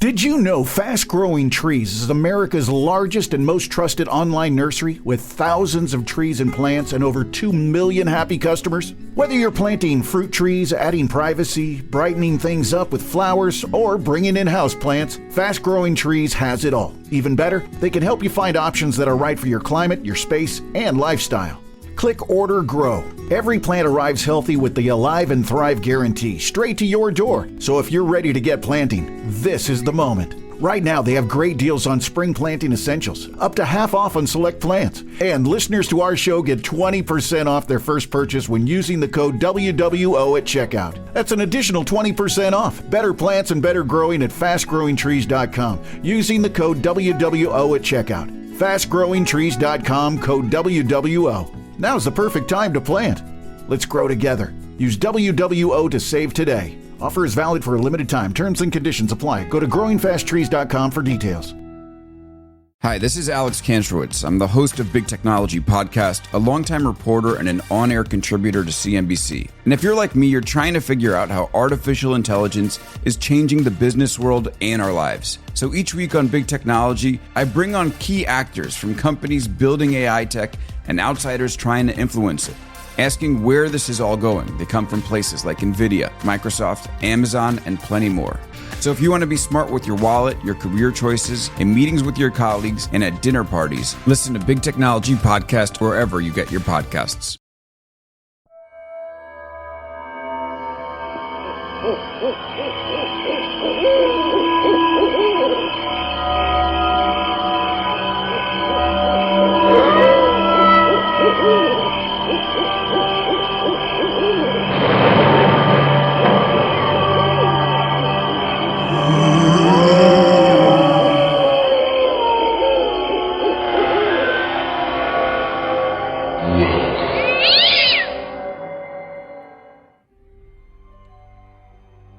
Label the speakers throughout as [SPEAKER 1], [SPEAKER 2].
[SPEAKER 1] Did you know Fast Growing Trees is America's largest and most trusted online nursery with thousands of trees and plants and over 2 million happy customers? Whether you're planting fruit trees, adding privacy, brightening things up with flowers, or bringing in houseplants, Fast Growing Trees has it all. Even better, they can help you find options that are right for your climate, your space, and lifestyle. Click Order Grow. Every plant arrives healthy with the Alive and Thrive guarantee straight to your door. So if you're ready to get planting, this is the moment. Right now, they have great deals on spring planting essentials, up to half off on select plants. And listeners to our show get 20% off their first purchase when using the code WWO at checkout. That's an additional 20% off. Better plants and better growing at fastgrowingtrees.com using the code WWO at checkout. Fastgrowingtrees.com, code WWO. Now's the perfect time to plant. Let's grow together. Use WWO to save today. Offer is valid for a limited time. Terms and conditions apply. Go to growingfasttrees.com for details.
[SPEAKER 2] Hi, this is Alex Kantrowitz. I'm the host of Big Technology Podcast, a longtime reporter and an on-air contributor to CNBC. And if you're like me, you're trying to figure out how artificial intelligence is changing the business world and our lives. So each week on Big Technology, I bring on key actors from companies building AI tech and outsiders trying to influence it, asking where this is all going. They come from places like NVIDIA, Microsoft, Amazon, and plenty more. So if you want to be smart with your wallet, your career choices, in meetings with your colleagues, and at dinner parties, listen to Big Technology Podcast wherever you get your podcasts.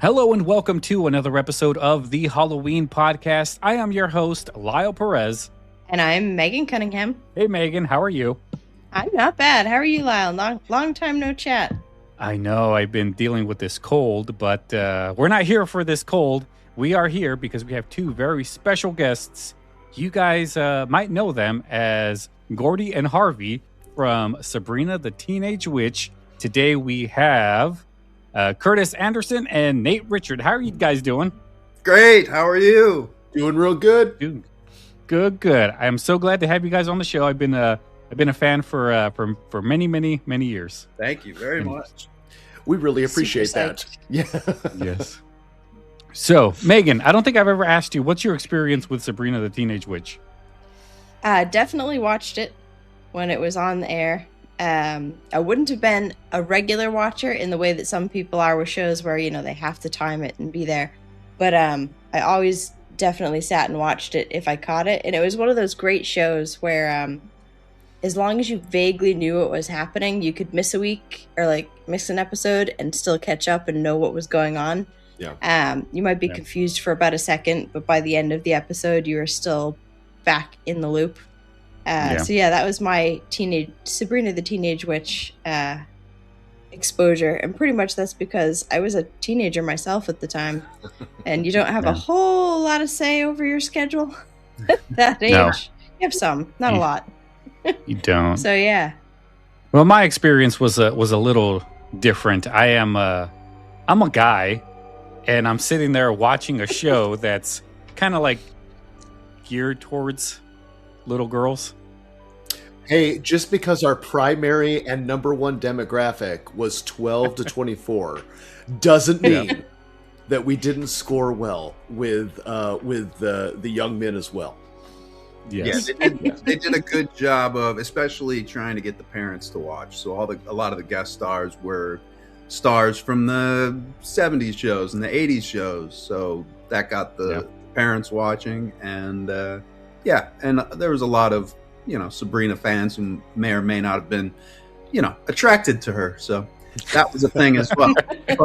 [SPEAKER 3] Hello and welcome to another episode of the Halloween Podcast. I am your host, Lyle Perez.
[SPEAKER 4] And I'm Meghan Cunningham.
[SPEAKER 3] Hey Meghan, how are you?
[SPEAKER 4] I'm not bad. How are you, Lyle? Long time no chat.
[SPEAKER 3] I know I've been dealing with this cold, but we're not here for this cold. We are here because we have two very special guests. You guys might know them as Gordie and Harvey from Sabrina the Teenage Witch. Today we have Curtis Andersen and Nate Richert. How are you guys doing?
[SPEAKER 5] Great. How are you?
[SPEAKER 6] Doing real good.
[SPEAKER 3] Good. I am so glad to have you guys on the show. I've been a fan for many years.
[SPEAKER 5] Thank you very much.
[SPEAKER 6] We really appreciate that. Yeah.
[SPEAKER 3] Yes. So, Meghan, I don't think I've ever asked you, what's your experience with Sabrina the Teenage Witch?
[SPEAKER 4] Definitely watched it when it was on the air. I wouldn't have been a regular watcher in the way that some people are with shows where, you know, they have to time it and be there. But I always definitely sat and watched it if I caught it. And it was one of those great shows where as long as you vaguely knew what was happening, you could miss a week or like miss an episode and still catch up and know what was going on.
[SPEAKER 6] Yeah.
[SPEAKER 4] You might be confused for about a second, but by the end of the episode, you are still back in the loop. So yeah, that was my Sabrina the Teenage Witch exposure, and pretty much that's because I was a teenager myself at the time, and you don't have a whole lot of say over your schedule at that age.
[SPEAKER 3] No.
[SPEAKER 4] You have some, not a lot.
[SPEAKER 3] You don't.
[SPEAKER 4] So yeah.
[SPEAKER 3] Well, my experience was a little different. I'm a guy, and I'm sitting there watching a show that's kind of like geared towards little girls.
[SPEAKER 6] Hey, just because our primary and number one demographic was 12 to 24 doesn't mean that we didn't score well with the young men as well.
[SPEAKER 3] Yes.
[SPEAKER 5] Yeah, they did a good job of especially trying to get the parents to watch. So a lot of the guest stars were stars from the 70s shows and the 80s shows. So that got the parents watching, and and there was a lot of, you know, Sabrina fans who may or may not have been, you know, attracted to her. So that was a thing as well. That's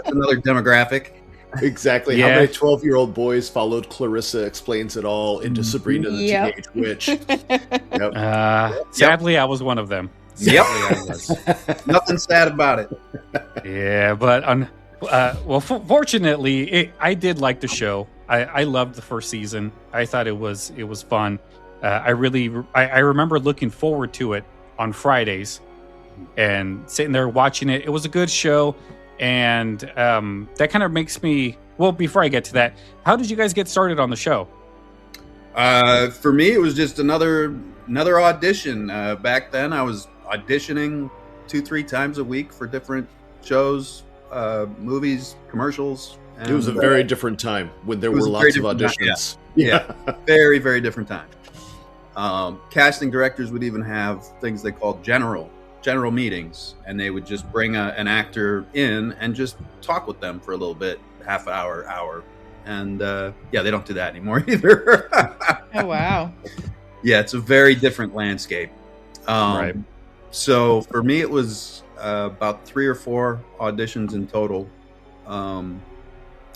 [SPEAKER 5] another demographic.
[SPEAKER 6] Exactly. How many 12-year-old boys followed Clarissa Explains It All into Sabrina the Teenage Witch?
[SPEAKER 3] Sadly, I was one of them.
[SPEAKER 5] Nothing sad about it.
[SPEAKER 3] Yeah, but fortunately, I did like the show. I loved the first season. I thought it was fun. I remember looking forward to it on Fridays and sitting there watching it. It was a good show, and that kind of makes me. Well, before I get to that, how did you guys get started on the show?
[SPEAKER 5] For me, it was just another audition. Back then, I was auditioning 2-3 times a week for different shows, movies, commercials. And
[SPEAKER 6] it was a very different time when there were lots of auditions.
[SPEAKER 5] Yeah, very, very different time. Casting directors would even have things they called general meetings, and they would just bring an actor in and just talk with them for a little bit, half hour. And they don't do that anymore either.
[SPEAKER 4] Oh, wow.
[SPEAKER 5] Yeah, it's a very different landscape.
[SPEAKER 3] Right.
[SPEAKER 5] So for me, it was about 3 or 4 auditions in total.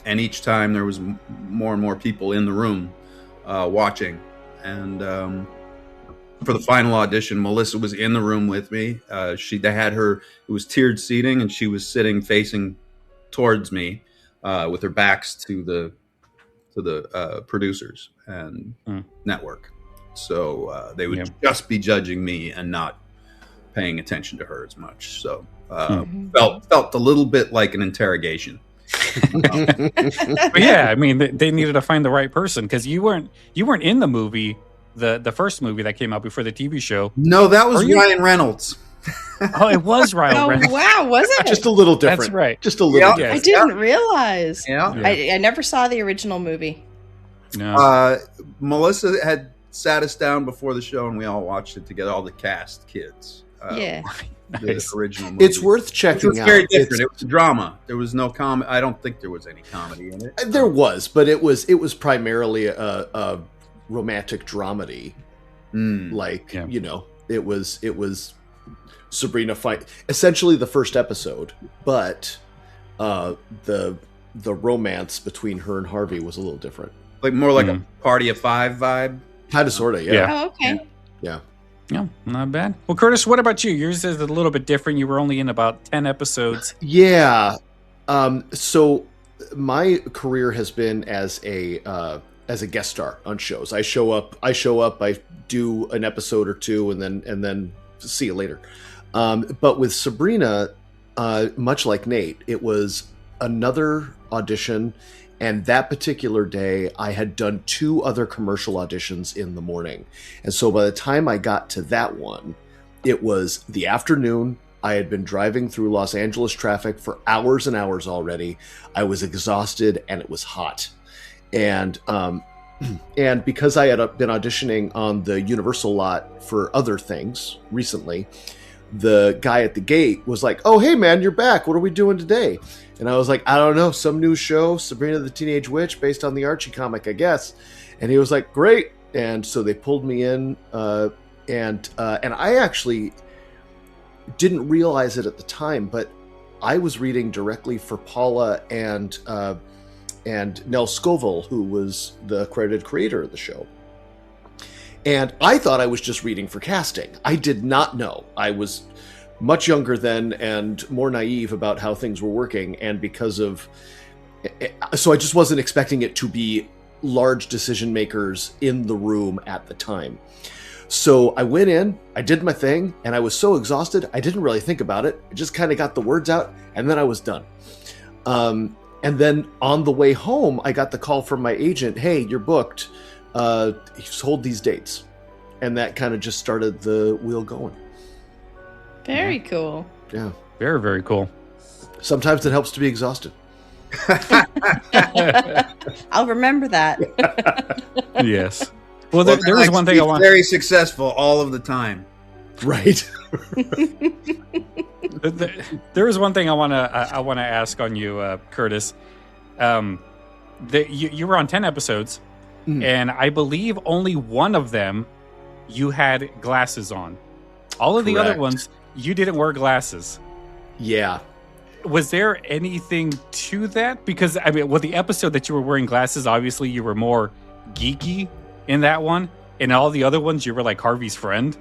[SPEAKER 5] And each time there was more and more people in the room watching. And for the final audition, Melissa was in the room with me. They had her, it was tiered seating, and she was sitting facing towards me with her backs to the producers and network. So they would just be judging me and not paying attention to her as much. So felt a little bit like an interrogation.
[SPEAKER 3] But yeah, I mean, they needed to find the right person, because you weren't in the movie, the first movie that came out before the TV show.
[SPEAKER 5] No, that was Ryan Reynolds.
[SPEAKER 3] Oh, it was Ryan Reynolds.
[SPEAKER 4] Oh, wow, was it?
[SPEAKER 6] Just a little different.
[SPEAKER 3] That's right.
[SPEAKER 6] Just a little different.
[SPEAKER 4] I didn't realize.
[SPEAKER 5] Yeah.
[SPEAKER 4] I never saw the original movie.
[SPEAKER 3] No.
[SPEAKER 5] Melissa had sat us down before the show, and we all watched it together, all the cast kids.
[SPEAKER 4] Yeah.
[SPEAKER 3] Nice.
[SPEAKER 5] The original movie.
[SPEAKER 6] It's worth checking out.
[SPEAKER 5] It was very different. It was a drama. There was no comedy. I don't think there was any comedy in it.
[SPEAKER 6] There was, but it was primarily a romantic dramedy. It was Sabrina fight, essentially the first episode, but the romance between her and Harvey was a little different.
[SPEAKER 5] Like more like a Party of 5 vibe.
[SPEAKER 6] Kind of, sort of, yeah.
[SPEAKER 4] Oh, okay.
[SPEAKER 6] Yeah.
[SPEAKER 3] Yeah, not bad. Well, Curtis, what about you? Yours is a little bit different. You were only in about 10 episodes.
[SPEAKER 6] Yeah. So my career has been as a guest star on shows. I show up, I do an episode or two, and then see you later. But with Sabrina, much like Nate, it was another audition. And that particular day, I had done 2 other commercial auditions in the morning. And so by the time I got to that one, it was the afternoon. I had been driving through Los Angeles traffic for hours and hours already. I was exhausted, and it was hot. And because I had been auditioning on the Universal lot for other things recently, the guy at the gate was like, "Oh, hey, man, you're back. What are we doing today?" And I was like, "I don't know, some new show, Sabrina the Teenage Witch, based on the Archie comic, I guess." And he was like, "Great." And so they pulled me in, and I actually didn't realize it at the time, but I was reading directly for Paula and Nell Scoville, who was the credited creator of the show. And I thought I was just reading for casting. I did not know. I was much younger then and more naive about how things were working. And so I just wasn't expecting it to be large decision makers in the room at the time. So I went in, I did my thing, and I was so exhausted, I didn't really think about it. I just kind of got the words out, and then I was done. And then on the way home, I got the call from my agent, "Hey, you're booked. Hold these dates." And that kind of just started the wheel going.
[SPEAKER 4] Very cool.
[SPEAKER 6] Yeah.
[SPEAKER 3] Very, very cool.
[SPEAKER 6] Sometimes it helps to be exhausted.
[SPEAKER 4] I'll remember that.
[SPEAKER 3] Yes. Well, there was one thing I want.
[SPEAKER 5] Very successful all of the time.
[SPEAKER 6] Right.
[SPEAKER 3] There is one thing I want to ask on you, Curtis. You were on 10 episodes, and I believe only one of them you had glasses on. All of the other ones, you didn't wear glasses.
[SPEAKER 6] Yeah.
[SPEAKER 3] Was there anything to that? Because, I mean, the episode that you were wearing glasses, obviously you were more geeky in that one. In all the other ones, you were like Harvey's friend.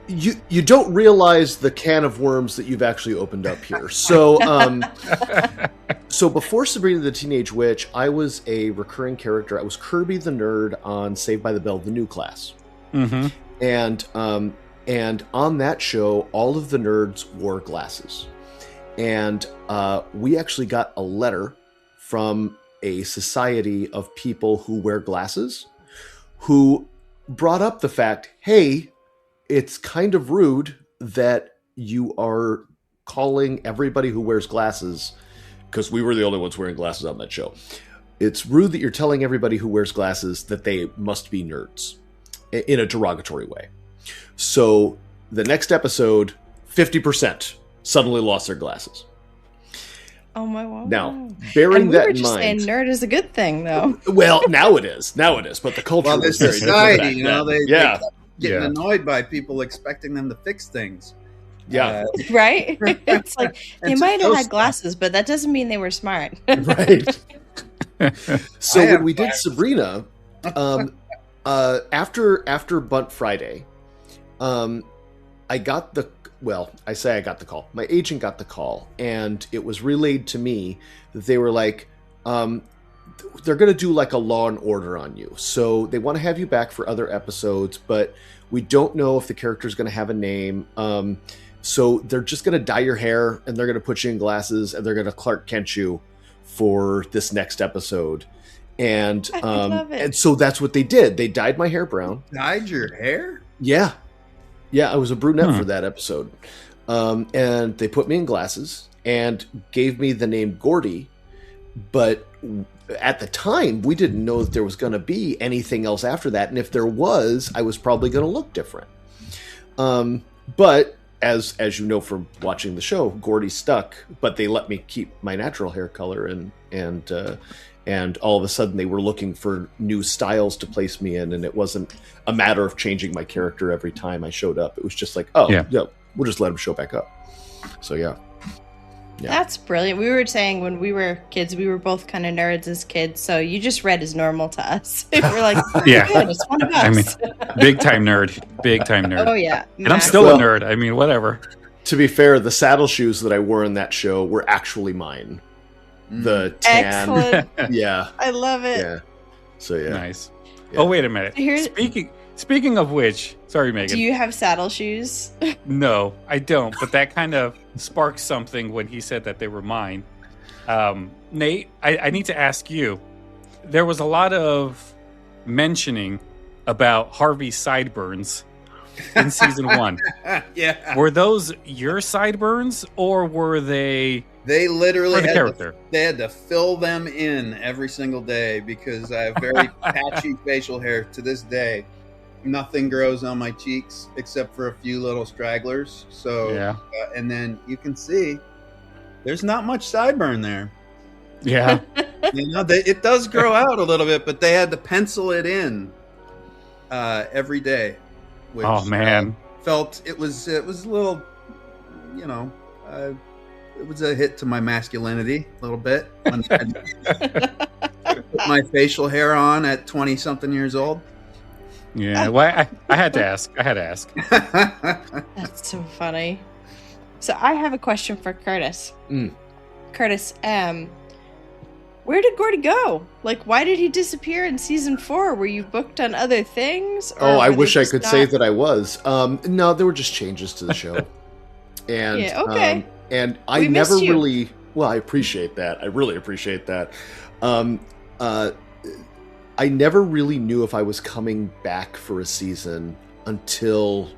[SPEAKER 6] You don't realize the can of worms that you've actually opened up here. So, so before Sabrina the Teenage Witch, I was a recurring character. I was Kirby the nerd on Saved by the Bell, the new class.
[SPEAKER 3] Mm-hmm.
[SPEAKER 6] And on that show, all of the nerds wore glasses. And we actually got a letter from a society of people who wear glasses who brought up the fact, hey, it's kind of rude that you are calling everybody who wears glasses, because we were the only ones wearing glasses on that show. It's rude that you're telling everybody who wears glasses that they must be nerds in a derogatory way. So the next episode, 50% suddenly lost their glasses.
[SPEAKER 4] Oh my wow.
[SPEAKER 6] Now, bearing that in mind,
[SPEAKER 4] saying nerd is a good thing, though.
[SPEAKER 6] Well, now it is. But the culture was very
[SPEAKER 5] society,
[SPEAKER 6] different.
[SPEAKER 5] they
[SPEAKER 6] Yeah.
[SPEAKER 5] getting annoyed by people expecting them to fix things.
[SPEAKER 6] Yeah.
[SPEAKER 4] Right? It's like they
[SPEAKER 5] It's
[SPEAKER 4] might have
[SPEAKER 5] so
[SPEAKER 4] had glasses, but that doesn't mean they were smart.
[SPEAKER 6] Right. So
[SPEAKER 5] I
[SPEAKER 6] when
[SPEAKER 5] have
[SPEAKER 6] we did
[SPEAKER 5] glasses.
[SPEAKER 6] Sabrina, after Bunt Friday, I got the call. My agent got the call, and it was relayed to me that they were like, they're going to do like a Law and Order on you. So they want to have you back for other episodes, but we don't know if the character's going to have a name. So they're just going to dye your hair, and they're going to put you in glasses, and they're going to Clark Kent you for this next episode. And
[SPEAKER 4] I love it.
[SPEAKER 6] and so that's what they did. They dyed my hair brown.
[SPEAKER 5] Dyed your hair?
[SPEAKER 6] Yeah, I was a brunette for that episode. And they put me in glasses and gave me the name Gordie. But at the time, we didn't know that there was going to be anything else after that. And if there was, I was probably going to look different. But as you know from watching the show, Gordie stuck. But they let me keep my natural hair color, and all of a sudden they were looking for new styles to place me in, and it wasn't a matter of changing my character every time I showed up. It was just like, we'll just let him show back up. So yeah.
[SPEAKER 4] That's brilliant. We were saying when we were kids, we were both kind of nerds as kids, so you just read as normal to us. We're like,
[SPEAKER 3] Yeah.
[SPEAKER 4] good, it's one of us.
[SPEAKER 3] I mean, big time nerd.
[SPEAKER 4] Oh yeah.
[SPEAKER 3] And I'm still a nerd. I mean, whatever.
[SPEAKER 6] To be fair, the saddle shoes that I wore in that show were actually mine. The tan.
[SPEAKER 4] Excellent.
[SPEAKER 6] Yeah.
[SPEAKER 4] I love it.
[SPEAKER 6] Yeah. So yeah.
[SPEAKER 3] Nice.
[SPEAKER 6] Yeah.
[SPEAKER 3] Oh, wait a minute.
[SPEAKER 4] Here's-
[SPEAKER 3] Speaking of which, sorry, Megan.
[SPEAKER 4] Do you have saddle shoes?
[SPEAKER 3] No, I don't. But that kind of sparked something when he said that they were mine. Nate, I need to ask you. There was a lot of mentioning about Harvey's sideburns in season 1.
[SPEAKER 5] Yeah.
[SPEAKER 3] Were those your sideburns, or were they
[SPEAKER 5] They literally
[SPEAKER 3] for the character?
[SPEAKER 5] they had to fill them in every single day because I have very patchy facial hair to this day. Nothing grows on my cheeks except for a few little stragglers. So,
[SPEAKER 3] Yeah.
[SPEAKER 5] And then you can see there's not much sideburn there.
[SPEAKER 3] Yeah.
[SPEAKER 5] It does grow out a little bit, but they had to pencil it in every day. Which,
[SPEAKER 3] Oh, man.
[SPEAKER 5] Felt it was a little, it was a hit to my masculinity a little bit. When I put my facial hair on at 20-something years old.
[SPEAKER 3] Yeah. Well, I had to ask.
[SPEAKER 4] That's so funny. So I have a question for Curtis. Curtis, where did Gordie go? Like, why did he disappear in season 4? Were you booked on other things? Or
[SPEAKER 6] I
[SPEAKER 4] were they
[SPEAKER 6] wish I
[SPEAKER 4] just
[SPEAKER 6] could
[SPEAKER 4] not-
[SPEAKER 6] say that I was. No, there were just changes to the show. And
[SPEAKER 4] Yeah, okay.
[SPEAKER 6] And I
[SPEAKER 4] We missed
[SPEAKER 6] never
[SPEAKER 4] you.
[SPEAKER 6] really. Well, I appreciate that. I really appreciate that. I never really knew if I was coming back for a season until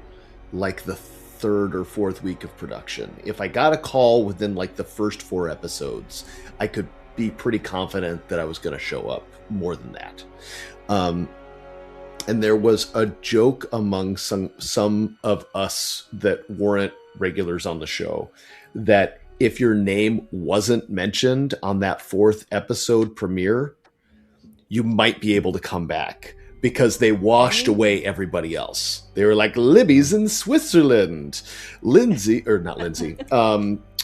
[SPEAKER 6] like the 3rd or 4th week of production. If I got a call within like the first 4 episodes, I could be pretty confident that I was going to show up. More than that. And there was a joke among some of us that weren't regulars on the show that if your name wasn't mentioned on that 4th episode premiere, you might be able to come back because they washed away everybody else. They were like, Libby's in Switzerland.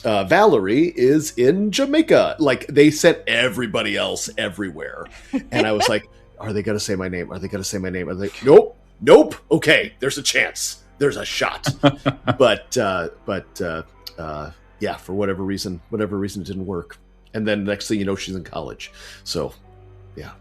[SPEAKER 6] Valerie is in Jamaica. Like, they sent everybody else everywhere. And I was like, are they going to say my name? Are they going to say my name? I was like, nope. Okay, there's a chance. there's a shot. but yeah, for whatever reason it didn't work. And then next thing you know, she's in college. So, yeah.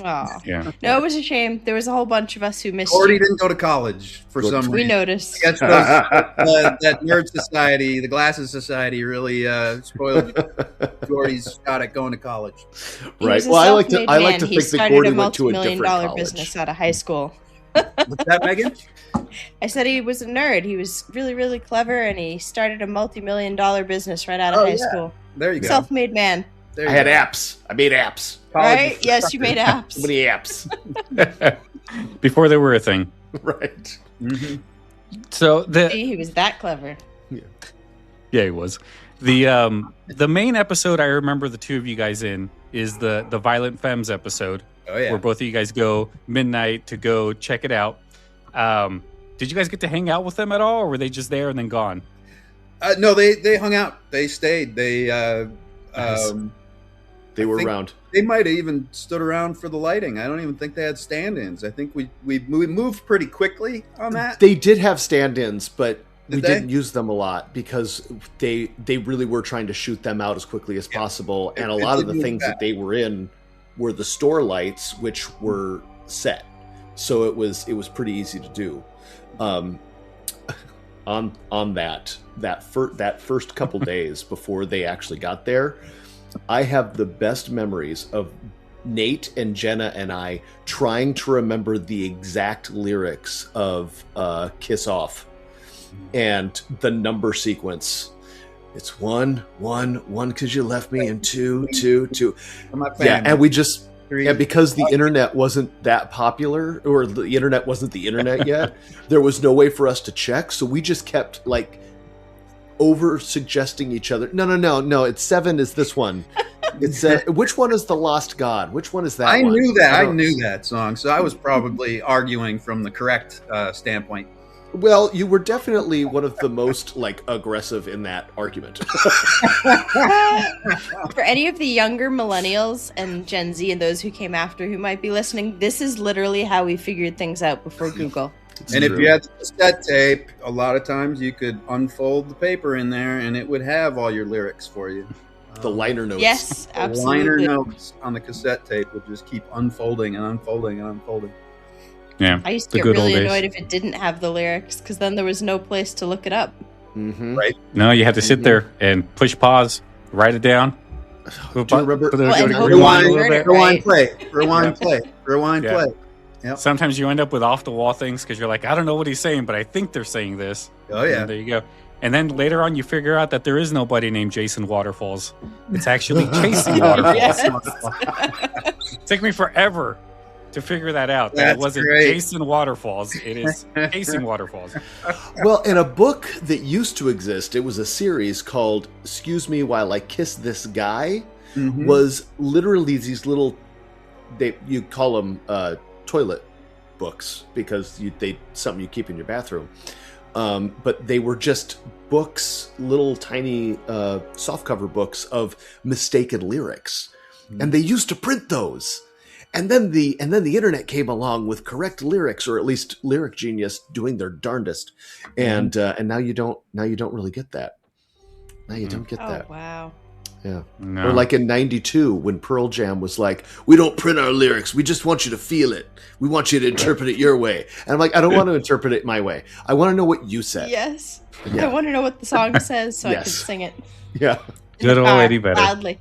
[SPEAKER 4] Oh,
[SPEAKER 3] Yeah.
[SPEAKER 4] no, it was a shame. There was a whole bunch of us who missed
[SPEAKER 5] Gordie
[SPEAKER 4] you.
[SPEAKER 5] didn't go to college for some reason.
[SPEAKER 4] We noticed.
[SPEAKER 5] I guess that nerd society, the Glasses Society, really spoiled Gordie's shot at going to college.
[SPEAKER 4] He
[SPEAKER 6] Right.
[SPEAKER 4] was a
[SPEAKER 6] Well, I like to
[SPEAKER 4] self-made man. He
[SPEAKER 6] think that
[SPEAKER 4] started
[SPEAKER 6] Gordie
[SPEAKER 4] a
[SPEAKER 6] went to a
[SPEAKER 4] multi-million
[SPEAKER 6] different
[SPEAKER 4] dollar
[SPEAKER 6] college.
[SPEAKER 4] business out of high school.
[SPEAKER 5] What's that, Megan?
[SPEAKER 4] I said he was a nerd. He was really, really clever, and he started a multi-million dollar business right out of high school.
[SPEAKER 5] There you go.
[SPEAKER 4] Self-made man.
[SPEAKER 5] There
[SPEAKER 6] I
[SPEAKER 5] you
[SPEAKER 6] had
[SPEAKER 5] go.
[SPEAKER 6] apps. I made apps.
[SPEAKER 5] College
[SPEAKER 4] Right?
[SPEAKER 5] was
[SPEAKER 4] Yes, you made apps.
[SPEAKER 6] So many apps.
[SPEAKER 3] Before they were a thing.
[SPEAKER 6] Right.
[SPEAKER 5] Mhm.
[SPEAKER 3] So
[SPEAKER 4] See, he was that clever.
[SPEAKER 3] yeah, he was. The main episode I remember the two of you guys in is the Violent Femmes episode,
[SPEAKER 5] Oh yeah.
[SPEAKER 3] where both of you guys go midnight to go check it out. Did you guys get to hang out with them at all, or were they just there and then gone?
[SPEAKER 5] No, they hung out. They stayed. They
[SPEAKER 3] Nice.
[SPEAKER 6] They were
[SPEAKER 5] think-
[SPEAKER 6] around.
[SPEAKER 5] they might have even stood around for the lighting. I don't even think they had stand-ins. I think we moved pretty quickly on that.
[SPEAKER 6] They did have stand-ins, but we
[SPEAKER 5] Did they?
[SPEAKER 6] didn't use them a lot because they really were trying to shoot them out as quickly as possible. And a
[SPEAKER 5] It
[SPEAKER 6] lot of
[SPEAKER 5] did
[SPEAKER 6] the
[SPEAKER 5] move
[SPEAKER 6] things
[SPEAKER 5] back.
[SPEAKER 6] that they were in were the store lights, which were set. So it was pretty easy to do. On that first couple days before they actually got there, I have the best memories of Nate and Jenna and I trying to remember the exact lyrics of Kiss Off and the number sequence. It's 1, 1, 1 because you left me, and 2, 2, 2.
[SPEAKER 5] For my
[SPEAKER 6] Yeah,
[SPEAKER 5] family.
[SPEAKER 6] and we just
[SPEAKER 5] Three.
[SPEAKER 6] yeah, because the internet wasn't that popular, or the internet wasn't the internet yet, there was no way for us to check, so we just kept like over suggesting each other. No, it's 7 is this one. It's which one is the Lost God? Which one is that
[SPEAKER 5] I
[SPEAKER 6] one?
[SPEAKER 5] knew that. I
[SPEAKER 6] don't-
[SPEAKER 5] knew that song, so I was probably arguing from the correct standpoint.
[SPEAKER 6] Well, you were definitely one of the most like aggressive in that argument.
[SPEAKER 4] For any of the younger millennials and Gen Z and those who came after who might be listening, this is literally how we figured things out before Google.
[SPEAKER 6] It's
[SPEAKER 5] And if
[SPEAKER 6] true.
[SPEAKER 5] you had the cassette tape, a lot of times you could unfold the paper in there, and it would have all your lyrics for you.
[SPEAKER 6] the liner notes,
[SPEAKER 4] Yes,
[SPEAKER 5] The liner
[SPEAKER 4] absolutely.
[SPEAKER 5] notes on the cassette tape would just keep unfolding and unfolding and unfolding.
[SPEAKER 3] Yeah.
[SPEAKER 4] I used to
[SPEAKER 3] The
[SPEAKER 4] get
[SPEAKER 3] good old
[SPEAKER 4] really
[SPEAKER 3] days.
[SPEAKER 4] annoyed if it didn't have the lyrics because then there was no place to look it up.
[SPEAKER 6] Mhm.
[SPEAKER 5] Right.
[SPEAKER 3] No, you had to sit there and push pause, write it down.
[SPEAKER 6] Do you remember?
[SPEAKER 4] Well, and hope
[SPEAKER 3] Rewind a
[SPEAKER 4] you
[SPEAKER 3] little
[SPEAKER 4] heard
[SPEAKER 3] bit.
[SPEAKER 4] it
[SPEAKER 5] Rewind,
[SPEAKER 4] right.
[SPEAKER 5] play. Rewind, play. Rewind,
[SPEAKER 3] Yeah.
[SPEAKER 5] play. Yep.
[SPEAKER 3] Sometimes you end up with off the wall things because you're like, I don't know what he's saying, but I think they're saying this.
[SPEAKER 5] Oh yeah.
[SPEAKER 3] And there you go. And then later on, you figure out that there is nobody named Jason Waterfalls. It's actually Chasing Waterfalls.
[SPEAKER 4] Yes.
[SPEAKER 3] It took me forever to figure that out. That
[SPEAKER 5] That's
[SPEAKER 3] it wasn't
[SPEAKER 5] great.
[SPEAKER 3] Jason Waterfalls. It is Chasing Waterfalls.
[SPEAKER 6] Well, in a book that used to exist, it was a series called "Excuse Me While I Kiss This Guy."
[SPEAKER 5] Mhm.
[SPEAKER 6] Was literally these little, you call them toilet books because they something you keep in your bathroom, but they were just books, little tiny softcover books of mistaken lyrics, and they used to print those. And then the internet came along with correct lyrics, or at least Lyric Genius doing their darndest, and now you don't really get that. Now you don't get
[SPEAKER 4] Oh,
[SPEAKER 6] that.
[SPEAKER 4] wow.
[SPEAKER 6] Yeah.
[SPEAKER 3] No.
[SPEAKER 6] Or like in '92 when Pearl Jam was like, "We don't print our lyrics. We just want you to feel it. We want you to interpret it your way." And I'm like, I don't want to interpret it my way. I want to know what you said.
[SPEAKER 4] Yes.
[SPEAKER 6] Yeah.
[SPEAKER 4] I want to know what the song says so I can
[SPEAKER 6] Yes.
[SPEAKER 4] sing it.
[SPEAKER 6] Yeah.
[SPEAKER 3] Good old Eddie Vedder.
[SPEAKER 4] Loudly.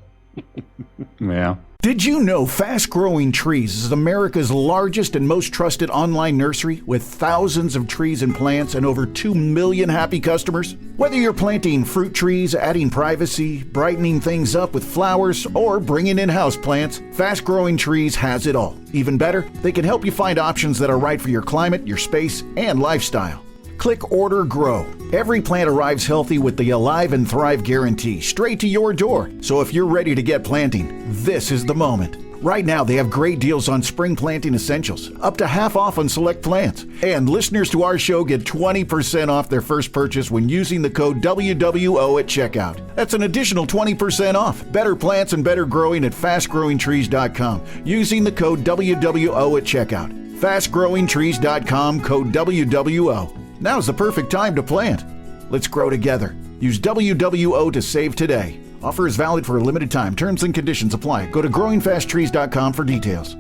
[SPEAKER 3] Yeah.
[SPEAKER 1] Did you know Fast Growing Trees is America's largest and most trusted online nursery with thousands of trees and plants and over 2 million happy customers? Whether you're planting fruit trees, adding privacy, brightening things up with flowers, or bringing in houseplants, Fast Growing Trees has it all. Even better, they can help you find options that are right for your climate, your space, and lifestyle. Click Order Grow. Every plant arrives healthy with the Alive and Thrive guarantee straight to your door. So if you're ready to get planting, this is the moment. Right now, they have great deals on spring planting essentials, up to half off on select plants. And listeners to our show get 20% off their first purchase when using the code WWO at checkout. That's an additional 20% off. Better plants and better growing at fastgrowingtrees.com using the code WWO at checkout. Fastgrowingtrees.com, code WWO. Now's the perfect time to plant. Let's grow together. Use WWO to save today. Offer is valid for a limited time. Terms and conditions apply. Go to growingfasttrees.com for details.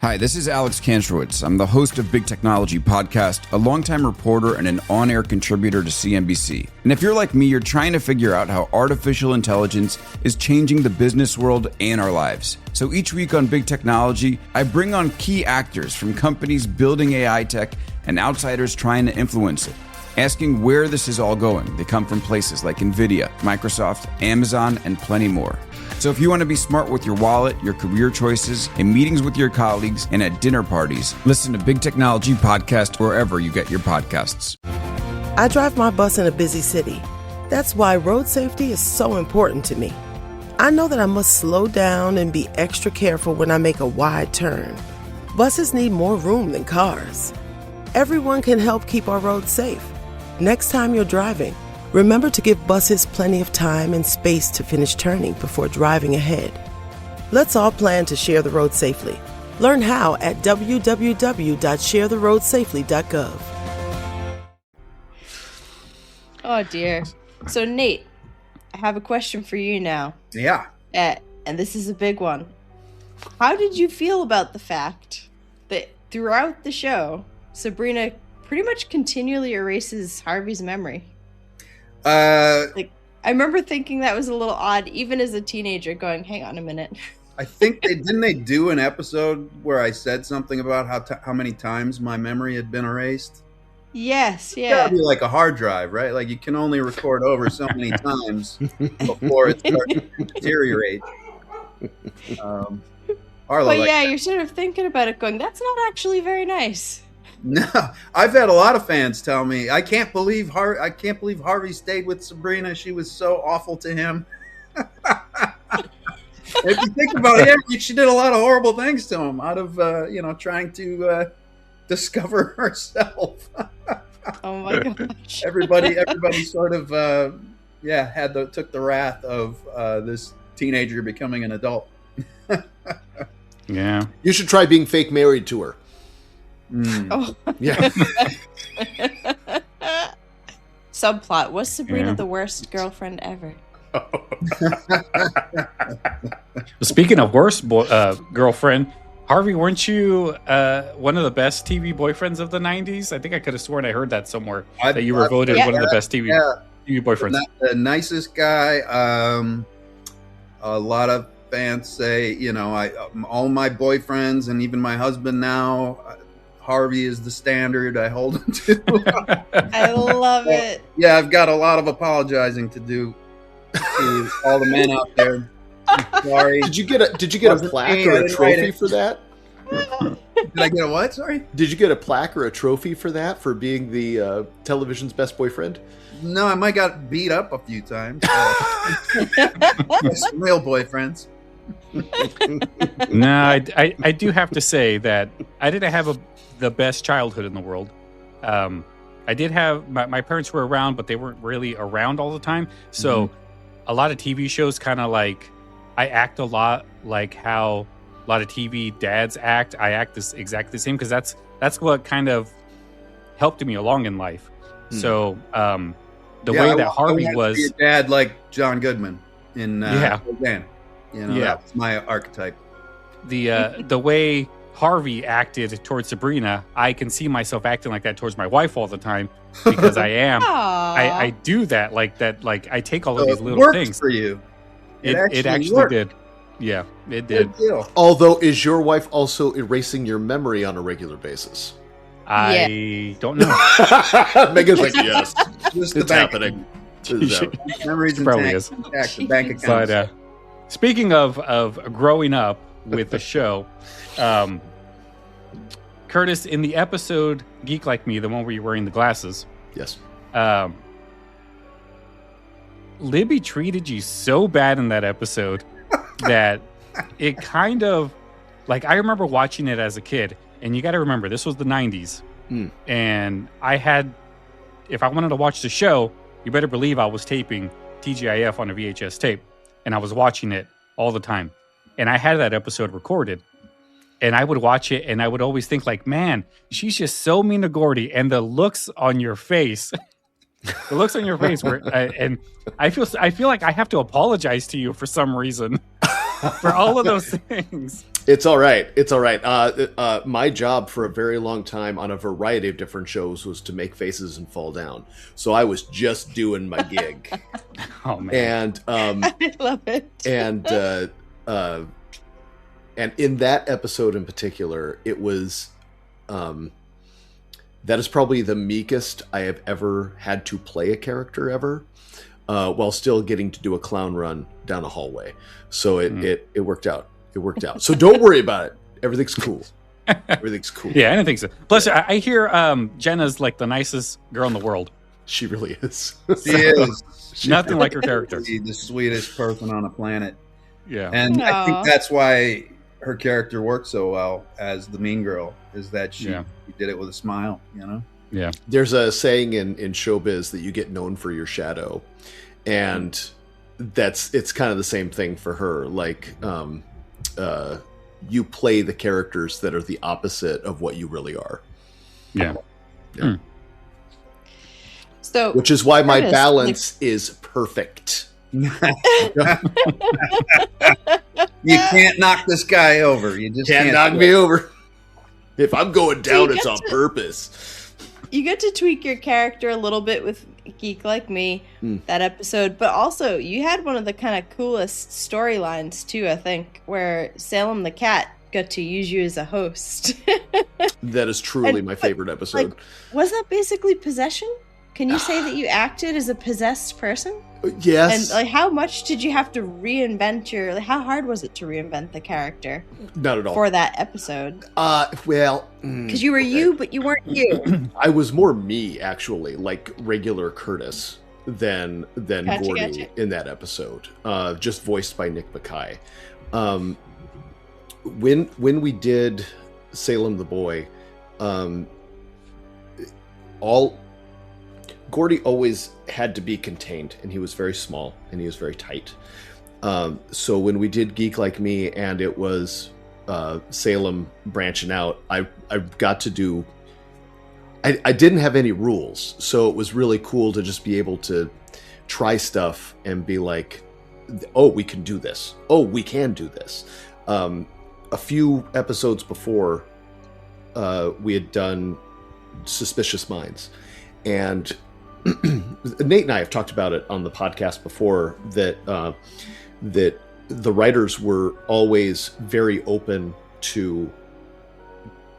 [SPEAKER 2] Hi, this is Alex Kantrowitz. I'm the host of Big Technology Podcast, a longtime reporter and an on-air contributor to CNBC. And if you're like me, you're trying to figure out how artificial intelligence is changing the business world and our lives. So each week on Big Technology, I bring on key actors from companies building AI tech and outsiders trying to influence it, asking where this is all going. They come from places like NVIDIA, Microsoft, Amazon, and plenty more. So if you want to be smart with your wallet, your career choices, in meetings with your colleagues, and at dinner parties, listen to Big Technology Podcast wherever you get your podcasts.
[SPEAKER 7] I drive my bus in a busy city. That's why road safety is so important to me. I know that I must slow down and be extra careful when I make a wide turn. Buses need more room than cars. Everyone can help keep our roads safe. Next time you're driving, remember to give buses plenty of time and space to finish turning before driving ahead. Let's all plan to share the road safely. Learn how at www.sharetheroadsafely.gov.
[SPEAKER 4] Oh dear. So Nate, I have a question for you now.
[SPEAKER 5] Yeah.
[SPEAKER 4] And this is a big one. How did you feel about the fact that throughout the show, Sabrina pretty much continually erases Harvey's memory? I remember thinking that was a little odd, even as a teenager, going, hang on a minute.
[SPEAKER 5] I think they do an episode where I said something about how many times my memory had been erased.
[SPEAKER 4] Yes,
[SPEAKER 5] It's
[SPEAKER 4] yeah.
[SPEAKER 5] gotta be like a hard drive, right? Like you can only record over so many times before it starts to deteriorate. Arlo,
[SPEAKER 4] But yeah, you're sort of thinking about it going, that's not actually very nice.
[SPEAKER 5] No, I've had a lot of fans tell me, I can't believe Harvey stayed with Sabrina. She was so awful to him. If you think about it, she did a lot of horrible things to him out of trying to discover herself.
[SPEAKER 4] Oh my gosh.
[SPEAKER 5] Everybody sort of took the wrath of this teenager becoming an adult.
[SPEAKER 3] Yeah.
[SPEAKER 6] You should try being fake married to her.
[SPEAKER 4] Oh.
[SPEAKER 6] Yeah.
[SPEAKER 4] Subplot. Was Sabrina
[SPEAKER 3] Yeah.
[SPEAKER 4] the worst girlfriend ever?
[SPEAKER 3] Speaking of worst girlfriend, Harvey, weren't you one of the best TV boyfriends of the 90s? I think I could have sworn I heard that somewhere, that you were voted one of the best TV boyfriends.
[SPEAKER 5] The nicest guy. A lot of fans say, all my boyfriends and even my husband now, Harvey is the standard I hold him to.
[SPEAKER 4] I love it.
[SPEAKER 5] Yeah, I've got a lot of apologizing to do to all the men out there. Sorry.
[SPEAKER 6] Did you get a plaque or a trophy for that?
[SPEAKER 5] Did I get a what? Sorry.
[SPEAKER 6] Did you get a plaque or a trophy for that, for being the television's best boyfriend?
[SPEAKER 5] No, I might got beat up a few times. Some real boyfriends.
[SPEAKER 3] No, I do have to say that I didn't have the best childhood in the world. I did have my parents were around, but they weren't really around all the time. So a lot of TV shows kind of like, I act a lot like how a lot of TV dads act. I act exactly the same because that's what kind of helped me along in life. So the way that Harvey was,
[SPEAKER 5] your dad, like John Goodman in Roseanne. That's my archetype.
[SPEAKER 3] The way Harvey acted towards Sabrina, I can see myself acting like that towards my wife all the time because I am. I do that like that. Like I take all of these little things
[SPEAKER 5] for you.
[SPEAKER 3] It actually did. Yeah, it did.
[SPEAKER 6] Although, is your wife also erasing your memory on a regular basis?
[SPEAKER 3] I don't know.
[SPEAKER 6] Megan's like, yes, it's happening.
[SPEAKER 5] Memories
[SPEAKER 3] probably is.
[SPEAKER 5] The bank accounts.
[SPEAKER 3] But speaking of growing up with the show, Curtis, in the episode Geek Like Me, the one where you're wearing the glasses,
[SPEAKER 6] yes,
[SPEAKER 3] Libby treated you so bad in that episode that it kind of, like, I remember watching it as a kid, and you got to remember, this was the 90s, and if I wanted to watch the show, you better believe I was taping TGIF on a VHS tape, and I was watching it all the time, and I had that episode recorded, And I would watch it, and I would always think like, man, she's just so mean to Gordie, and the looks on your face, where, and I feel like I have to apologize to you for some reason for all of those things.
[SPEAKER 6] It's all right. It's all right. My job for a very long time on a variety of different shows was to make faces and fall down. So I was just doing my gig.
[SPEAKER 3] Oh man!
[SPEAKER 6] And
[SPEAKER 4] I love it.
[SPEAKER 6] And in that episode in particular, it was, that is probably the meekest I have ever had to play a character ever, while still getting to do a clown run down a hallway. So it worked out. It worked out. So don't worry about it. Everything's cool. Everything's cool.
[SPEAKER 3] Yeah, I don't think so. Plus, I hear Jenna's like the nicest girl in the world.
[SPEAKER 6] She really is.
[SPEAKER 5] She is.
[SPEAKER 3] Nothing like her character.
[SPEAKER 5] The sweetest person on the planet.
[SPEAKER 3] Yeah.
[SPEAKER 5] And I think
[SPEAKER 4] Aw.
[SPEAKER 5] that's why her character worked so well as the mean girl, is that she did it with a smile, you know?
[SPEAKER 3] Yeah.
[SPEAKER 6] There's a saying in showbiz that you get known for your shadow. And it's kind of the same thing for her. Like, you play the characters that are the opposite of what you really are.
[SPEAKER 3] Yeah.
[SPEAKER 6] Yeah.
[SPEAKER 4] So,
[SPEAKER 6] Which is why my
[SPEAKER 4] Curtis,
[SPEAKER 6] balance is perfect.
[SPEAKER 5] You can't knock this guy over. You just
[SPEAKER 6] Can't knock me over. If I'm going down, it's on purpose.
[SPEAKER 4] you get to tweak your character a little bit with Geek Like Me, that episode, but also you had one of the kind of coolest storylines too, I think, where Salem the cat got to use you as a host.
[SPEAKER 6] That is truly my favorite episode.
[SPEAKER 4] Like, was that basically possession? Can you say that you acted as a possessed person?
[SPEAKER 6] Yes.
[SPEAKER 4] And like, how much did you have to reinvent how hard was it to reinvent the character?
[SPEAKER 6] Not at all.
[SPEAKER 4] For that episode?
[SPEAKER 6] Well,
[SPEAKER 4] Because you were you, but you weren't you.
[SPEAKER 6] I was more me, actually, like regular Curtis than
[SPEAKER 4] Gotcha,
[SPEAKER 6] Gordie
[SPEAKER 4] gotcha.
[SPEAKER 6] in that episode. Just voiced by Nick Mackay. When we did Salem the Boy, Gordie always had to be contained, and he was very small and he was very tight. So when we did Geek Like Me and it was Salem branching out, I got to do. I didn't have any rules, so it was really cool to just be able to try stuff and be like, "Oh, we can do this. Oh, we can do this." A few episodes before, we had done Suspicious Minds, and Nate and I have talked about it on the podcast before, that the writers were always very open to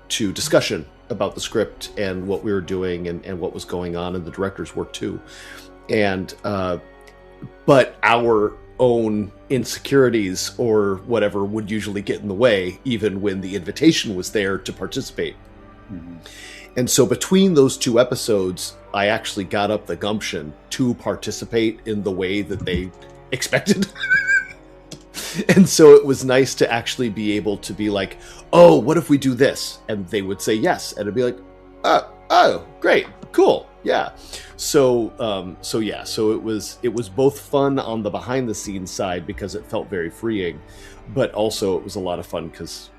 [SPEAKER 6] discussion about the script and what we were doing and what was going on, and the directors were too. And but our own insecurities or whatever would usually get in the way, even when the invitation was there to participate. Mm-hmm. And so between those two episodes, I actually got up the gumption to participate in the way that they expected. And so it was nice to actually be able to be like, "Oh, what if we do this?" And they would say yes. And I'd be like, oh, great, cool. Yeah. So it was both fun on the behind the scenes side because it felt very freeing, but also it was a lot of fun because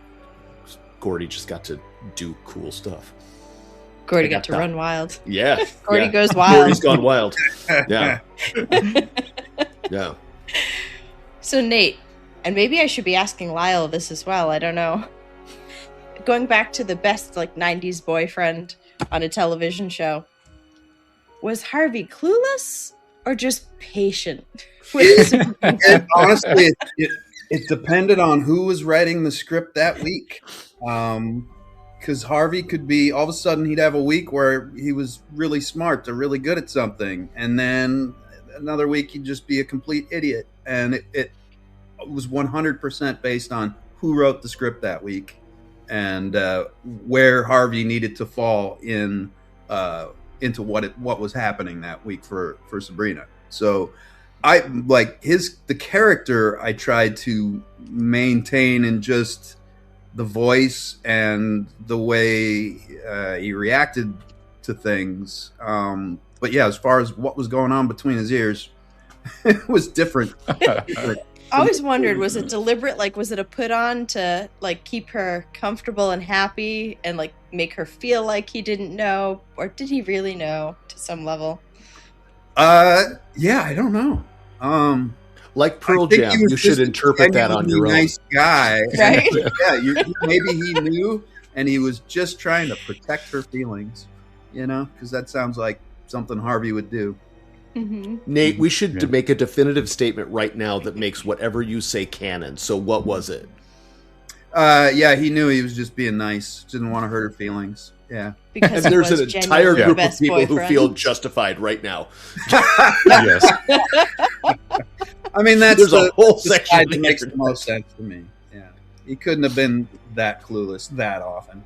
[SPEAKER 6] Gordie just got to do cool stuff.
[SPEAKER 4] Gordie got to run wild.
[SPEAKER 6] Yeah.
[SPEAKER 4] Gordie
[SPEAKER 6] yeah.
[SPEAKER 4] goes wild.
[SPEAKER 6] Gordie's gone wild. Yeah. Yeah.
[SPEAKER 4] So Nate, and maybe I should be asking Lyle this as well, I don't know. Going back to the best 90s boyfriend on a television show, was Harvey clueless or just patient?
[SPEAKER 5] Honestly, it depended on who was writing the script that week. Because Harvey could be, all of a sudden he'd have a week where he was really smart or really good at something, and then another week he'd just be a complete idiot. And it was 100% based on who wrote the script that week and where Harvey needed to fall in into what was happening that week for Sabrina. So I like the character I tried to maintain in just the voice and the way he reacted to things. But yeah, as far as what was going on between his ears, it was different.
[SPEAKER 4] I always wondered, was it deliberate? Like, was it a put on to like keep her comfortable and happy and like make her feel like he didn't know, or did he really know to some level?
[SPEAKER 5] Yeah, I don't know.
[SPEAKER 6] Like Pearl Jam, you should interpret that on your own.
[SPEAKER 5] Nice guy,
[SPEAKER 4] Right?
[SPEAKER 5] Yeah, maybe he knew, and he was just trying to protect her feelings. Because that sounds like something Harvey would do.
[SPEAKER 4] Mm-hmm.
[SPEAKER 6] Nate, we should make a definitive statement right now that makes whatever you say canon. So what was it?
[SPEAKER 5] Yeah, he knew he was just being nice. Didn't want to hurt her feelings. Yeah.
[SPEAKER 4] Because
[SPEAKER 6] and there's an entire group of people who feel justified right now.
[SPEAKER 3] Yes.
[SPEAKER 5] I mean,
[SPEAKER 6] there's a whole section
[SPEAKER 5] that makes the most sense to me. Yeah. He couldn't have been that clueless that often.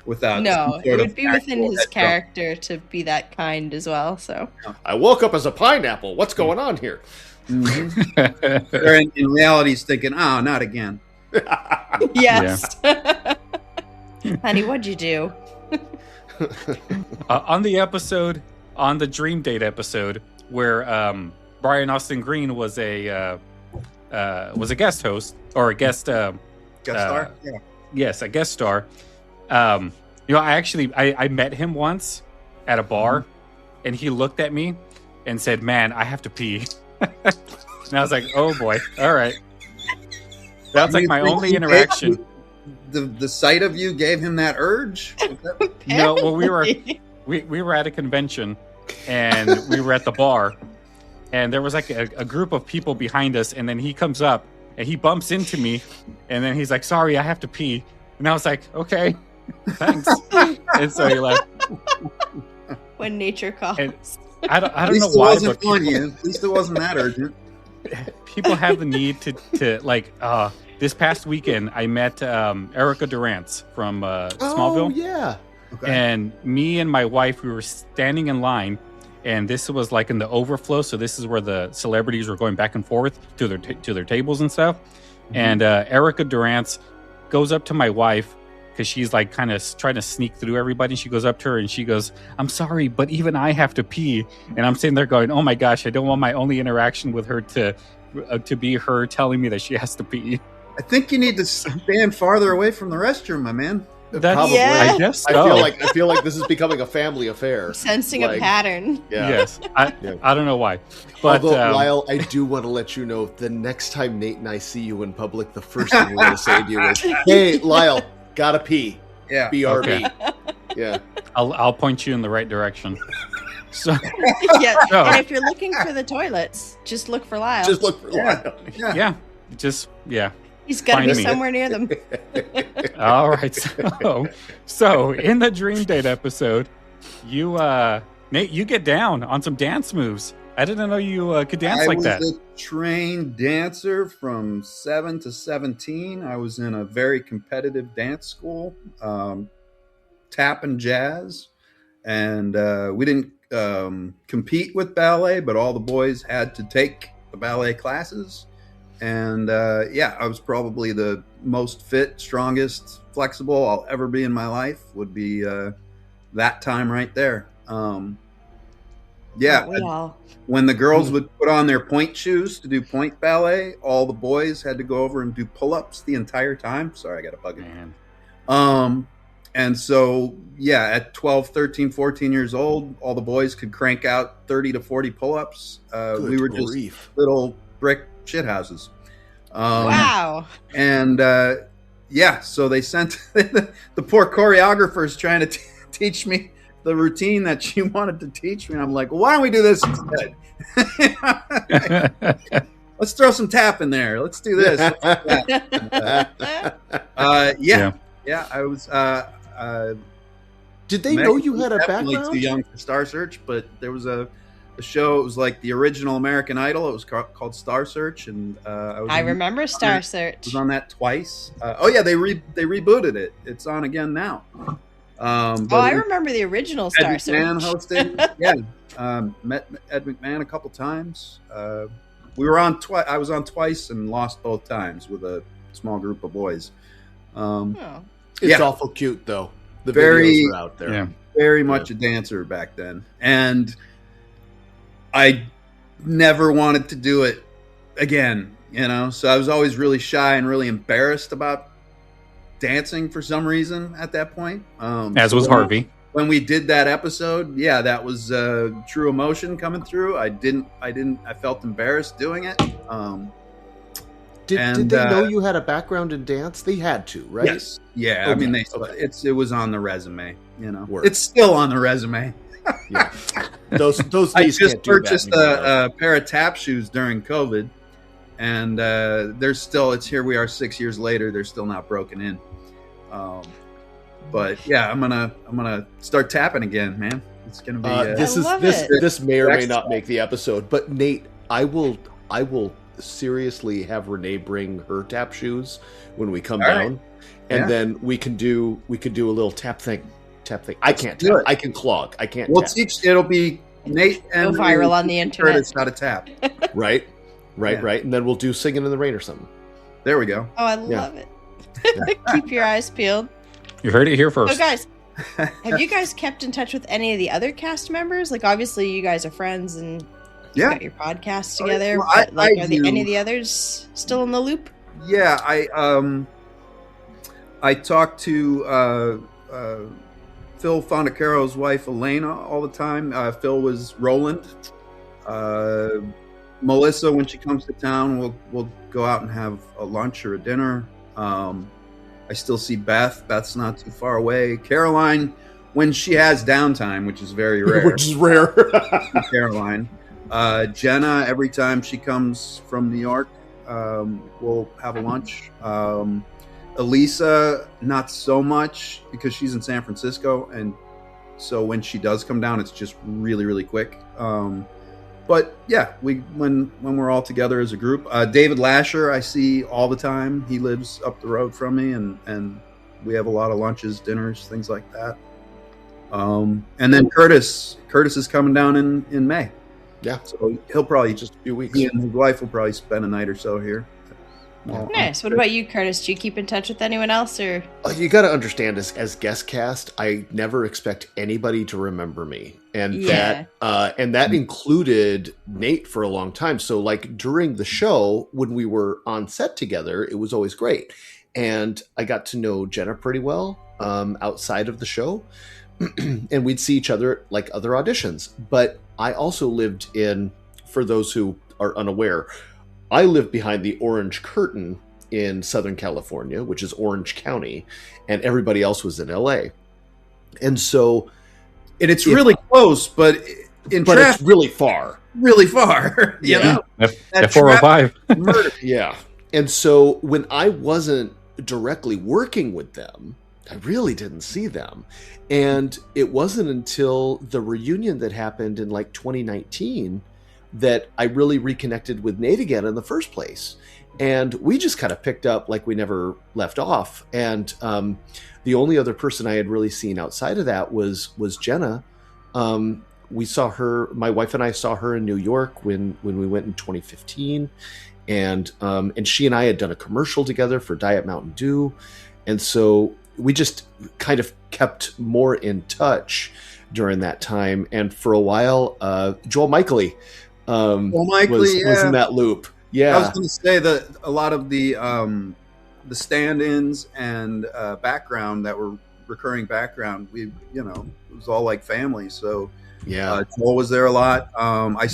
[SPEAKER 4] No, it would be within his character to be that kind as well. So
[SPEAKER 6] I woke up as a pineapple. What's going on here?
[SPEAKER 5] Mm-hmm. in reality, he's thinking, "Oh, not again."
[SPEAKER 4] Yes, honey, what'd you do?
[SPEAKER 3] On the Dream Date episode, where Brian Austin Green was a guest host or a guest
[SPEAKER 5] star. Yeah.
[SPEAKER 3] Yes, a guest star. I met him once at a bar, and he looked at me and said, "Man, I have to pee." And I was like, "Oh boy, all right." That's like my only interaction.
[SPEAKER 5] The sight of you gave him that urge?
[SPEAKER 3] No, well, we were at a convention, and we were at the bar, and there was like a group of people behind us, and then he comes up and he bumps into me, and then he's like, "Sorry, I have to pee." And I was like, "Okay, thanks." And so he left.
[SPEAKER 4] When nature calls. And
[SPEAKER 3] I don't know why, but
[SPEAKER 5] people, at least it wasn't that urgent.
[SPEAKER 3] People have the need to like. This past weekend, I met Erica Durance from Smallville.
[SPEAKER 6] Oh yeah.
[SPEAKER 5] Okay.
[SPEAKER 3] And me and my wife, we were standing in line, and this was like in the overflow. So this is where the celebrities were going back and forth to their tables and stuff. Mm-hmm. And Erica Durance goes up to my wife because she's like kind of trying to sneak through everybody. She goes up to her and she goes, "I'm sorry, but even I have to pee." And I'm sitting there going, "Oh my gosh, I don't want my only interaction with her to be her telling me that she has to pee."
[SPEAKER 5] I think you need to stand farther away from the restroom, my man.
[SPEAKER 6] Probably.
[SPEAKER 3] I guess so.
[SPEAKER 6] I feel like this is becoming a family affair.
[SPEAKER 4] Sensing a pattern.
[SPEAKER 6] Yeah.
[SPEAKER 3] Yes. I don't know why. But
[SPEAKER 6] although, Lyle, I do want to let you know, the next time Nate and I see you in public, the first thing we're going to say to you is, "Hey, Lyle, gotta pee."
[SPEAKER 5] Yeah.
[SPEAKER 6] BRB.
[SPEAKER 3] Okay.
[SPEAKER 6] Yeah.
[SPEAKER 3] I'll point you in the right direction. So
[SPEAKER 4] yeah. And if you're looking for the toilets, just look for Lyle.
[SPEAKER 6] Just look for Lyle.
[SPEAKER 3] Yeah.
[SPEAKER 4] He's got to be
[SPEAKER 3] me.
[SPEAKER 4] somewhere near them.
[SPEAKER 3] All right. So in the Dream Date episode, Nate, you get down on some dance moves. I didn't know you could dance like that.
[SPEAKER 5] I was a trained dancer from 7 to 17. I was in a very competitive dance school, tap and jazz. And we didn't compete with ballet, but all the boys had to take the ballet classes. And I was probably the most fit, strongest, flexible I'll ever be in my life. Would be that time right there. When the girls would put on their point shoes to do point ballet, all the boys had to go over and do pull-ups the entire time. Sorry, I got a bug in. And so, at 12, 13, 14 years old, all the boys could crank out 30 to 40 pull-ups. We were just little brick shithouses.
[SPEAKER 4] Wow.
[SPEAKER 5] And so they sent the poor choreographers trying to teach me the routine that she wanted to teach me. And I'm like, well, why don't we do this instead? Let's throw some tap in there. Let's do this. I was.
[SPEAKER 6] Did they know you had a
[SPEAKER 5] definitely
[SPEAKER 6] background?
[SPEAKER 5] Too young for Star Search, but there was a show. It was like the original American Idol. It was called Star Search, and
[SPEAKER 4] I remember Star Search.
[SPEAKER 5] I was on that twice. They rebooted it. It's on again now.
[SPEAKER 4] I remember the original Star Search.
[SPEAKER 5] Ed McMahon hosted. Met Ed McMahon a couple times. We were on twice. I was on twice and lost both times with a small group of boys.
[SPEAKER 6] It's awful cute, though. The
[SPEAKER 5] very,
[SPEAKER 6] videos are out there.
[SPEAKER 3] Yeah.
[SPEAKER 5] Very much a dancer back then. And I never wanted to do it again. you know. So I was always really shy and really embarrassed about dancing for some reason at that point.
[SPEAKER 3] As was Harvey.
[SPEAKER 5] When we did that episode, yeah, that was true emotion coming through. I felt embarrassed doing it.
[SPEAKER 6] Did they know you had a background in dance? They had to, right?
[SPEAKER 5] Yes. Yeah.
[SPEAKER 6] Okay.
[SPEAKER 5] I mean, it was on the resume. You know,
[SPEAKER 6] Word.
[SPEAKER 5] It's still on the resume.
[SPEAKER 6] Yeah. Those
[SPEAKER 5] I
[SPEAKER 6] knees
[SPEAKER 5] just
[SPEAKER 6] can't do that
[SPEAKER 5] purchased
[SPEAKER 6] anymore.
[SPEAKER 5] a pair of tap shoes during COVID, and they're still. It's here. We are 6 years later. They're still not broken in. But yeah, I'm gonna start tapping again, man. It's gonna be.
[SPEAKER 6] This may or may not make the episode, but Nate, I will seriously have Renee bring her tap shoes when we come down, and then we can do a little tap thing. I can't tap. I can clog. I can't.
[SPEAKER 5] We'll
[SPEAKER 6] tap.
[SPEAKER 5] teach. It'll be Nate and
[SPEAKER 4] Go viral on the internet.
[SPEAKER 5] Curtis how to tap.
[SPEAKER 6] Right, and then we'll do Singing in the Rain or something.
[SPEAKER 5] There we go.
[SPEAKER 4] Oh, I love it. Keep your eyes peeled.
[SPEAKER 3] You heard it here first.
[SPEAKER 4] So, guys, have you guys kept in touch with any of the other cast members? Like, obviously, you guys are friends and you got your podcast together.
[SPEAKER 5] Well,
[SPEAKER 4] but, like, are
[SPEAKER 5] do.
[SPEAKER 4] any of the others still in the loop?
[SPEAKER 5] Yeah, I talked to Phil Fondacaro's wife Elena all the time. Phil was Roland. Melissa, when she comes to town, we'll go out and have a lunch or a dinner. I still see Beth. Beth's not too far away. Caroline, when she has downtime, which is very rare.
[SPEAKER 6] Which is rare.
[SPEAKER 5] Caroline. Jenna, every time she comes from New York, we'll have a lunch. Elisa, not so much because she's in San Francisco, and so when she does come down, it's just really, really quick. But yeah, when we're all together as a group, David Lasher I see all the time. He lives up the road from me, and we have a lot of lunches, dinners, things like that. And then Curtis is coming down in May.
[SPEAKER 6] Yeah,
[SPEAKER 5] so he'll probably
[SPEAKER 6] just a few weeks.
[SPEAKER 5] He and his wife will probably spend a night or so here.
[SPEAKER 4] Nice. What about you, Curtis? Do you keep in touch with anyone else, or?
[SPEAKER 6] You got to understand, as guest cast, I never expect anybody to remember me, and that included Nate for a long time. So, like during the show, when we were on set together, it was always great, and I got to know Jenna pretty well outside of the show, and we'd see each other like other auditions. But I also lived in, for those who are unaware, I live behind the orange curtain in Southern California, which is Orange County, and everybody else was in LA. And so...
[SPEAKER 5] And it's really close, but
[SPEAKER 6] it's really far.
[SPEAKER 5] Really far. You know?
[SPEAKER 3] At 405.
[SPEAKER 5] Murder.
[SPEAKER 6] Yeah. And so when I wasn't directly working with them, I really didn't see them. And it wasn't until the reunion that happened in like 2019 that I really reconnected with Nate again in the first place. And we just kind of picked up like we never left off. And the only other person I had really seen outside of that was Jenna. We saw her, my wife and I saw her in New York when we went in 2015. And she and I had done a commercial together for Diet Mountain Dew. And so we just kind of kept more in touch during that time. And for a while, Joel Michaely, was in that loop. Yeah,
[SPEAKER 5] I was going to say that a lot of the stand-ins and background that were recurring background, it was all like family. So
[SPEAKER 6] yeah,
[SPEAKER 5] Joel was there a lot. I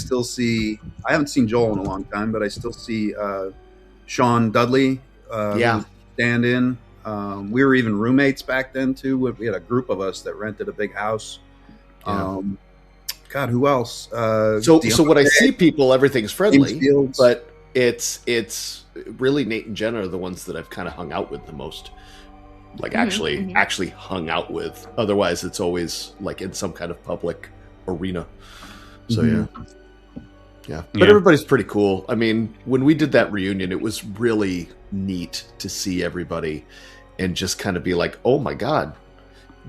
[SPEAKER 5] haven't seen Joel in a long time, but I still see Sean Dudley. Stand-in. We were even roommates back then too. We had a group of us that rented a big house.
[SPEAKER 6] Yeah.
[SPEAKER 5] God, who else?
[SPEAKER 6] So when I see people, everything's friendly, but it's really Nate and Jenna are the ones that I've kind of hung out with the most. Like actually hung out with. Otherwise, it's always like in some kind of public arena. So yeah. But everybody's pretty cool. I mean, when we did that reunion, it was really neat to see everybody and just kind of be like, oh my God,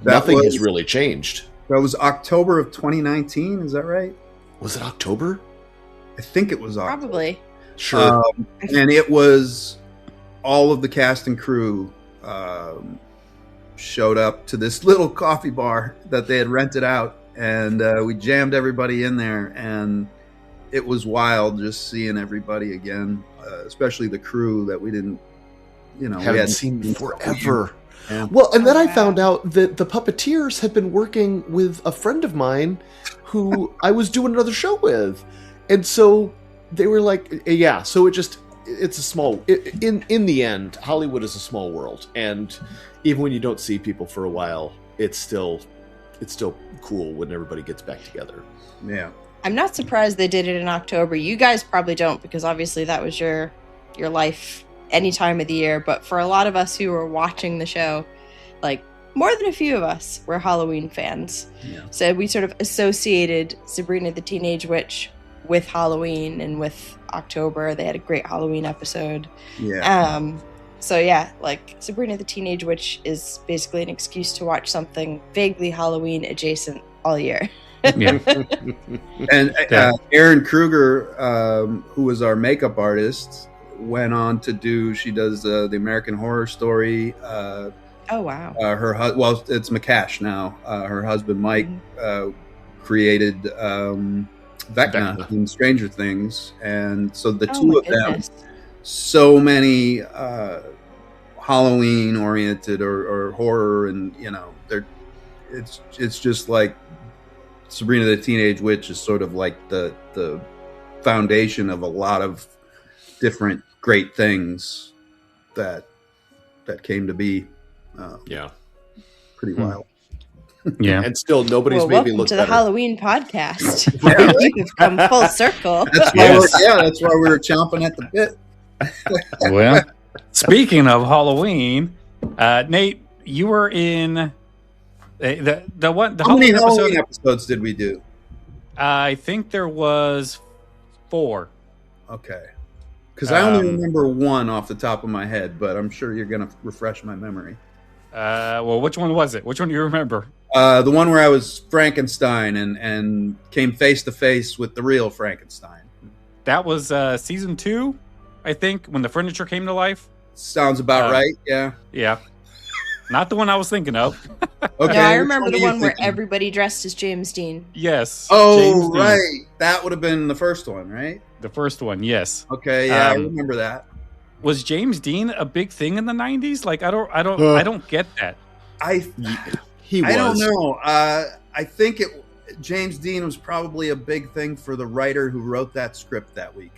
[SPEAKER 6] nothing has really changed.
[SPEAKER 5] That was October of 2019. Is that right?
[SPEAKER 6] Was it October?
[SPEAKER 5] I think it was October.
[SPEAKER 4] Probably.
[SPEAKER 6] Sure.
[SPEAKER 5] And it was all of the cast and crew showed up to this little coffee bar that they had rented out, and we jammed everybody in there, and it was wild just seeing everybody again, especially the crew that we didn't, we
[SPEAKER 6] Haven't seen forever.
[SPEAKER 5] Yeah.
[SPEAKER 6] Well, and then I found out that the puppeteers had been working with a friend of mine who I was doing another show with. And so they were like, yeah, so it's a small, in the end, Hollywood is a small world. And even when you don't see people for a while, it's still cool when everybody gets back together.
[SPEAKER 5] Yeah.
[SPEAKER 4] I'm not surprised they did it in October. You guys probably don't, because obviously that was your life any time of the year. But for a lot of us who were watching the show, like more than a few of us were Halloween fans.
[SPEAKER 5] Yeah.
[SPEAKER 4] So we sort of associated Sabrina the Teenage Witch with Halloween and with October. They had a great Halloween episode.
[SPEAKER 5] Yeah.
[SPEAKER 4] So yeah, like Sabrina the Teenage Witch is basically an excuse to watch something vaguely Halloween adjacent all year.
[SPEAKER 3] Yeah.
[SPEAKER 5] And Erin Kruger, who was our makeup artist, went on to she does the American Horror Story.
[SPEAKER 4] Oh wow.
[SPEAKER 5] It's McCash now. Her husband Mike created Vecna in Stranger Things, and so the two of them, so many Halloween oriented or horror, and it's just like Sabrina the Teenage Witch is sort of like the foundation of a lot of different great things that came to be. Pretty wild.
[SPEAKER 3] Yeah.
[SPEAKER 6] And still nobody's made me
[SPEAKER 4] welcome
[SPEAKER 6] look
[SPEAKER 4] to
[SPEAKER 6] better.
[SPEAKER 4] the Halloween podcast. You've come full circle.
[SPEAKER 5] That's why we were chomping at the bit.
[SPEAKER 3] Well, speaking of Halloween, Nate, you were in the
[SPEAKER 5] How many Halloween episodes did we do?
[SPEAKER 3] I think there was 4.
[SPEAKER 5] Okay. Because I only remember one off the top of my head, but I'm sure you're going to refresh my memory.
[SPEAKER 3] Well, which one was it? Which one do you remember?
[SPEAKER 5] The one where I was Frankenstein and came face to face with the real Frankenstein.
[SPEAKER 3] That was season 2, I think, when the furniture came to life.
[SPEAKER 5] Sounds about right, yeah.
[SPEAKER 3] Yeah. Not the one I was thinking of.
[SPEAKER 5] Okay.
[SPEAKER 4] No, I remember the one where everybody dressed as James Dean.
[SPEAKER 3] Yes.
[SPEAKER 5] Oh,
[SPEAKER 3] James Dean.
[SPEAKER 5] right. That would have been the first one, right?
[SPEAKER 3] The first one, yes.
[SPEAKER 5] Okay, yeah, I remember that.
[SPEAKER 3] Was James Dean a big thing in the 90s? Like, I don't get that.
[SPEAKER 6] He was.
[SPEAKER 5] I don't know. I think James Dean was probably a big thing for the writer who wrote that script that week.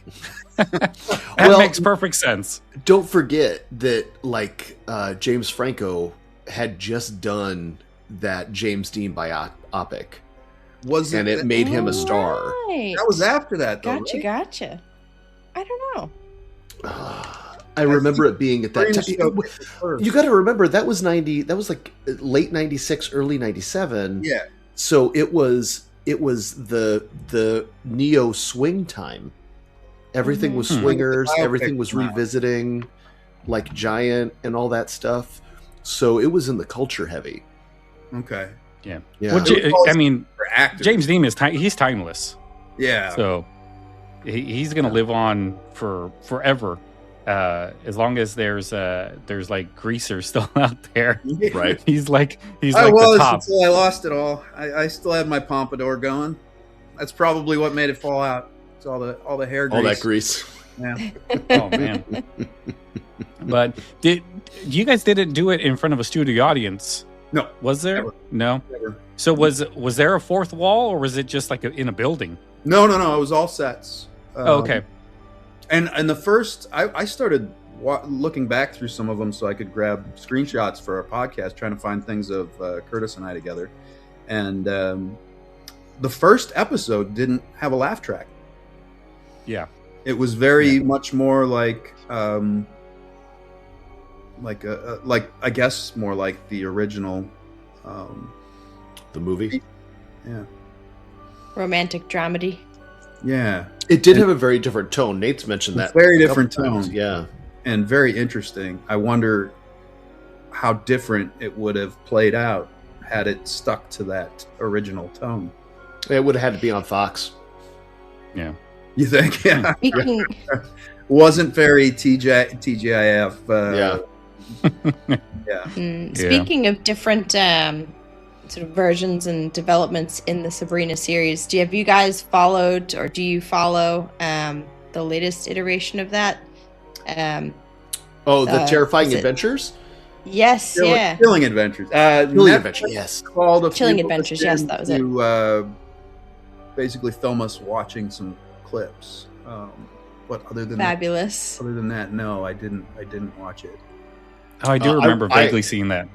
[SPEAKER 3] That makes perfect sense.
[SPEAKER 6] Don't forget that, James Franco had just done that James Dean biopic. And it made him a star.
[SPEAKER 4] Right.
[SPEAKER 5] That was after that, though.
[SPEAKER 4] Gotcha. I don't know.
[SPEAKER 6] I remember it being at that time. You got to remember that was like late 96, early 97.
[SPEAKER 5] Yeah.
[SPEAKER 6] So it was the neo swing time. Everything was swingers. Everything was revisiting, like Giant and all that stuff. So it was in the culture heavy.
[SPEAKER 5] Okay.
[SPEAKER 3] Yeah.
[SPEAKER 6] Yeah.
[SPEAKER 3] Well, James Dean he's timeless.
[SPEAKER 5] Yeah.
[SPEAKER 3] So he's gonna live on for forever. As long as there's like greasers still out there,
[SPEAKER 6] right?
[SPEAKER 3] He's like the top.
[SPEAKER 5] Until I lost it all. I still had my pompadour going. That's probably what made it fall out. It's all the hair grease.
[SPEAKER 6] All that grease.
[SPEAKER 5] Yeah.
[SPEAKER 3] Oh man. But you guys didn't do it in front of a studio audience?
[SPEAKER 5] No.
[SPEAKER 3] Was there?
[SPEAKER 5] Never.
[SPEAKER 3] No.
[SPEAKER 5] Never.
[SPEAKER 3] So was there a fourth wall, or was it just like in a building?
[SPEAKER 5] No. It was all sets.
[SPEAKER 3] Okay.
[SPEAKER 5] And the first, I started looking back through some of them so I could grab screenshots for our podcast, trying to find things of Curtis and I together. And the first episode didn't have a laugh track.
[SPEAKER 3] Yeah.
[SPEAKER 5] It was very much more like I guess more like the original.
[SPEAKER 6] The movie?
[SPEAKER 5] Yeah.
[SPEAKER 4] Romantic dramedy.
[SPEAKER 5] Yeah.
[SPEAKER 6] It did have a very different tone. Nate's mentioned that.
[SPEAKER 5] Very different tone.
[SPEAKER 6] Yeah.
[SPEAKER 5] And very interesting. I wonder how different it would have played out had it stuck to that original tone.
[SPEAKER 6] It would have had to be on Fox.
[SPEAKER 3] Yeah.
[SPEAKER 5] You think? Yeah.
[SPEAKER 4] Speaking,
[SPEAKER 5] Wasn't very TGIF.
[SPEAKER 6] Yeah.
[SPEAKER 5] Yeah.
[SPEAKER 4] Speaking of different sort of versions and developments in the Sabrina series. Have you guys followed, or do you follow the latest iteration of that?
[SPEAKER 6] The Terrifying Adventures?
[SPEAKER 4] Yes, yeah.
[SPEAKER 5] Chilling Adventures.
[SPEAKER 6] Chilling Adventures, yes.
[SPEAKER 5] Called a
[SPEAKER 4] Chilling
[SPEAKER 5] few
[SPEAKER 4] Adventures,
[SPEAKER 5] of us
[SPEAKER 4] yes, that was
[SPEAKER 5] in
[SPEAKER 4] it.
[SPEAKER 5] to, basically film us watching some clips. But other than
[SPEAKER 4] Fabulous.
[SPEAKER 5] Other than that, no, I didn't watch it.
[SPEAKER 3] Oh, I do remember vaguely seeing that.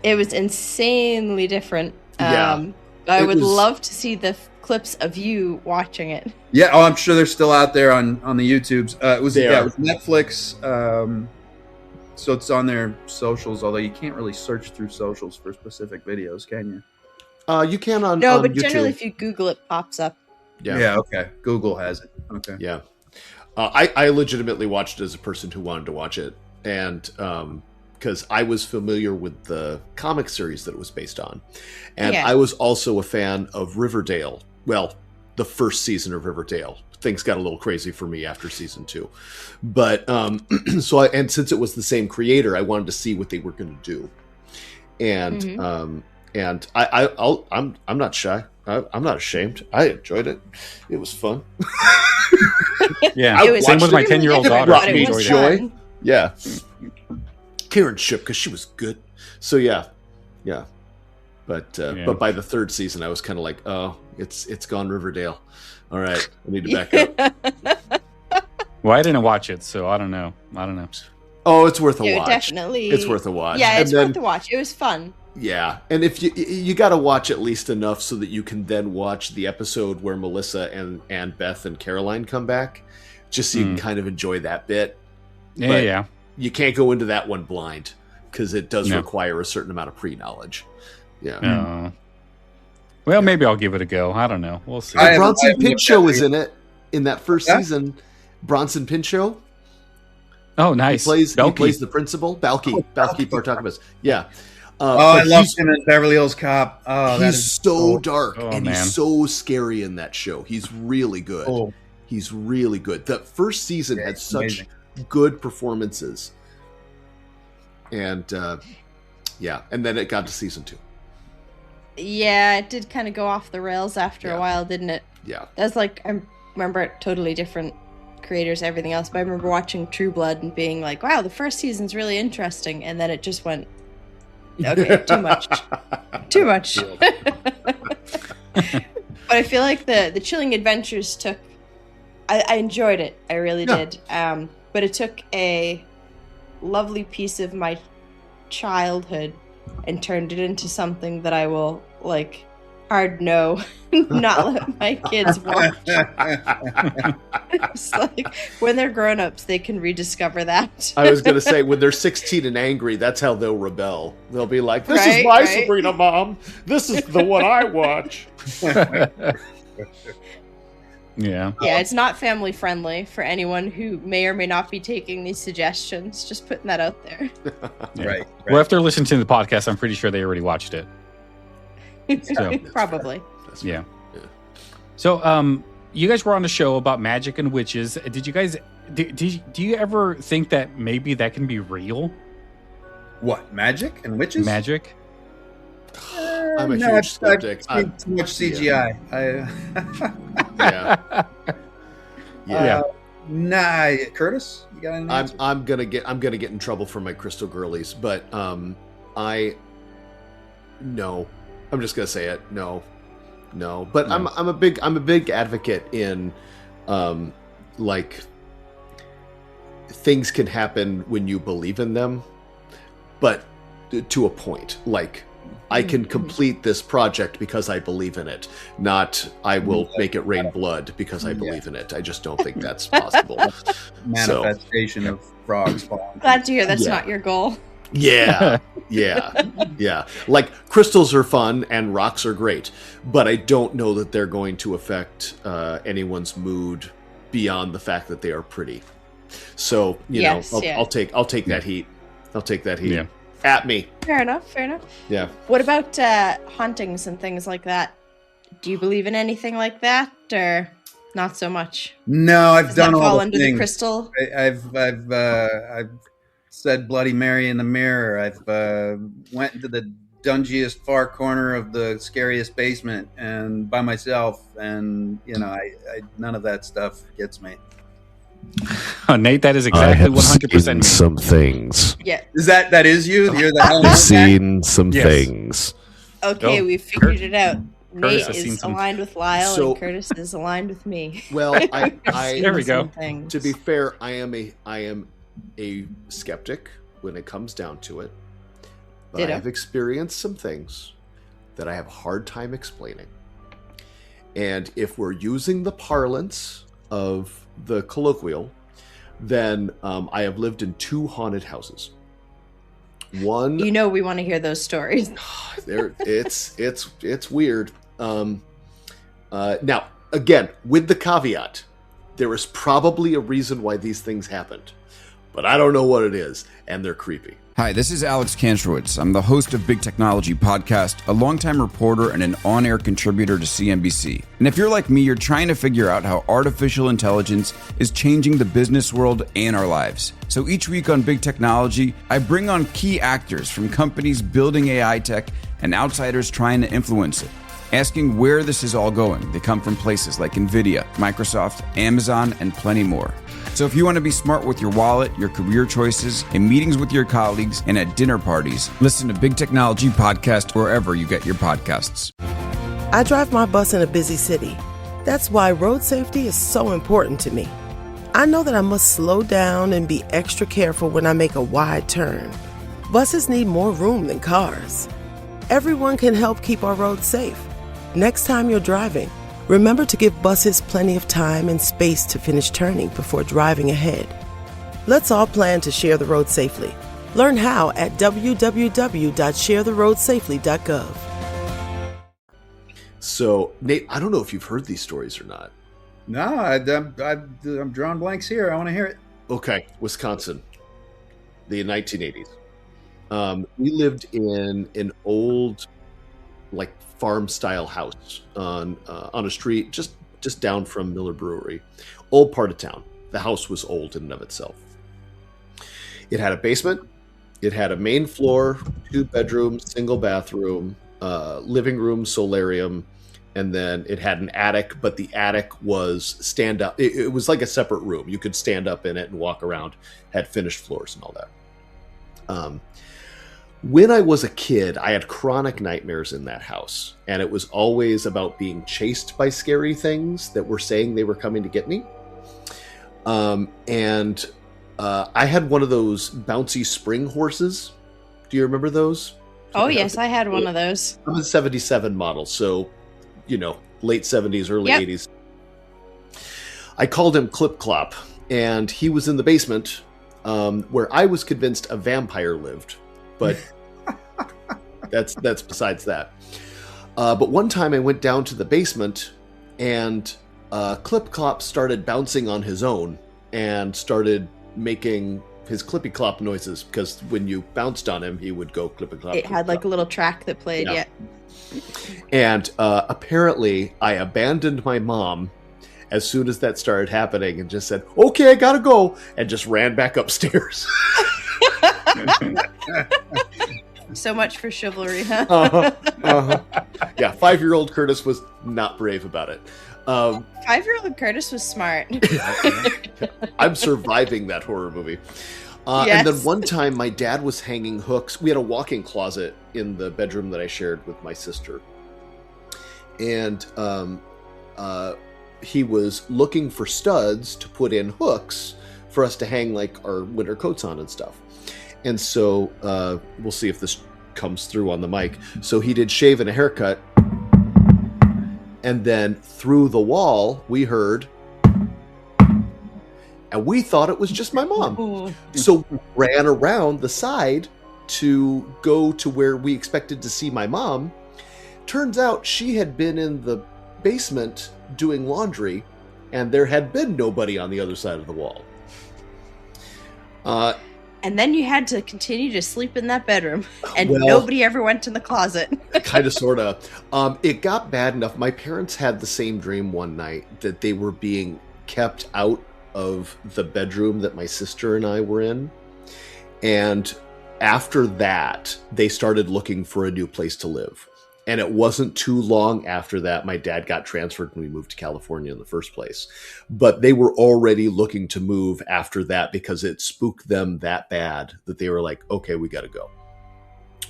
[SPEAKER 4] It was insanely different.
[SPEAKER 6] Yeah.
[SPEAKER 4] I would love to see the clips of you watching it.
[SPEAKER 5] Yeah, I'm sure they're still out there on the YouTubes. It was Netflix. So it's on their socials, although you can't really search through socials for specific videos, can you?
[SPEAKER 6] You can on
[SPEAKER 4] but
[SPEAKER 6] YouTube.
[SPEAKER 4] generally if you Google it, pops up.
[SPEAKER 5] Yeah, okay. Google has it. Okay.
[SPEAKER 6] Yeah. I legitimately watched it as a person who wanted to watch it. And because I was familiar with the comic series that it was based on. And I was also a fan of Riverdale. Well, the first season of Riverdale. Things got a little crazy for me after season 2. But and since it was the same creator, I wanted to see what they were going to do. And and I'm not shy. I'm not ashamed. I enjoyed it. It was fun.
[SPEAKER 3] Yeah, same with my 10-year-old daughter.
[SPEAKER 6] Brought me
[SPEAKER 3] Enjoyed
[SPEAKER 6] joy.
[SPEAKER 3] it.
[SPEAKER 6] Yeah. Karen Ship, because she was good. So yeah. But by the 3rd season, I was kind of like, oh, it's gone Riverdale. All right, I need to back up.
[SPEAKER 3] Well, I didn't watch it, so I don't know.
[SPEAKER 6] Oh, it's worth a watch.
[SPEAKER 4] Definitely.
[SPEAKER 6] It's worth a watch.
[SPEAKER 4] Yeah, it's worth a watch. It was fun.
[SPEAKER 6] Yeah, and if you got to watch at least enough so that you can then watch the episode where Melissa and Beth and Caroline come back, just so you can kind of enjoy that bit.
[SPEAKER 3] Yeah.
[SPEAKER 6] You can't go into that one blind because it does require a certain amount of pre-knowledge. Yeah.
[SPEAKER 3] Well, maybe I'll give it a go. I don't know. We'll see.
[SPEAKER 6] Bronson Pinchot is in it in that first season. Bronson Pinchot.
[SPEAKER 3] Oh, nice.
[SPEAKER 6] He plays the principal, Balky Bartokomous. Yeah.
[SPEAKER 5] I love him in Beverly Hills Cop. Oh,
[SPEAKER 6] he's so dark and
[SPEAKER 3] man.
[SPEAKER 6] he's so scary in that show. He's really good.
[SPEAKER 5] Oh.
[SPEAKER 6] He's really good. The first season had such
[SPEAKER 5] amazing.
[SPEAKER 6] Good performances. And and then it got to season 2.
[SPEAKER 4] Yeah, it did kind of go off the rails after a while, didn't it?
[SPEAKER 6] Yeah.
[SPEAKER 4] That's like, I remember it totally different creators, everything else, but I remember watching True Blood and being like, wow, the first season's really interesting, and then it just went, okay, too much. Too much. But I feel like the Chilling Adventures took, I enjoyed it, I really did, but it took a lovely piece of my childhood and turned it into something that I will, like, hard no, not let my kids watch. It's like, when they're grown-ups, they can rediscover that.
[SPEAKER 6] I was going to say, when they're 16 and angry, that's how they'll rebel. They'll be like, this is my Sabrina, Mom. This is the one I watch.
[SPEAKER 3] Yeah,
[SPEAKER 4] it's not family friendly for anyone who may or may not be taking these suggestions. Just putting that out there.
[SPEAKER 5] Right.
[SPEAKER 3] Well, after listening to the podcast, I'm pretty sure they already watched it. So,
[SPEAKER 4] probably.
[SPEAKER 3] Yeah. So, you guys were on a show about magic and witches. Did you guys do you ever think that maybe that can be real?
[SPEAKER 5] What, magic and witches?
[SPEAKER 3] Magic?
[SPEAKER 6] I'm a huge skeptic.
[SPEAKER 5] I've seen too much CGI.
[SPEAKER 6] Yeah.
[SPEAKER 5] Nah, Curtis, you got any answers?
[SPEAKER 6] I'm gonna get in trouble for my crystal girlies, but no. I'm just gonna say it. No. But no. I'm a big advocate in like things can happen when you believe in them, but to a point. Like, I can complete this project because I believe in it, not I will make it rain blood because I believe in it. I just don't think that's possible.
[SPEAKER 5] Manifestation of frogs falling.
[SPEAKER 4] Glad to hear that's not your goal.
[SPEAKER 6] Yeah. Like, crystals are fun and rocks are great, but I don't know that they're going to affect anyone's mood beyond the fact that they are pretty. So, I'll take that heat. I'll take that heat.
[SPEAKER 3] Yeah.
[SPEAKER 6] At me.
[SPEAKER 4] Fair enough.
[SPEAKER 6] Yeah.
[SPEAKER 4] What about hauntings and things like that? Do you believe in anything like that, or not so much?
[SPEAKER 5] No, I've done all
[SPEAKER 4] fall
[SPEAKER 5] the
[SPEAKER 4] under
[SPEAKER 5] things.
[SPEAKER 4] the crystal.
[SPEAKER 5] I've said Bloody Mary in the mirror. I've went into the dungiest far corner of the scariest basement and by myself, and I none of that stuff gets me.
[SPEAKER 3] Oh, Nate, that is
[SPEAKER 6] I
[SPEAKER 3] exactly
[SPEAKER 6] have
[SPEAKER 3] 100%
[SPEAKER 6] seen
[SPEAKER 3] me.
[SPEAKER 6] some things.
[SPEAKER 4] Yeah.
[SPEAKER 5] That is you? You're the hell
[SPEAKER 6] I've seen some
[SPEAKER 3] Yes.
[SPEAKER 6] things.
[SPEAKER 4] Okay,
[SPEAKER 3] Oh,
[SPEAKER 4] we figured it out.
[SPEAKER 3] Curtis
[SPEAKER 4] Nate
[SPEAKER 3] has seen
[SPEAKER 4] is
[SPEAKER 3] some-
[SPEAKER 4] aligned with Lyle,
[SPEAKER 6] So-
[SPEAKER 4] and Curtis is aligned with me.
[SPEAKER 6] Well,
[SPEAKER 3] There we go.
[SPEAKER 6] to be fair, I am a skeptic when it comes down to it. But
[SPEAKER 4] Ditto.
[SPEAKER 6] I have experienced some things that I have a hard time explaining. And if we're using the parlance of the colloquial, then I have lived in 2 haunted houses. One,
[SPEAKER 4] we want to hear those stories.
[SPEAKER 6] it's weird. Now, again, with the caveat, there is probably a reason why these things happened, but I don't know what it is, and they're creepy.
[SPEAKER 2] Hi, this is Alex Kantrowitz. I'm the host of Big Technology Podcast, a longtime reporter and an on-air contributor to CNBC. And if you're like me, you're trying to figure out how artificial intelligence is changing the business world and our lives. So each week on Big Technology, I bring on key actors from companies building AI tech and outsiders trying to influence it, asking where this is all going. They come from places like NVIDIA, Microsoft, Amazon, and plenty more. So if you want to be smart with your wallet, your career choices, in meetings with your colleagues, and at dinner parties, listen to Big Technology Podcast wherever you get your podcasts.
[SPEAKER 7] I drive my bus in a busy city. That's why road safety is so important to me. I know that I must slow down and be extra careful when I make a wide turn. Buses need more room than cars. Everyone can help keep our roads safe. Next time you're driving, remember to give buses plenty of time and space to finish turning before driving ahead. Let's all plan to share the road safely. Learn how at www.sharetheroadsafely.gov.
[SPEAKER 6] So, Nate, I don't know if you've heard these stories or not.
[SPEAKER 5] No, I'm drawing blanks here. I want to hear it.
[SPEAKER 6] Okay, Wisconsin, the 1980s. We lived in an old, like, farm-style house on a street just down from Miller Brewery. Old part of town. The house was old in and of itself. It had a basement. It had a main floor, 2 bedrooms, single bathroom, living room, solarium, and then it had an attic, but the attic was stand up. It was like a separate room. You could stand up in it and walk around. Had finished floors and all that. When I was a kid, I had chronic nightmares in that house, and it was always about being chased by scary things that were saying they were coming to get me. I had one of those bouncy spring horses. Do you remember those?
[SPEAKER 4] Oh, yes, I had one of those.
[SPEAKER 6] I'm a 77 model, so, late 70s, early
[SPEAKER 4] Yep.
[SPEAKER 6] 80s. I called him Clip Clop, and he was in the basement where I was convinced a vampire lived. But that's besides that. But one time I went down to the basement, and Clip Clop started bouncing on his own and started making his clippy clop noises, because when you bounced on him, he would go clippy clop.
[SPEAKER 4] It had like a little track that played, yeah.
[SPEAKER 6] And apparently I abandoned my mom as soon as that started happening and just said, "Okay, I gotta go," and just ran back upstairs.
[SPEAKER 4] So much for chivalry, huh?
[SPEAKER 6] Yeah, 5-year-old Curtis was not brave about it.
[SPEAKER 4] 5-year-old Curtis was smart.
[SPEAKER 6] I'm surviving that horror movie.
[SPEAKER 4] Yes.
[SPEAKER 6] And then one time my dad was hanging hooks. We had a walk-in closet in the bedroom that I shared with my sister. And he was looking for studs to put in hooks for us to hang like our winter coats on and stuff. And so we'll see if this comes through on the mic. So he did shave and a haircut. And then through the wall, we heard, and we thought it was just my mom. So we ran around the side to go to where we expected to see my mom. Turns out she had been in the basement doing laundry, and there had been nobody on the other side of the wall.
[SPEAKER 4] And then you had to continue to sleep in that bedroom, and
[SPEAKER 6] Well,
[SPEAKER 4] nobody ever went in the closet.
[SPEAKER 6] Kind of, sort of. It got bad enough. My parents had the same dream one night that they were being kept out of the bedroom that my sister and I were in. And after that, they started looking for a new place to live. And it wasn't too long after that my dad got transferred and we moved to California in the first place. But they were already looking to move after that because it spooked them that bad that they were like, okay, we got to go.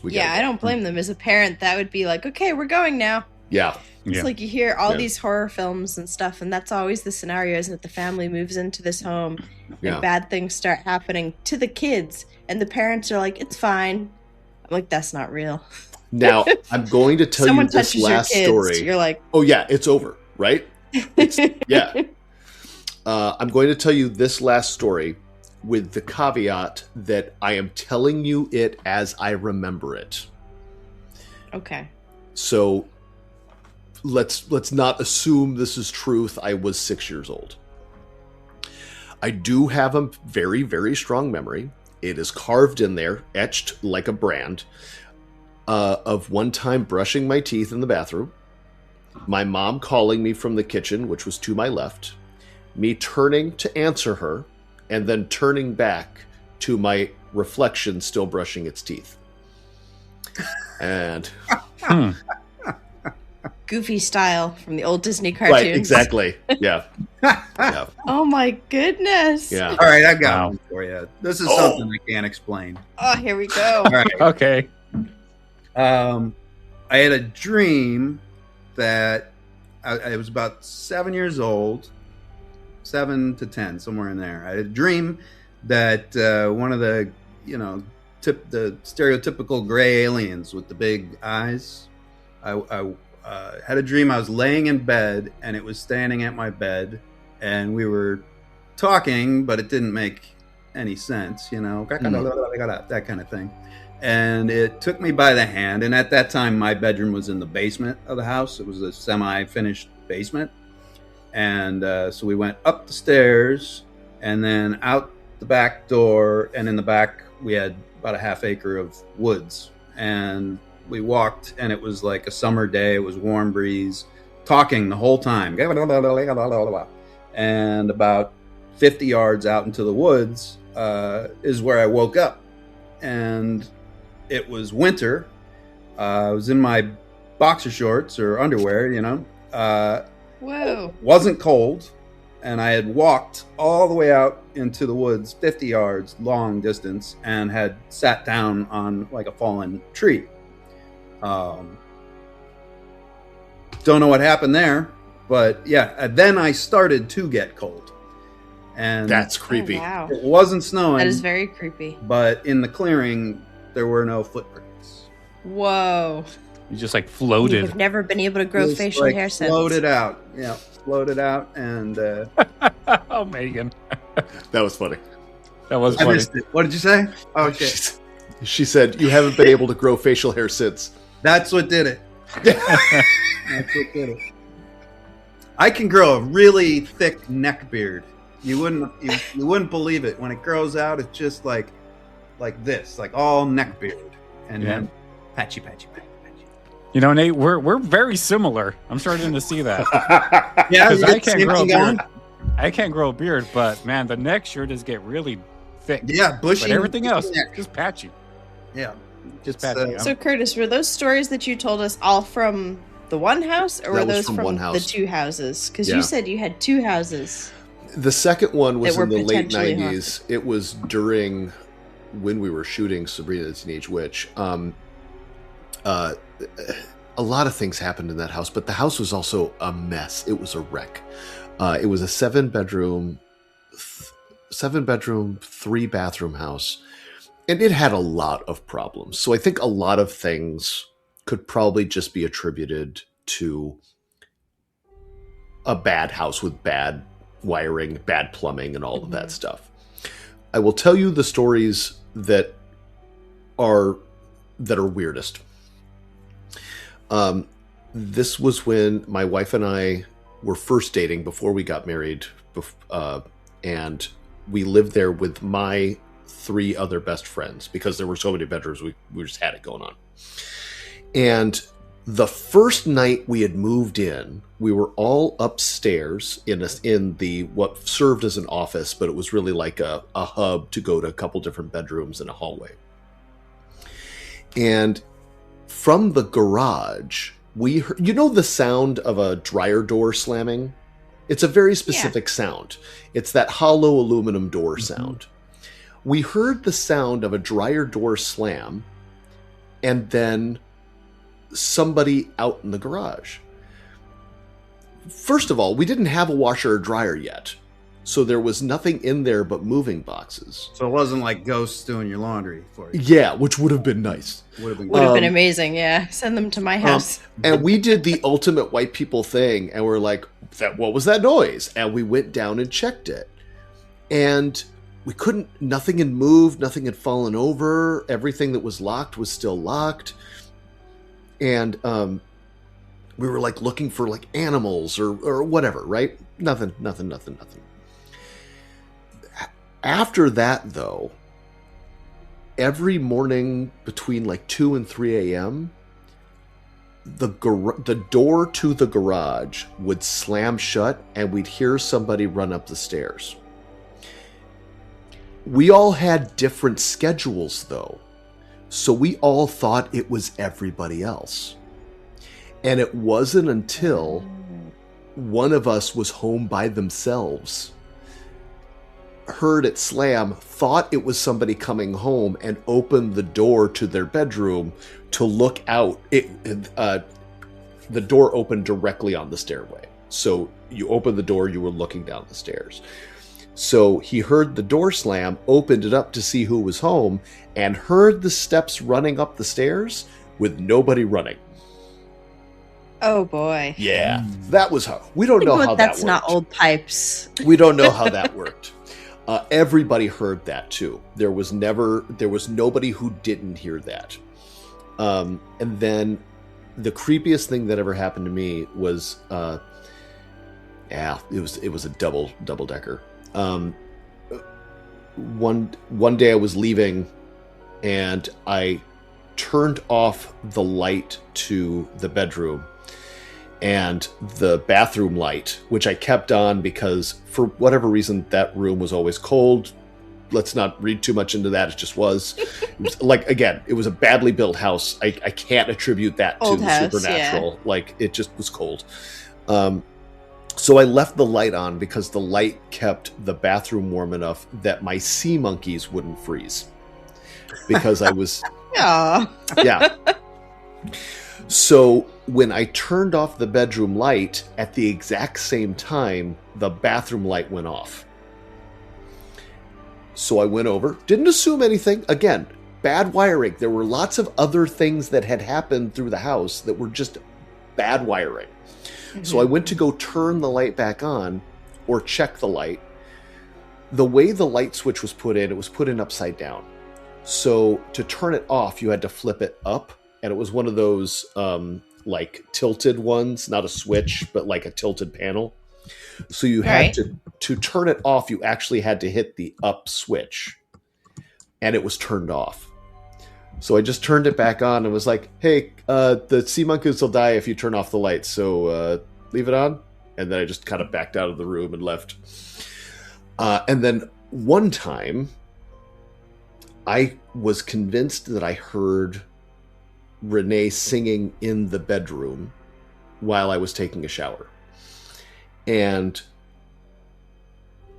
[SPEAKER 4] I don't blame them. As a parent, that would be like, okay, we're going now.
[SPEAKER 6] Yeah.
[SPEAKER 4] It's like you hear all these horror films and stuff, and that's always the scenario, isn't it? The family moves into this home and bad things start happening to the kids, and the parents are like, it's fine. I'm like, that's not real.
[SPEAKER 6] Now, I'm going to tell you this last story.
[SPEAKER 4] You're like,
[SPEAKER 6] oh, yeah, it's over, right? Yeah. I'm going to tell you this last story with the caveat that I am telling you it as I remember it.
[SPEAKER 4] Okay.
[SPEAKER 6] So let's not assume this is truth. I was 6 years old. I do have a very, very strong memory. It is carved in there, etched like a brand, of one time brushing my teeth in the bathroom, my mom calling me from the kitchen, which was to my left, me turning to answer her, and then turning back to my reflection still brushing its teeth. And
[SPEAKER 4] Goofy style from the old Disney cartoons.
[SPEAKER 6] Right, exactly. Yeah. Yeah.
[SPEAKER 4] Oh my goodness.
[SPEAKER 6] Yeah.
[SPEAKER 5] All right, I got one for you. This is something I can't explain.
[SPEAKER 4] Oh, here we go.
[SPEAKER 5] All right.
[SPEAKER 3] Okay.
[SPEAKER 5] I had a dream that I was about 7 years old, 7 to 10, somewhere in there. I had a dream that one of the, the stereotypical gray aliens with the big eyes. I had a dream I was laying in bed and it was standing at my bed and we were talking, but it didn't make any sense, that kind of thing. And it took me by the hand. And at that time, my bedroom was in the basement of the house. It was a semi-finished basement. And so we went up the stairs and then out the back door. And in the back, we had about a half acre of woods. And we walked and it was like a summer day. It was warm breeze, talking the whole time. And about 50 yards out into the woods is where I woke up. And it was winter. I was in my boxer shorts or underwear,
[SPEAKER 4] Whoa.
[SPEAKER 5] Wasn't cold. And I had walked all the way out into the woods, 50 yards, long distance, and had sat down on like a fallen tree. Don't know what happened there, but yeah, then I started to get cold. And
[SPEAKER 6] that's creepy.
[SPEAKER 4] Oh, wow.
[SPEAKER 5] It wasn't snowing.
[SPEAKER 4] That is very creepy.
[SPEAKER 5] But in the clearing, there were no footprints.
[SPEAKER 4] Whoa.
[SPEAKER 3] You just like floated.
[SPEAKER 4] You've never been able to grow
[SPEAKER 5] Just,
[SPEAKER 4] facial
[SPEAKER 5] like,
[SPEAKER 4] hair since.
[SPEAKER 5] Floated out. Yeah, floated out. And
[SPEAKER 3] Oh, Megan.
[SPEAKER 6] That was funny.
[SPEAKER 3] That was
[SPEAKER 5] I
[SPEAKER 3] funny.
[SPEAKER 5] missed it. What did you say? Oh, okay.
[SPEAKER 6] She said, you haven't been able to grow facial hair since.
[SPEAKER 5] That's what did it. That's what did it. I can grow a really thick neck beard. You wouldn't believe it. When it grows out, it's just like this, like all neck beard. And then patchy.
[SPEAKER 3] You know, Nate, we're very similar. I'm starting to see that.
[SPEAKER 5] Yeah,
[SPEAKER 3] Because I can't grow a
[SPEAKER 5] going.
[SPEAKER 3] beard. I can't grow a beard, but man, the neck sure does get really thick.
[SPEAKER 5] Yeah, bushy.
[SPEAKER 3] But everything
[SPEAKER 5] bushy
[SPEAKER 3] else,
[SPEAKER 5] neck.
[SPEAKER 3] just patchy.
[SPEAKER 5] Yeah,
[SPEAKER 3] Just patchy.
[SPEAKER 4] So, Curtis, were those stories that you told us all from the one house, or were
[SPEAKER 6] That was
[SPEAKER 4] those
[SPEAKER 6] from
[SPEAKER 4] from
[SPEAKER 6] one
[SPEAKER 4] the
[SPEAKER 6] house.
[SPEAKER 4] two houses? Because
[SPEAKER 6] Yeah.
[SPEAKER 4] you said you had two houses.
[SPEAKER 6] The second one was
[SPEAKER 4] That were
[SPEAKER 6] in the late
[SPEAKER 4] potentially
[SPEAKER 6] 90s. It was during when we were shooting Sabrina the Teenage Witch. A lot of things happened in that house, but the house was also a mess. It was a wreck. It was a seven bedroom, 3-bathroom house. And it had a lot of problems. So I think a lot of things could probably just be attributed to a bad house with bad wiring, bad plumbing, and all of that stuff. I will tell you the stories that are weirdest. This was when my wife and I were first dating before we got married, and we lived there with my 3 other best friends because there were so many bedrooms. We just had it going on. And the first night we had moved in, we were all upstairs in the what served as an office, but it was really like a hub to go to a couple different bedrooms and a hallway. And from the garage, we heard, you know the sound of a dryer door slamming? It's a very specific sound. It's that hollow aluminum door sound. We heard the sound of a dryer door slam, and then somebody out in the garage. First of all, we didn't have a washer or dryer yet, so there was nothing in there but moving boxes.
[SPEAKER 5] So it wasn't like ghosts doing your laundry for you.
[SPEAKER 6] Yeah, which would have been nice.
[SPEAKER 5] Would have
[SPEAKER 4] been amazing, yeah. Send them to my house.
[SPEAKER 6] And we did the ultimate white people thing, and we're like, what was that noise? And we went down and checked it. And we couldn't, nothing had moved, nothing had fallen over, everything that was locked was still locked. And we were like looking for like animals or whatever, right? Nothing. After that, though, every morning between like 2 and 3 a.m., the door to the garage would slam shut and we'd hear somebody run up the stairs. We all had different schedules, though, so we all thought it was everybody else. And it wasn't until one of us was home by themselves, heard it slam, thought it was somebody coming home, and opened the door to their bedroom to look out. The door opened directly on the stairway. So you opened the door, you were looking down the stairs. So he heard the door slam, opened it up to see who was home, and heard the steps running up the stairs with nobody running.
[SPEAKER 4] Oh boy.
[SPEAKER 6] Yeah, that was how. We don't know how that worked.
[SPEAKER 4] That's not old pipes.
[SPEAKER 6] We don't know how that worked. Everybody heard that too. There was nobody who didn't hear that. And then the creepiest thing that ever happened to me was, it was a double decker. One day I was leaving, and I turned off the light to the bedroom and the bathroom light, which I kept on because for whatever reason that room was always cold. Let's not read too much into that. It just was. It was like, again, it was a badly built house. I can't attribute that
[SPEAKER 4] Old
[SPEAKER 6] to
[SPEAKER 4] house,
[SPEAKER 6] supernatural. Yeah. Like, it just was cold. So I left the light on because the light kept the bathroom warm enough that my sea monkeys wouldn't freeze. Because I was... Yeah. So when I turned off the bedroom light, at the exact same time, the bathroom light went off. So I went over, didn't assume anything. Again, bad wiring. There were lots of other things that had happened through the house that were just bad wiring. Mm-hmm. So I went to go turn the light back on or check the light. The way the light switch was put in, it was put in upside down. So to turn it off, you had to flip it up. And it was one of those like tilted ones, not a switch, but like a tilted panel. So you had to turn it off, you actually had to hit the up switch. And it was turned off. So I just turned it back on and was like, hey, the sea monkeys will die if you turn off the light. So leave it on. And then I just kind of backed out of the room and left. And then one time, I was convinced that I heard Renee singing in the bedroom while I was taking a shower. And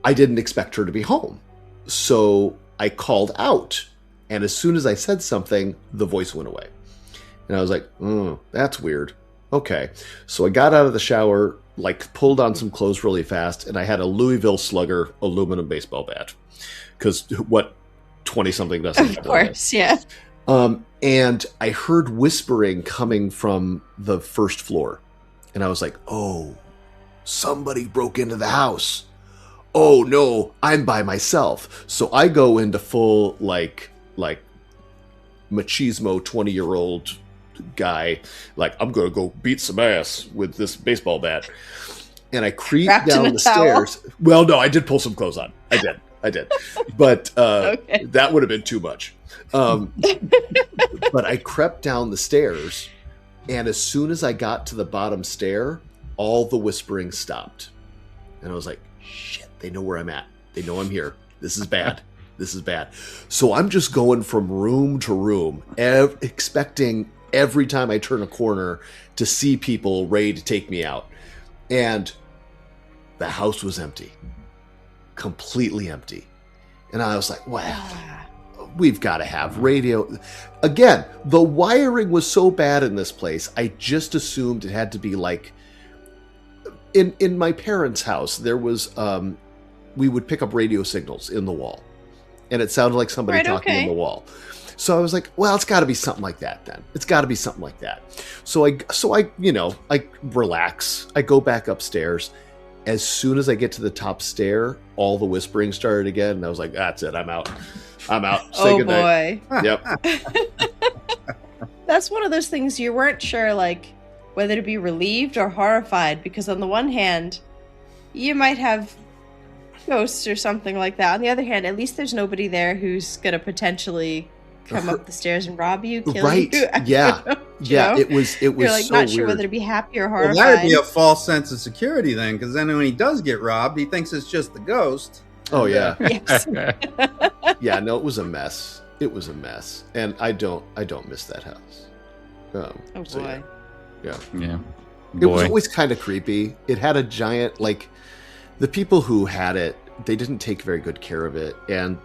[SPEAKER 6] I didn't expect her to be home. So I called out. And as soon as I said something, the voice went away. And I was like, that's weird. Okay. So I got out of the shower, like pulled on some clothes really fast, and I had a Louisville Slugger aluminum baseball bat. Because what 20-something doesn't have?
[SPEAKER 4] Of course, yeah.
[SPEAKER 6] And I heard whispering coming from the first floor. And I was like, oh, somebody broke into the house. Oh, no, I'm by myself. So I go into full, like machismo 20-year-old guy. Like, I'm going to go beat some ass with this baseball bat. And I creep down the stairs. Well, no, I did pull some clothes on. I did. But okay. That would have been too much. But I crept down the stairs, and as soon as I got to the bottom stair, all the whispering stopped. And I was like, shit, they know where I'm at. They know I'm here. This is bad. This is bad. So I'm just going from room to room, expecting every time I turn a corner to see people ready to take me out. And the house was empty. Completely empty. And I was like, well, we've got to have radio. Again, the wiring was so bad in this place, I just assumed it had to be like... In my parents' house, there was... we would pick up radio signals in the wall. And it sounded like somebody talking in the wall. So I was like, well, it's got to be something like that then. It's got to be something like that. So I relax. I go back upstairs. As soon as I get to the top stair, all the whispering started again. And I was like, that's it. I'm out. Say goodnight.
[SPEAKER 4] Boy.
[SPEAKER 6] Yep.
[SPEAKER 4] That's one of those things you weren't sure, like, whether to be relieved or horrified. Because on the one hand, you might have ghosts or something like that. On the other hand, at least there's nobody there who's going to potentially come up the stairs and rob you, kill you.
[SPEAKER 6] Yeah.
[SPEAKER 4] Yeah.
[SPEAKER 6] It was
[SPEAKER 4] You're like
[SPEAKER 6] so
[SPEAKER 4] not sure
[SPEAKER 6] weird.
[SPEAKER 4] whether to be happy or horrified.
[SPEAKER 5] Well, that would be a false sense of security then, because then when he does get robbed, he thinks it's just the ghost.
[SPEAKER 6] Oh, yeah.
[SPEAKER 4] Yes.
[SPEAKER 6] Yeah, no, it was a mess. It was a mess. And I don't miss that house.
[SPEAKER 4] Oh, boy.
[SPEAKER 6] Yeah.
[SPEAKER 3] Yeah.
[SPEAKER 6] It was always kind of creepy. It had a giant, like, the people who had it, they didn't take very good care of it. And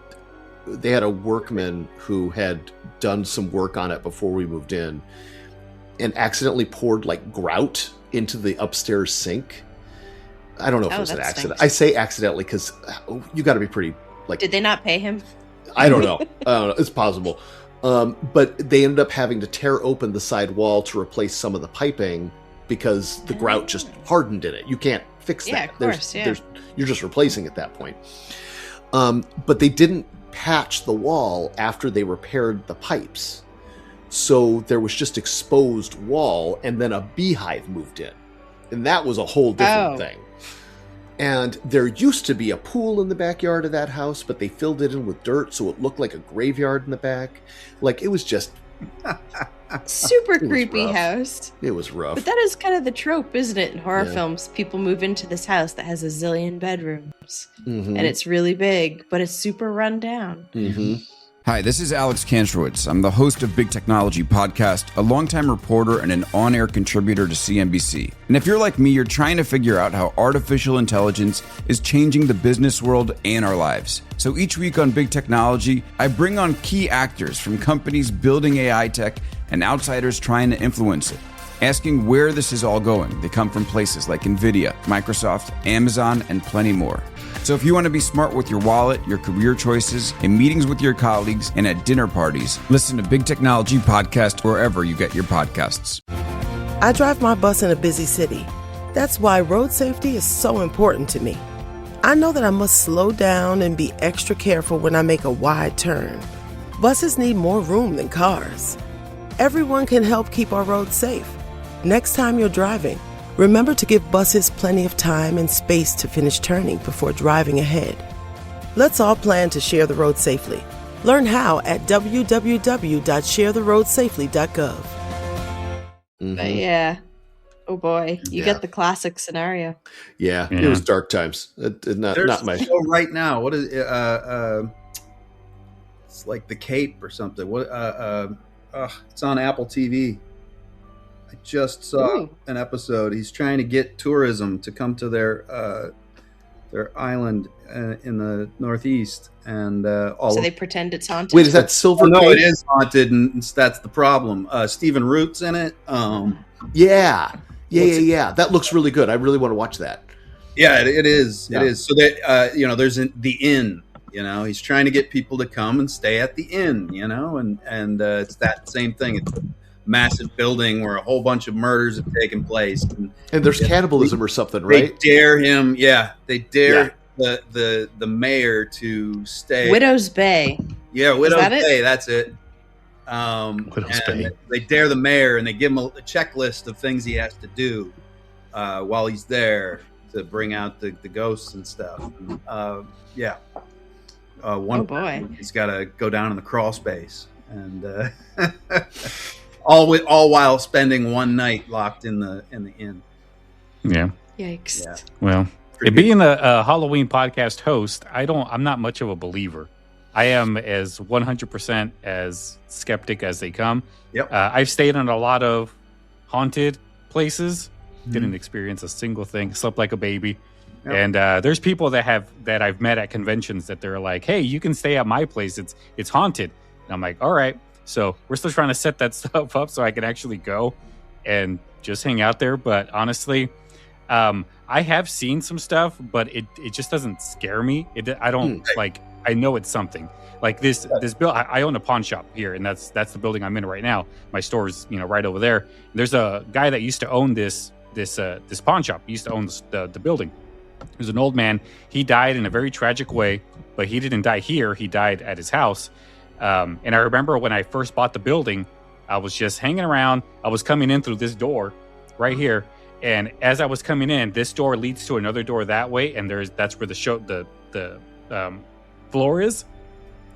[SPEAKER 6] they had a workman who had done some work on it before we moved in and accidentally poured, like, grout into the upstairs sink. I don't know if it was an accident. I say accidentally because you got to be pretty, like...
[SPEAKER 4] Did they not pay him?
[SPEAKER 6] I don't know. It's possible. But they ended up having to tear open the side wall to replace some of the piping because the grout just hardened in it. You can't fix that.
[SPEAKER 4] Yeah, of course,
[SPEAKER 6] You're just replacing at that point. But they didn't patch the wall after they repaired the pipes. So there was just exposed wall, and then a beehive moved in. And that was a whole different thing. And there used to be a pool in the backyard of that house, but they filled it in with dirt, so it looked like a graveyard in the back. Like, it was just...
[SPEAKER 4] Super creepy house.
[SPEAKER 6] It was rough.
[SPEAKER 4] But that is kind of the trope, isn't it, in horror films? People move into this house that has a zillion bedrooms.
[SPEAKER 6] Mm-hmm.
[SPEAKER 4] And it's really big, but it's super run down.
[SPEAKER 6] Mm-hmm.
[SPEAKER 2] Hi, this is Alex Kantrowitz. I'm the host of Big Technology Podcast, a longtime reporter and an on-air contributor to CNBC. And if you're like me, you're trying to figure out how artificial intelligence is changing the business world and our lives. So each week on Big Technology, I bring on key actors from companies building AI tech and outsiders trying to influence it, asking where this is all going. They come from places like NVIDIA, Microsoft, Amazon, and plenty more. So if you want to be smart with your wallet, your career choices, in meetings with your colleagues, and at dinner parties, listen to Big Technology Podcast wherever you get your podcasts.
[SPEAKER 7] I drive my bus in a busy city. That's why road safety is so important to me. I know that I must slow down and be extra careful when I make a wide turn. Buses need more room than cars. Everyone can help keep our roads safe. Next time you're driving, remember to give buses plenty of time and space to finish turning before driving ahead. Let's all plan to share the road safely. Learn how at www.sharetheroadsafely.gov.
[SPEAKER 6] Mm-hmm.
[SPEAKER 4] But yeah. Oh boy. You get the classic scenario.
[SPEAKER 6] Yeah, it was dark times.
[SPEAKER 5] There's
[SPEAKER 6] Not my
[SPEAKER 5] a show right now. What is it? It's like The Cape or something. What? It's on Apple TV. I just saw an episode. He's trying to get tourism to come to their island in the Northeast, and
[SPEAKER 4] so they pretend it's haunted.
[SPEAKER 6] Wait, is that Silver?
[SPEAKER 5] No, it is haunted, and that's the problem. Stephen Root's in it.
[SPEAKER 6] Yeah. That looks really good. I really want to watch that.
[SPEAKER 5] Yeah, it is.
[SPEAKER 6] Yeah.
[SPEAKER 5] It is. So that there's the inn. He's trying to get people to come and stay at the inn. And it's that same thing. It's a massive building where a whole bunch of murders have taken place, and
[SPEAKER 6] there's cannibalism or something, right?
[SPEAKER 5] They dare him. Yeah, they dare the mayor to stay.
[SPEAKER 4] Widow's Bay.
[SPEAKER 5] Yeah, Widow's Bay. That's it.
[SPEAKER 3] Widow's Bay.
[SPEAKER 5] They dare the mayor, and they give him a checklist of things he has to do while he's there to bring out the ghosts and stuff. One
[SPEAKER 4] boy,
[SPEAKER 5] he's got to go down in the crawl space, and all while spending one night locked in the inn.
[SPEAKER 3] Yeah.
[SPEAKER 4] Yikes.
[SPEAKER 5] Yeah.
[SPEAKER 3] Well, being a Halloween podcast host, I'm not much of a believer. I am as 100% as skeptic as they come.
[SPEAKER 5] Yep.
[SPEAKER 3] I've stayed in a lot of haunted places. Didn't experience a single thing. Slept like a baby. Yep. And there's people that I've met at conventions that they're like, "Hey, you can stay at my place. It's haunted." And I'm like, "All right." So we're still trying to set that stuff up so I can actually go and just hang out there. But honestly, I have seen some stuff, but it just doesn't scare me. I don't like. I know it's something. Like this bill. I own a pawn shop here, and that's the building I'm in right now. My store's right over there. There's a guy that used to own this pawn shop. He used to own the building. He was an old man. He died in a very tragic way, but he didn't die here. He died at his house. And I remember when I first bought the building, I was just hanging around. I was coming in through this door right here. And as I was coming in, this door leads to another door that way. And that's where the floor is.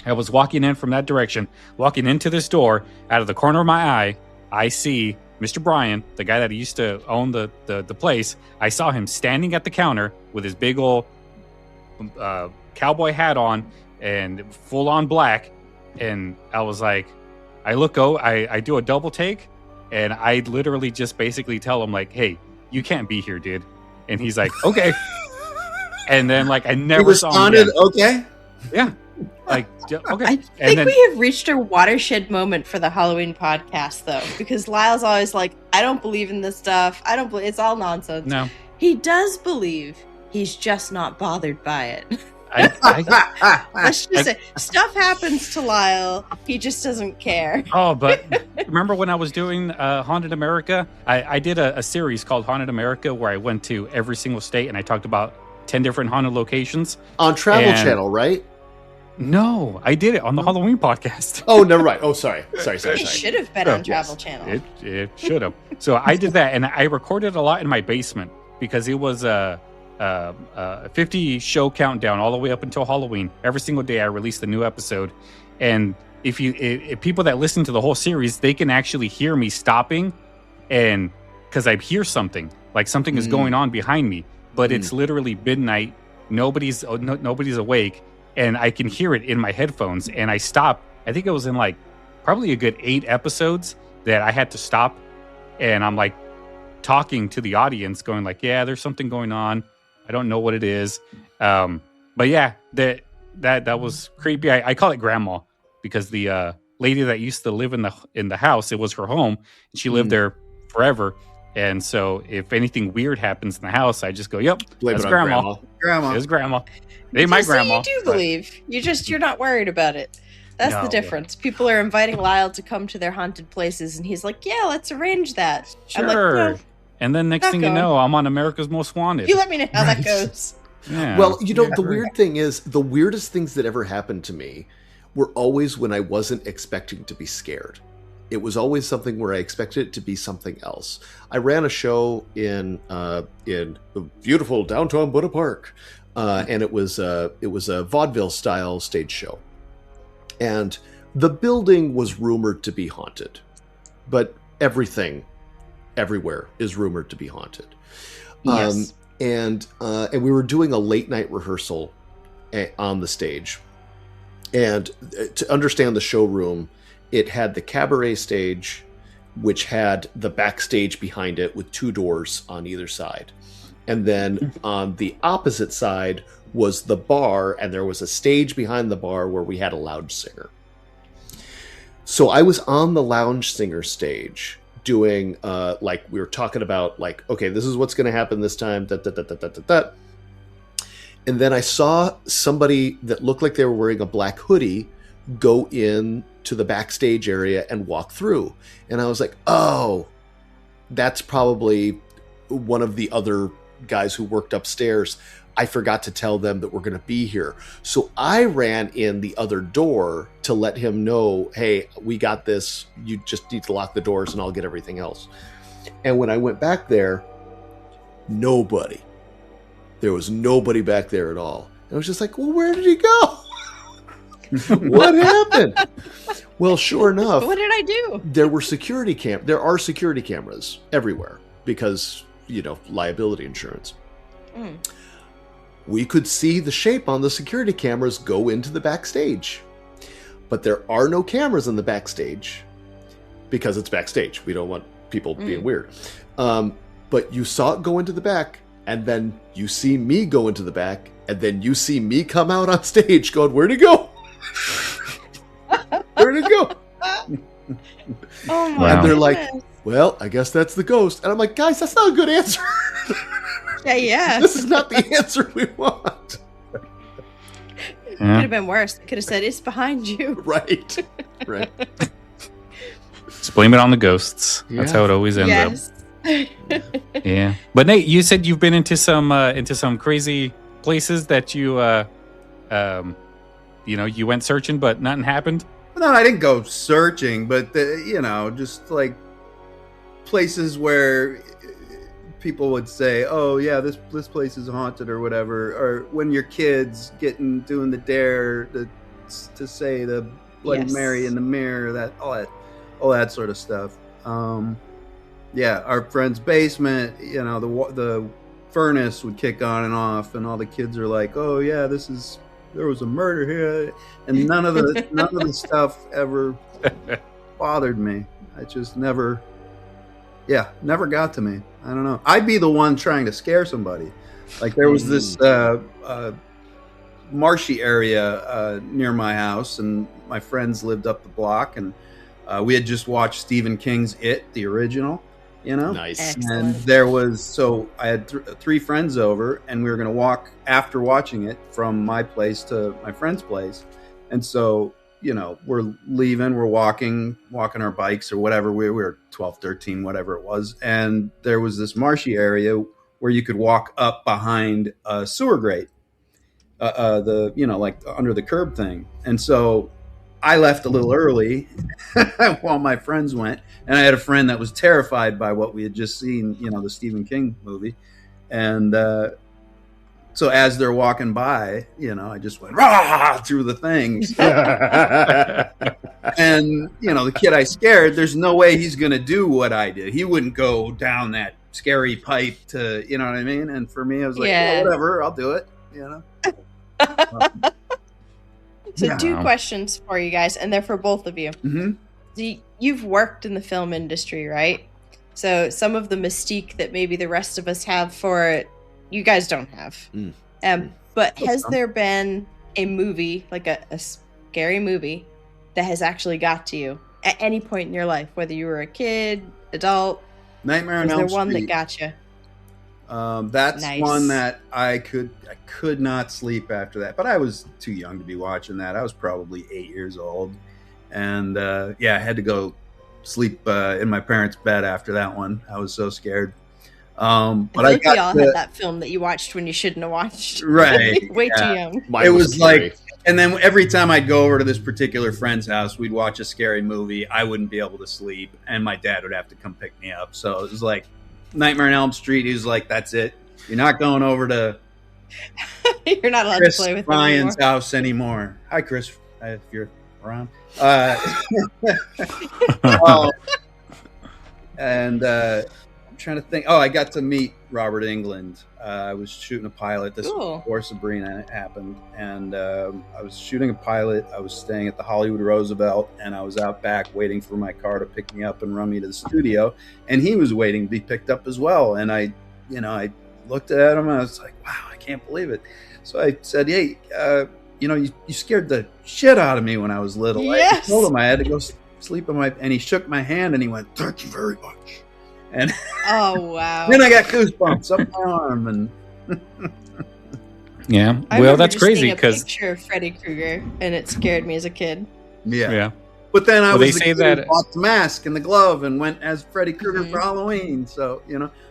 [SPEAKER 3] I was walking in from that direction, walking into this door. Out of the corner of my eye, I see Mr. Brian, the guy that used to own the place. I saw him standing at the counter with his big old cowboy hat on and full on black. And I was like, I do a double take, and I literally just basically tell him like, "Hey, you can't be here, dude." And he's like, "Okay." And then like I never saw him again.
[SPEAKER 5] Okay.
[SPEAKER 3] Yeah. Like, okay.
[SPEAKER 4] I think we have reached a watershed moment for the Halloween podcast, though, because Lyle's always like, "I don't believe in this stuff. I don't believe it's all nonsense."
[SPEAKER 3] No,
[SPEAKER 4] he does believe. He's just not bothered by it. Let's just say stuff happens to Lyle. He just doesn't care.
[SPEAKER 3] Oh, but remember when I was doing Haunted America? I did a series called Haunted America where I went to every single state and I talked about 10 different haunted locations
[SPEAKER 6] on Travel Channel, right?
[SPEAKER 3] No, I did it on the Halloween podcast.
[SPEAKER 6] Oh, no, right. Oh, sorry.
[SPEAKER 4] It should have been on Travel Channel.
[SPEAKER 3] It should have. So I did that, and I recorded a lot in my basement because it was a 50 show countdown all the way up until Halloween. Every single day I released a new episode, and if people that listen to the whole series, they can actually hear me stopping, and because I hear something like something is going on behind me, but it's literally midnight. Nobody's awake. And I can hear it in my headphones. And I stopped. I think it was in like probably a good 8 episodes that I had to stop. And I'm like talking to the audience going like, "Yeah, there's something going on. I don't know what it is." But yeah, that was creepy. I call it grandma because the lady that used to live in the house, it was her home. And she lived there forever. And so if anything weird happens in the house, I just go, "Yep, that's grandma.
[SPEAKER 5] Grandma.
[SPEAKER 3] It's grandma." They my grandma.
[SPEAKER 4] You do believe. You're not worried about it. That's the difference. People are inviting Lyle to come to their haunted places, and he's like, "Yeah, let's arrange that."
[SPEAKER 3] Sure.
[SPEAKER 4] I'm like, "No,
[SPEAKER 3] and then next thing you know, I'm on America's Most Wanted.
[SPEAKER 4] you let me know how that goes."
[SPEAKER 3] Yeah.
[SPEAKER 6] Well, the weird thing is, the weirdest things that ever happened to me were always when I wasn't expecting to be scared. It was always something where I expected it to be something else. I ran a show in the beautiful downtown Buddha Park, and it was a vaudeville style stage show, and the building was rumored to be haunted, but everything, everywhere is rumored to be haunted.
[SPEAKER 4] Yes.
[SPEAKER 6] And we were doing a late night rehearsal on the stage, and to understand the showroom, it had the cabaret stage, which had the backstage behind it with 2 doors on either side. And then on the opposite side was the bar, and there was a stage behind the bar where we had a lounge singer. So I was on the lounge singer stage doing, like we were talking about, like, okay, this is what's going to happen this time, And then I saw somebody that looked like they were wearing a black hoodie go in to the backstage area and walk through. And I was like, oh, that's probably one of the other guys who worked upstairs. I forgot to tell them that we're going to be here. So I ran in the other door to let him know, "Hey, we got this. You just need to lock the doors and I'll get everything else." And when I went back there, nobody. There was nobody back there at all. And I was just like, well, where did he go? What happened? Well, sure enough,
[SPEAKER 4] What did I do?
[SPEAKER 6] there are security cameras everywhere because, liability insurance. We could see the shape on the security cameras go into the backstage but there are no cameras in the backstage because it's backstage. We don't want people being weird. But you saw it go into the back, and then you see me go into the back, and then you see me come out on stage going, where'd it go? Where'd it go?
[SPEAKER 4] Oh my
[SPEAKER 6] And they're
[SPEAKER 4] goodness.
[SPEAKER 6] like, well, I guess that's the ghost. And I'm like, guys, that's not a good answer.
[SPEAKER 4] Yeah.
[SPEAKER 6] This is not the answer we want.
[SPEAKER 4] Could have been worse. They could have said, it's behind you.
[SPEAKER 6] Right.
[SPEAKER 3] Just blame it on the ghosts. That's
[SPEAKER 6] Yeah.
[SPEAKER 3] how it always ends up.
[SPEAKER 4] Yes.
[SPEAKER 3] Yeah. But Nate, you said you've been into some crazy places that you you went searching, but nothing happened.
[SPEAKER 5] No, I didn't go searching, but just like places where people would say, "Oh yeah, this place is haunted" or whatever. Or when your kids doing the dare to say the Bloody
[SPEAKER 4] Yes.
[SPEAKER 5] Mary in the mirror, all that sort of stuff. Yeah, our friend's basement. The furnace would kick on and off, and all the kids are like, "Oh yeah, there was a murder here," and none of the stuff ever bothered me. I just never got to me. I don't know. I'd be the one trying to scare somebody. Like there was this marshy area near my house, and my friends lived up the block, and we had just watched Stephen King's It, the original.
[SPEAKER 6] Nice.
[SPEAKER 4] Excellent.
[SPEAKER 5] And I had three friends over, and we were going to walk after watching it from my place to my friend's place. And so, we're leaving, we're walking our bikes or whatever. We were 12, 13, whatever it was. And there was this marshy area where you could walk up behind a sewer grate, like under the curb thing. And so I left a little early while my friends went, and I had a friend that was terrified by what we had just seen, the Stephen King movie. And so as they're walking by, I just went rah through the things. And, the kid I scared, there's no way he's going to do what I did. He wouldn't go down that scary pipe to, you know what I mean? And for me, I was like,
[SPEAKER 4] Yeah.
[SPEAKER 5] whatever, I'll do it,
[SPEAKER 4] So
[SPEAKER 5] Yeah.
[SPEAKER 4] 2 questions for you guys, and they're for both of you.
[SPEAKER 5] Mm-hmm.
[SPEAKER 4] You've worked in the film industry, right? So some of the mystique that maybe the rest of us have for it, you guys don't have. But has there been a movie, like a scary movie, that has actually got to you at any point in your life, whether you were a kid, adult?
[SPEAKER 5] Nightmare on
[SPEAKER 4] Was there
[SPEAKER 5] Elm
[SPEAKER 4] one that
[SPEAKER 5] Street.
[SPEAKER 4] got you?
[SPEAKER 5] That's
[SPEAKER 4] Nice.
[SPEAKER 5] one that I could not sleep after that, but I was too young to be watching that. I was probably 8 years old, and I had to go sleep in my parents' bed after that one. I was so scared. But
[SPEAKER 4] I
[SPEAKER 5] I
[SPEAKER 4] think we all
[SPEAKER 5] got
[SPEAKER 4] had that film that you watched when you shouldn't have watched.
[SPEAKER 5] right.
[SPEAKER 4] Way
[SPEAKER 5] yeah.
[SPEAKER 4] too young.
[SPEAKER 6] Mine
[SPEAKER 5] It was
[SPEAKER 6] scary.
[SPEAKER 5] like, and then every time I'd go over to this particular friend's house, we'd watch a scary movie. I wouldn't be able to sleep, and my dad would have to come pick me up. So it was like Nightmare on Elm Street. He was like, "That's it. You're not going over to
[SPEAKER 4] You're not allowed
[SPEAKER 5] Chris
[SPEAKER 4] to play with
[SPEAKER 5] Ryan's
[SPEAKER 4] them
[SPEAKER 5] house anymore." Hi, Chris, if you're around. And I'm trying to think. Oh, I got to meet Robert Englund. I was shooting a pilot. This
[SPEAKER 4] Cool.
[SPEAKER 5] was before Sabrina happened, and I was shooting a pilot. I was staying at the Hollywood Roosevelt, and I was out back waiting for my car to pick me up and run me to the studio. And he was waiting to be picked up as well. And I looked at him, and I was like, "Wow, I can't believe it." So I said, "Hey, you scared the shit out of me when I was little."
[SPEAKER 4] Yes.
[SPEAKER 5] I told him I had to go sleep and he shook my hand and he went, "Thank you very much." And
[SPEAKER 4] Oh, wow.
[SPEAKER 5] then I got goosebumps up my arm, and
[SPEAKER 3] Yeah.
[SPEAKER 4] I
[SPEAKER 3] Well,
[SPEAKER 4] remember
[SPEAKER 3] that's
[SPEAKER 4] just
[SPEAKER 3] crazy
[SPEAKER 4] seeing a
[SPEAKER 3] because
[SPEAKER 4] picture of Freddy Krueger, and it scared me as a kid.
[SPEAKER 5] yeah. But then I
[SPEAKER 3] Well, they
[SPEAKER 5] was the
[SPEAKER 3] say
[SPEAKER 5] kid
[SPEAKER 3] that-
[SPEAKER 5] who bought the mask and the glove and went as Freddy Krueger
[SPEAKER 4] Mhm.
[SPEAKER 5] for Halloween. So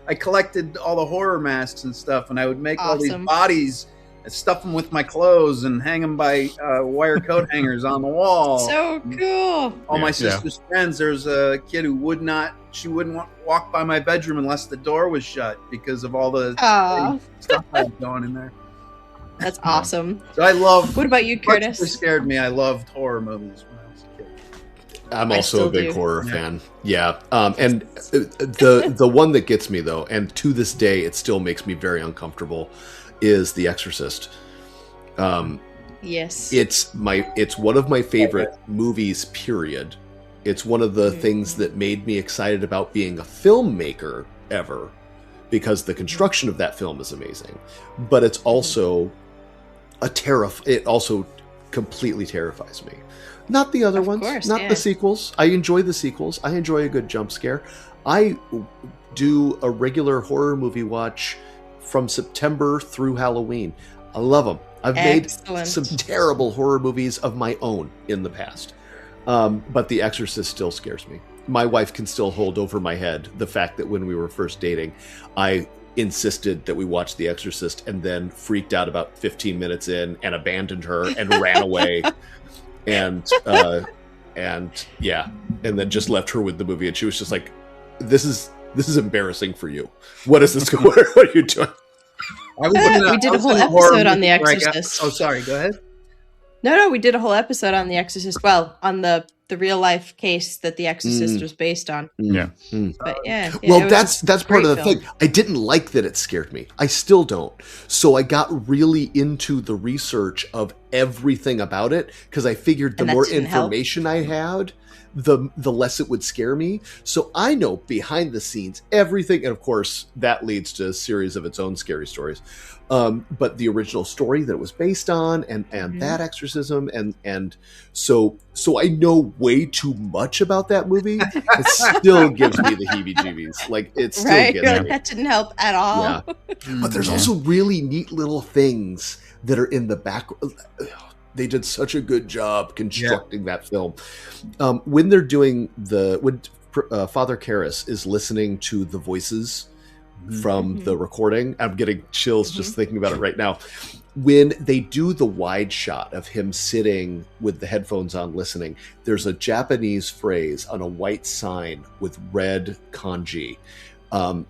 [SPEAKER 5] I collected all the horror masks and stuff, and I would make all these
[SPEAKER 4] Awesome.
[SPEAKER 5] bodies and stuff them with my clothes and hang them by wire coat hangers on the wall.
[SPEAKER 4] So cool.
[SPEAKER 5] All my
[SPEAKER 3] Yeah.
[SPEAKER 5] sister's friends, there's a kid who wouldn't walk by my bedroom unless the door was shut because of all the
[SPEAKER 4] Aw,
[SPEAKER 5] stuff I had going in there.
[SPEAKER 4] that's awesome.
[SPEAKER 5] So I love.
[SPEAKER 4] What about you,
[SPEAKER 5] Much as it
[SPEAKER 4] Curtis?
[SPEAKER 5] scared me. I loved horror movies when I was a kid.
[SPEAKER 6] I'm
[SPEAKER 4] I
[SPEAKER 6] also
[SPEAKER 4] still
[SPEAKER 6] a big
[SPEAKER 4] do.
[SPEAKER 6] horror
[SPEAKER 5] Yeah.
[SPEAKER 6] fan. Yeah. And the one that gets me though, and to this day it still makes me very uncomfortable, is The Exorcist.
[SPEAKER 4] Yes.
[SPEAKER 6] It's one of my favorite movies, period. It's one of the things that made me excited about being a filmmaker ever, because the construction of that film is amazing. But it's also it also completely terrifies me. Not the other ones,
[SPEAKER 4] course,
[SPEAKER 6] not the sequels. I enjoy the sequels. I enjoy a good jump scare. I do a regular horror movie watch from September through Halloween. I love them. I've made some terrible horror movies of my own in the past. But The Exorcist still scares me. My wife can still hold over my head the fact that when we were first dating, I insisted that we watch The Exorcist and then freaked out about 15 minutes in and abandoned her and ran away. And then just left her with the movie. And she was just like, this is embarrassing for you. What is this? What are you doing?
[SPEAKER 4] We did a whole episode on The Exorcist.
[SPEAKER 5] Oh, sorry. Go ahead.
[SPEAKER 4] No, we did a whole episode on The Exorcist. Well, on the real life case that The Exorcist was based on.
[SPEAKER 3] Yeah.
[SPEAKER 4] But yeah.
[SPEAKER 6] Well, that's part of the thing. I didn't like that it scared me. I still don't. So I got really into the research of everything about it, because I figured the more information I had, the less it would scare me. So I know behind the scenes everything, and of course that leads to a series of its own scary stories. But the original story that it was based on, and that exorcism, and so I know way too much about that movie. It still gives me the heebie-jeebies. Like, it still gets me.
[SPEAKER 4] Like, that didn't help at all.
[SPEAKER 6] Yeah. But there's also really neat little things that are in the back. They did such a good job constructing that film. When they're doing when Father Karras is listening to the voices from the recording, I'm getting chills just thinking about it right now. When they do the wide shot of him sitting with the headphones on listening, there's a Japanese phrase on a white sign with red kanji. And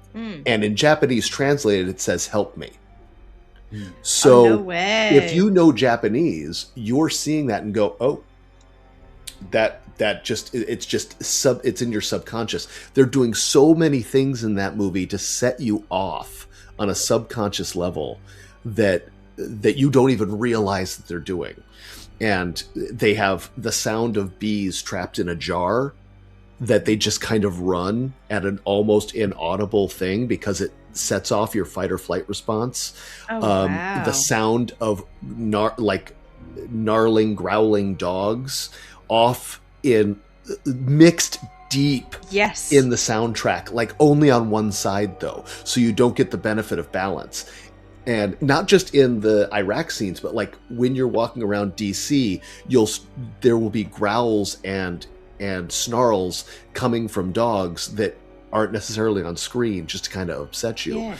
[SPEAKER 6] in Japanese translated, it says, "Help me." So
[SPEAKER 4] no way.
[SPEAKER 6] If you know Japanese, you're seeing that and go, "Oh, it's in your subconscious." They're doing so many things in that movie to set you off on a subconscious level that you don't even realize that they're doing. And they have the sound of bees trapped in a jar that they just kind of run at an almost inaudible thing because it sets off your fight or flight response.
[SPEAKER 4] Wow.
[SPEAKER 6] The sound of gnarling, growling dogs off in mixed deep in the soundtrack, like only on one side though, so you don't get the benefit of balance. And not just in the Iraq scenes, but like when you're walking around DC, there will be growls and snarls coming from dogs that aren't necessarily on screen, just to kind of upset you.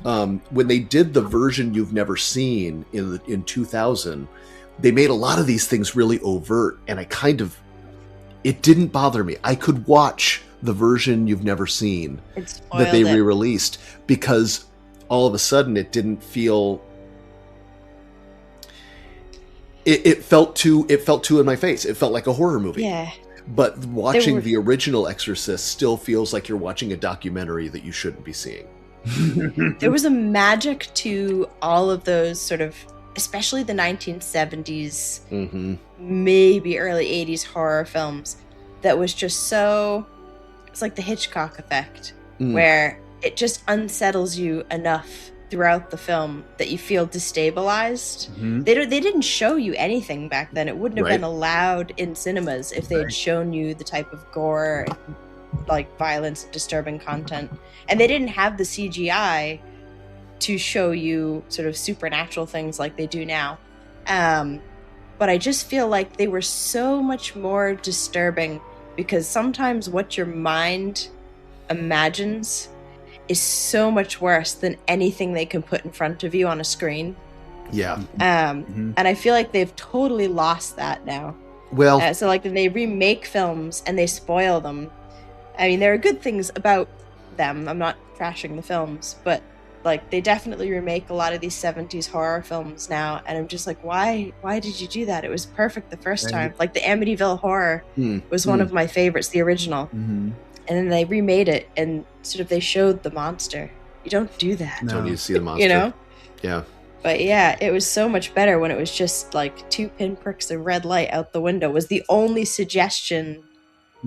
[SPEAKER 6] Yeah. When they did the version you've never seen in 2000, they made a lot of these things really overt, and it didn't bother me. I could watch the version you've never seen that they re-released, because all of a sudden it didn't feel. It felt too in my face. It felt like a horror movie.
[SPEAKER 4] Yeah.
[SPEAKER 6] But watching the original Exorcist still feels like you're watching a documentary that you shouldn't be seeing.
[SPEAKER 4] There was a magic to all of those sort of, especially the 1970s, maybe early 80s horror films, that was just so, it's like the Hitchcock effect, where it just unsettles you enough throughout the film that you feel destabilized. They didn't show you anything back then. It wouldn't have been allowed in cinemas if they had shown you the type of gore, like violence and disturbing content. And they didn't have the CGI to show you sort of supernatural things like they do now. But I just feel like they were so much more disturbing, because sometimes what your mind imagines is so much worse than anything they can put in front of you on a screen.
[SPEAKER 6] Yeah.
[SPEAKER 4] And I feel like they've totally lost that now.
[SPEAKER 6] Well,
[SPEAKER 4] so like when they remake films and they spoil them, I mean, there are good things about them. I'm not trashing the films, but like they definitely remake a lot of these 70s horror films now, and I'm just like, why did you do that? It was perfect the first time. Like the Amityville Horror was one of my favorites, the original. And then they remade it and sort of they showed the monster. You don't do that.
[SPEAKER 6] No, you see the monster.
[SPEAKER 4] You know?
[SPEAKER 6] Yeah.
[SPEAKER 4] But yeah, it was so much better when it was just like 2 pinpricks of red light out the window was the only suggestion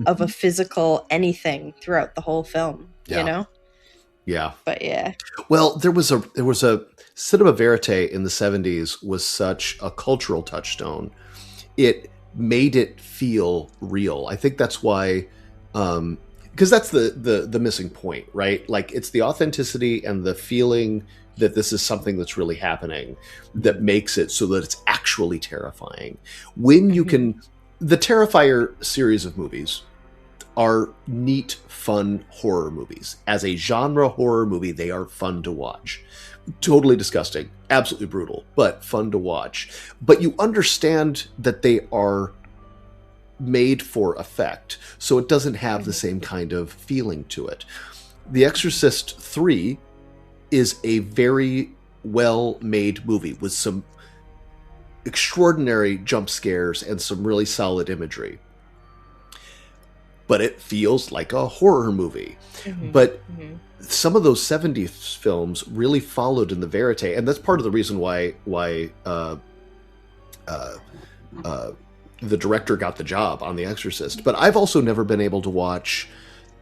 [SPEAKER 4] of a physical anything throughout the whole film,
[SPEAKER 6] Yeah.
[SPEAKER 4] you know?
[SPEAKER 6] Yeah.
[SPEAKER 4] But yeah.
[SPEAKER 6] Well, there was a cinema verite in the 70s was such a cultural touchstone. It made it feel real. I think that's why, because that's the missing point, right? Like, it's the authenticity and the feeling that this is something that's really happening that makes it so that it's actually terrifying. When you can, the Terrifier series of movies are neat, fun horror movies. As a genre horror movie, they are fun to watch. Totally disgusting, absolutely brutal, but fun to watch. But you understand that they are made for effect, so it doesn't have the same kind of feeling to it. The Exorcist 3 is a very well-made movie with some extraordinary jump scares and some really solid imagery. But it feels like a horror movie. But some of those 70s films really followed in the verite, and that's part of the reason why the director got the job on The Exorcist. But I've also never been able to watch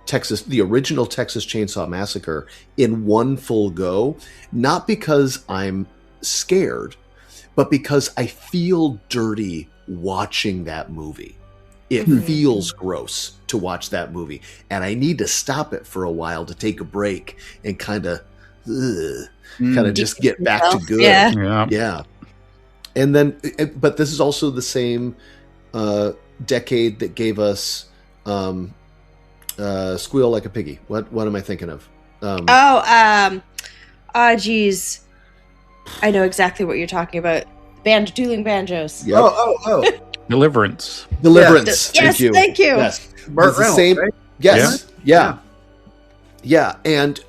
[SPEAKER 6] the original Texas Chainsaw Massacre in one full go, not because I'm scared, but because I feel dirty watching that movie. It feels gross to watch that movie, and I need to stop it for a while to take a break and kind of just get back to good. Yeah. And then, but this is also the same decade that gave us Squeal Like a Piggy. What am I thinking of?
[SPEAKER 4] Geez. I know exactly what you're talking about. Dueling Banjos.
[SPEAKER 6] Yep.
[SPEAKER 3] Deliverance.
[SPEAKER 6] Deliverance.
[SPEAKER 4] Yes, thank you.
[SPEAKER 6] Yes.
[SPEAKER 5] Burt
[SPEAKER 6] It's the
[SPEAKER 5] Reynolds,
[SPEAKER 6] same.
[SPEAKER 5] right?
[SPEAKER 6] Yes. Yeah. And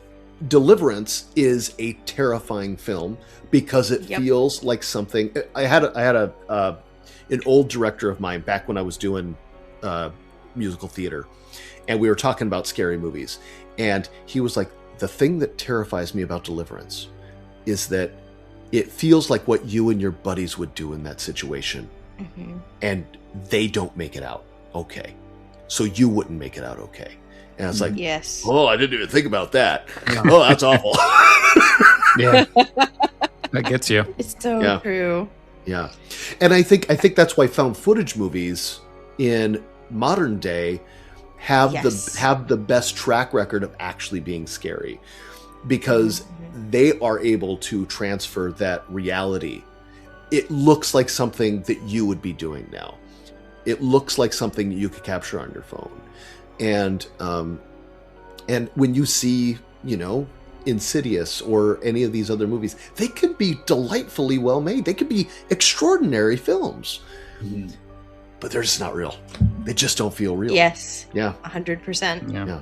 [SPEAKER 6] Deliverance is a terrifying film because it feels like something. I had an old director of mine back when I was doing musical theater, and we were talking about scary movies, and he was like, the thing that terrifies me about Deliverance is that it feels like what you and your buddies would do in that situation. And they don't make it out okay. So you wouldn't make it out okay. And I was like,
[SPEAKER 4] yes.
[SPEAKER 6] Oh, I didn't even think about that. Oh, that's awful.
[SPEAKER 3] Yeah. That gets you.
[SPEAKER 4] It's so true.
[SPEAKER 6] Yeah. And I think that's why found footage movies in modern day have the best track record of actually being scary, because they are able to transfer that reality. It looks like something that you would be doing now. It looks like something that you could capture on your phone. And when you see, Insidious or any of these other movies, they could be delightfully well made. They could be extraordinary films. But they're just not real. They just don't feel real.
[SPEAKER 4] Yes.
[SPEAKER 6] Yeah.
[SPEAKER 4] 100%.
[SPEAKER 6] Yeah.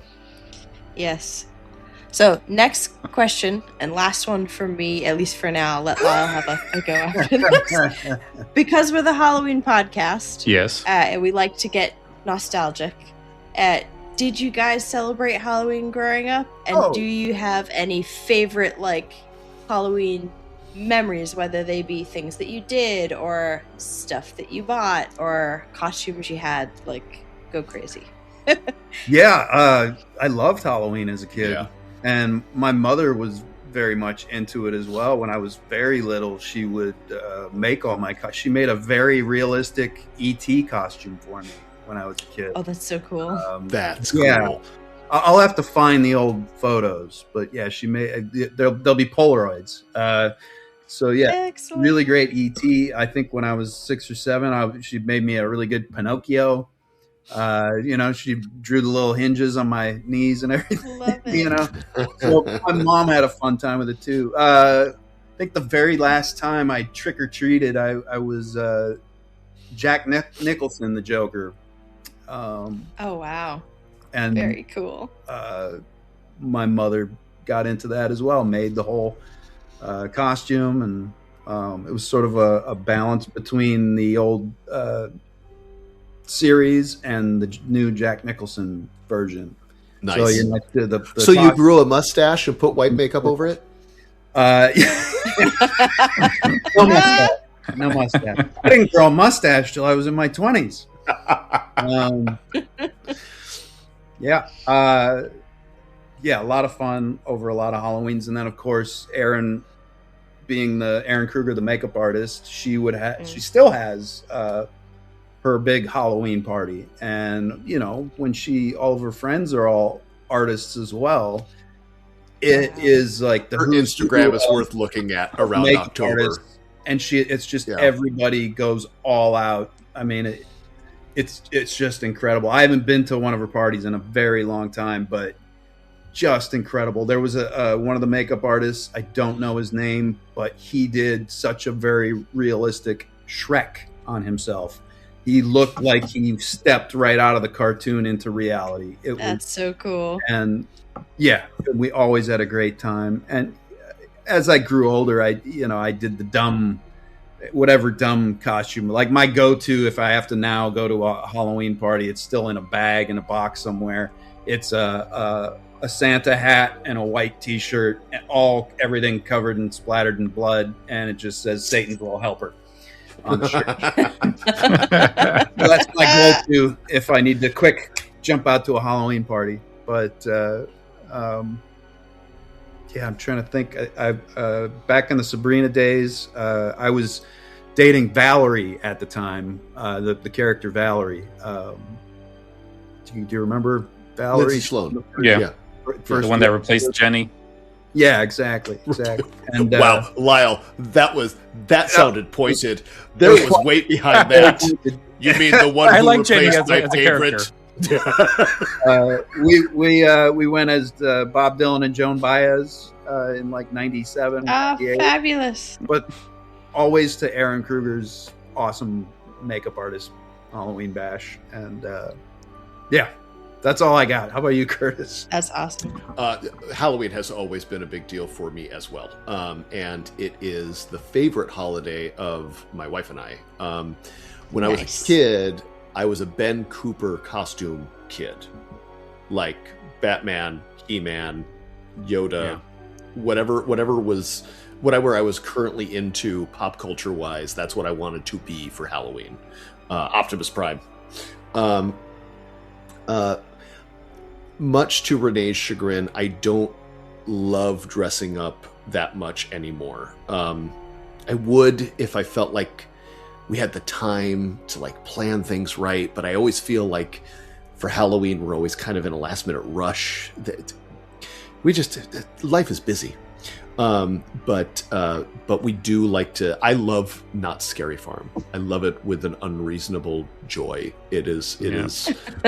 [SPEAKER 4] Yes. So, next question, and last one for me, at least for now. I'll let Lyle have a go after this. Because we're the Halloween podcast.
[SPEAKER 3] Yes.
[SPEAKER 4] And we like to get nostalgic. Did you guys celebrate Halloween growing up? And do you have any favorite, Halloween memories, whether they be things that you did, or stuff that you bought, or costumes you had? Go crazy.
[SPEAKER 5] Yeah, I loved Halloween as a kid.
[SPEAKER 6] Yeah.
[SPEAKER 5] And my mother was very much into it as well. When I was very little, she would make all my she made a very realistic E.T. costume for me when I was a kid.
[SPEAKER 4] Oh, that's so cool.
[SPEAKER 6] That's cool.
[SPEAKER 5] Yeah. I'll have to find the old photos, but yeah, she made there'll be Polaroids. So yeah,
[SPEAKER 4] excellent.
[SPEAKER 5] Really great E.T. I think when I was 6 or 7, she made me a really good Pinocchio. She drew the little hinges on my knees and everything.
[SPEAKER 4] Love it.
[SPEAKER 5] So my mom had a fun time with it too. I think the very last time I trick or treated, I was Jack Nicholson, the Joker.
[SPEAKER 4] Oh wow!
[SPEAKER 5] And
[SPEAKER 4] very cool.
[SPEAKER 5] My mother got into that as well. Made the whole costume, and it was sort of a balance between the old series and the new Jack Nicholson version.
[SPEAKER 6] Nice.
[SPEAKER 5] So,
[SPEAKER 6] so you grew a mustache and put white makeup over it?
[SPEAKER 5] No mustache. No mustache. I didn't grow a mustache till I was in my 20s. Yeah. Yeah, a lot of fun over a lot of Halloweens. And then, of course, Erin, being the Erin Kruger, the makeup artist, she still has her big Halloween party. And, you know, when all of her friends are all artists as well, it is like
[SPEAKER 6] her Instagram is worth looking at around October.
[SPEAKER 5] Artists. And it's just everybody goes all out. I mean, it's just incredible. I haven't been to one of her parties in a very long time, but just incredible. There was one of the makeup artists, I don't know his name, but he did such a very realistic Shrek on himself. He looked like he stepped right out of the cartoon into reality.
[SPEAKER 4] That's so cool.
[SPEAKER 5] And yeah, we always had a great time. And as I grew older, I did the whatever dumb costume. Like my go-to, if I have to now go to a Halloween party, it's still in a bag in a box somewhere. It's a Santa hat and a white T-shirt, and everything covered and splattered in blood, and it just says "Satan's Little Helper" on the shirt. So that's my go-to if I need to quick jump out to a Halloween party. But yeah, I'm trying to think. I back in the Sabrina days, I was dating Valerie at the time, the character Valerie. Do you remember Valerie?
[SPEAKER 6] Lindsay Sloan.
[SPEAKER 3] Yeah. The one that replaced Jenny.
[SPEAKER 5] Yeah, exactly. And
[SPEAKER 6] wow, Lyle, that sounded pointed. There was weight behind that. You mean the one who
[SPEAKER 3] like Jenny
[SPEAKER 6] replaced my favorite?
[SPEAKER 5] We went as Bob Dylan and Joan Baez in like 97.
[SPEAKER 4] Oh, fabulous.
[SPEAKER 5] But always to Erin Kruger's awesome makeup artist Halloween bash. And yeah, that's all I got. How about you, Curtis?
[SPEAKER 4] That's awesome.
[SPEAKER 6] Halloween has always been a big deal for me as well. And it is the favorite holiday of my wife and I. When I was a kid, I was a Ben Cooper costume kid. Like Batman, He-Man, Yoda, whatever was whatever I was currently into pop culture wise, that's what I wanted to be for Halloween. Optimus Prime. Much to Renee's chagrin, I don't love dressing up that much anymore. I would if I felt like we had the time to like plan things right, but I always feel like for Halloween we're always kind of in a last minute rush. Life is busy. But we do like to. I love Not Scary Farm. I love it with an unreasonable joy. It is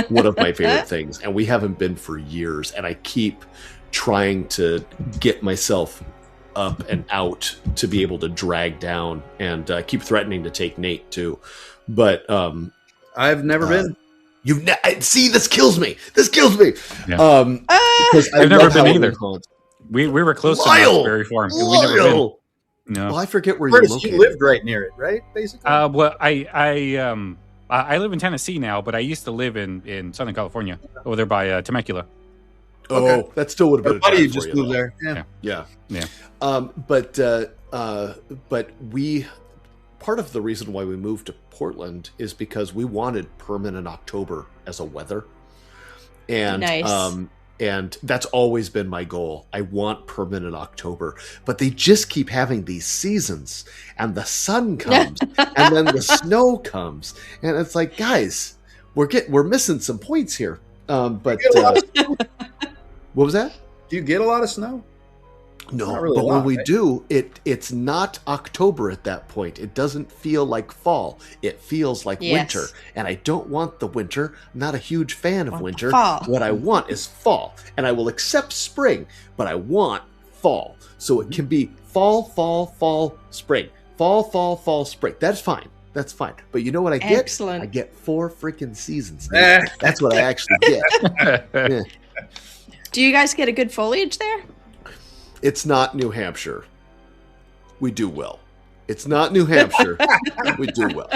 [SPEAKER 6] one of my favorite things, and we haven't been for years. And I keep trying to get myself up and out to be able to drag down, and keep threatening to take Nate too. But
[SPEAKER 5] I've never been.
[SPEAKER 6] See, this kills me.
[SPEAKER 3] Yeah.
[SPEAKER 6] Because
[SPEAKER 3] I've never been either. We were close to Knott's Berry Farm. And we never been. No.
[SPEAKER 6] Well, I forget where
[SPEAKER 5] Curtis,
[SPEAKER 6] you're located.
[SPEAKER 5] you lived right near it, right? Basically.
[SPEAKER 3] Well, I live in Tennessee now, but I used to live in Southern California, over there by Temecula.
[SPEAKER 6] Oh, okay. That still would have been.
[SPEAKER 5] Why do you just move there?
[SPEAKER 6] Yeah. But we part of the reason why we moved to Portland is because we wanted permanent October as a weather, and
[SPEAKER 4] nice.
[SPEAKER 6] And that's always been my goal. I want permanent October, but they just keep having these seasons, and the sun comes, and then the snow comes, and it's like, guys, we're missing some points here. But what was that?
[SPEAKER 5] Do you get a lot of snow?
[SPEAKER 6] No, really when we do, it's not October at that point. It doesn't feel like fall. It feels like winter. And I don't want the winter. I'm not a huge fan of winter.
[SPEAKER 4] Fall.
[SPEAKER 6] What I want is fall. And I will accept spring, but I want fall. So it can be fall, spring. Fall, spring. That's fine. That's fine. But you know what I get?
[SPEAKER 4] Excellent.
[SPEAKER 6] I get 4 freaking seasons. That's what I actually get. Yeah.
[SPEAKER 4] Do you guys get a good foliage there?
[SPEAKER 6] It's not New Hampshire. We do well. It's not New Hampshire. We do well.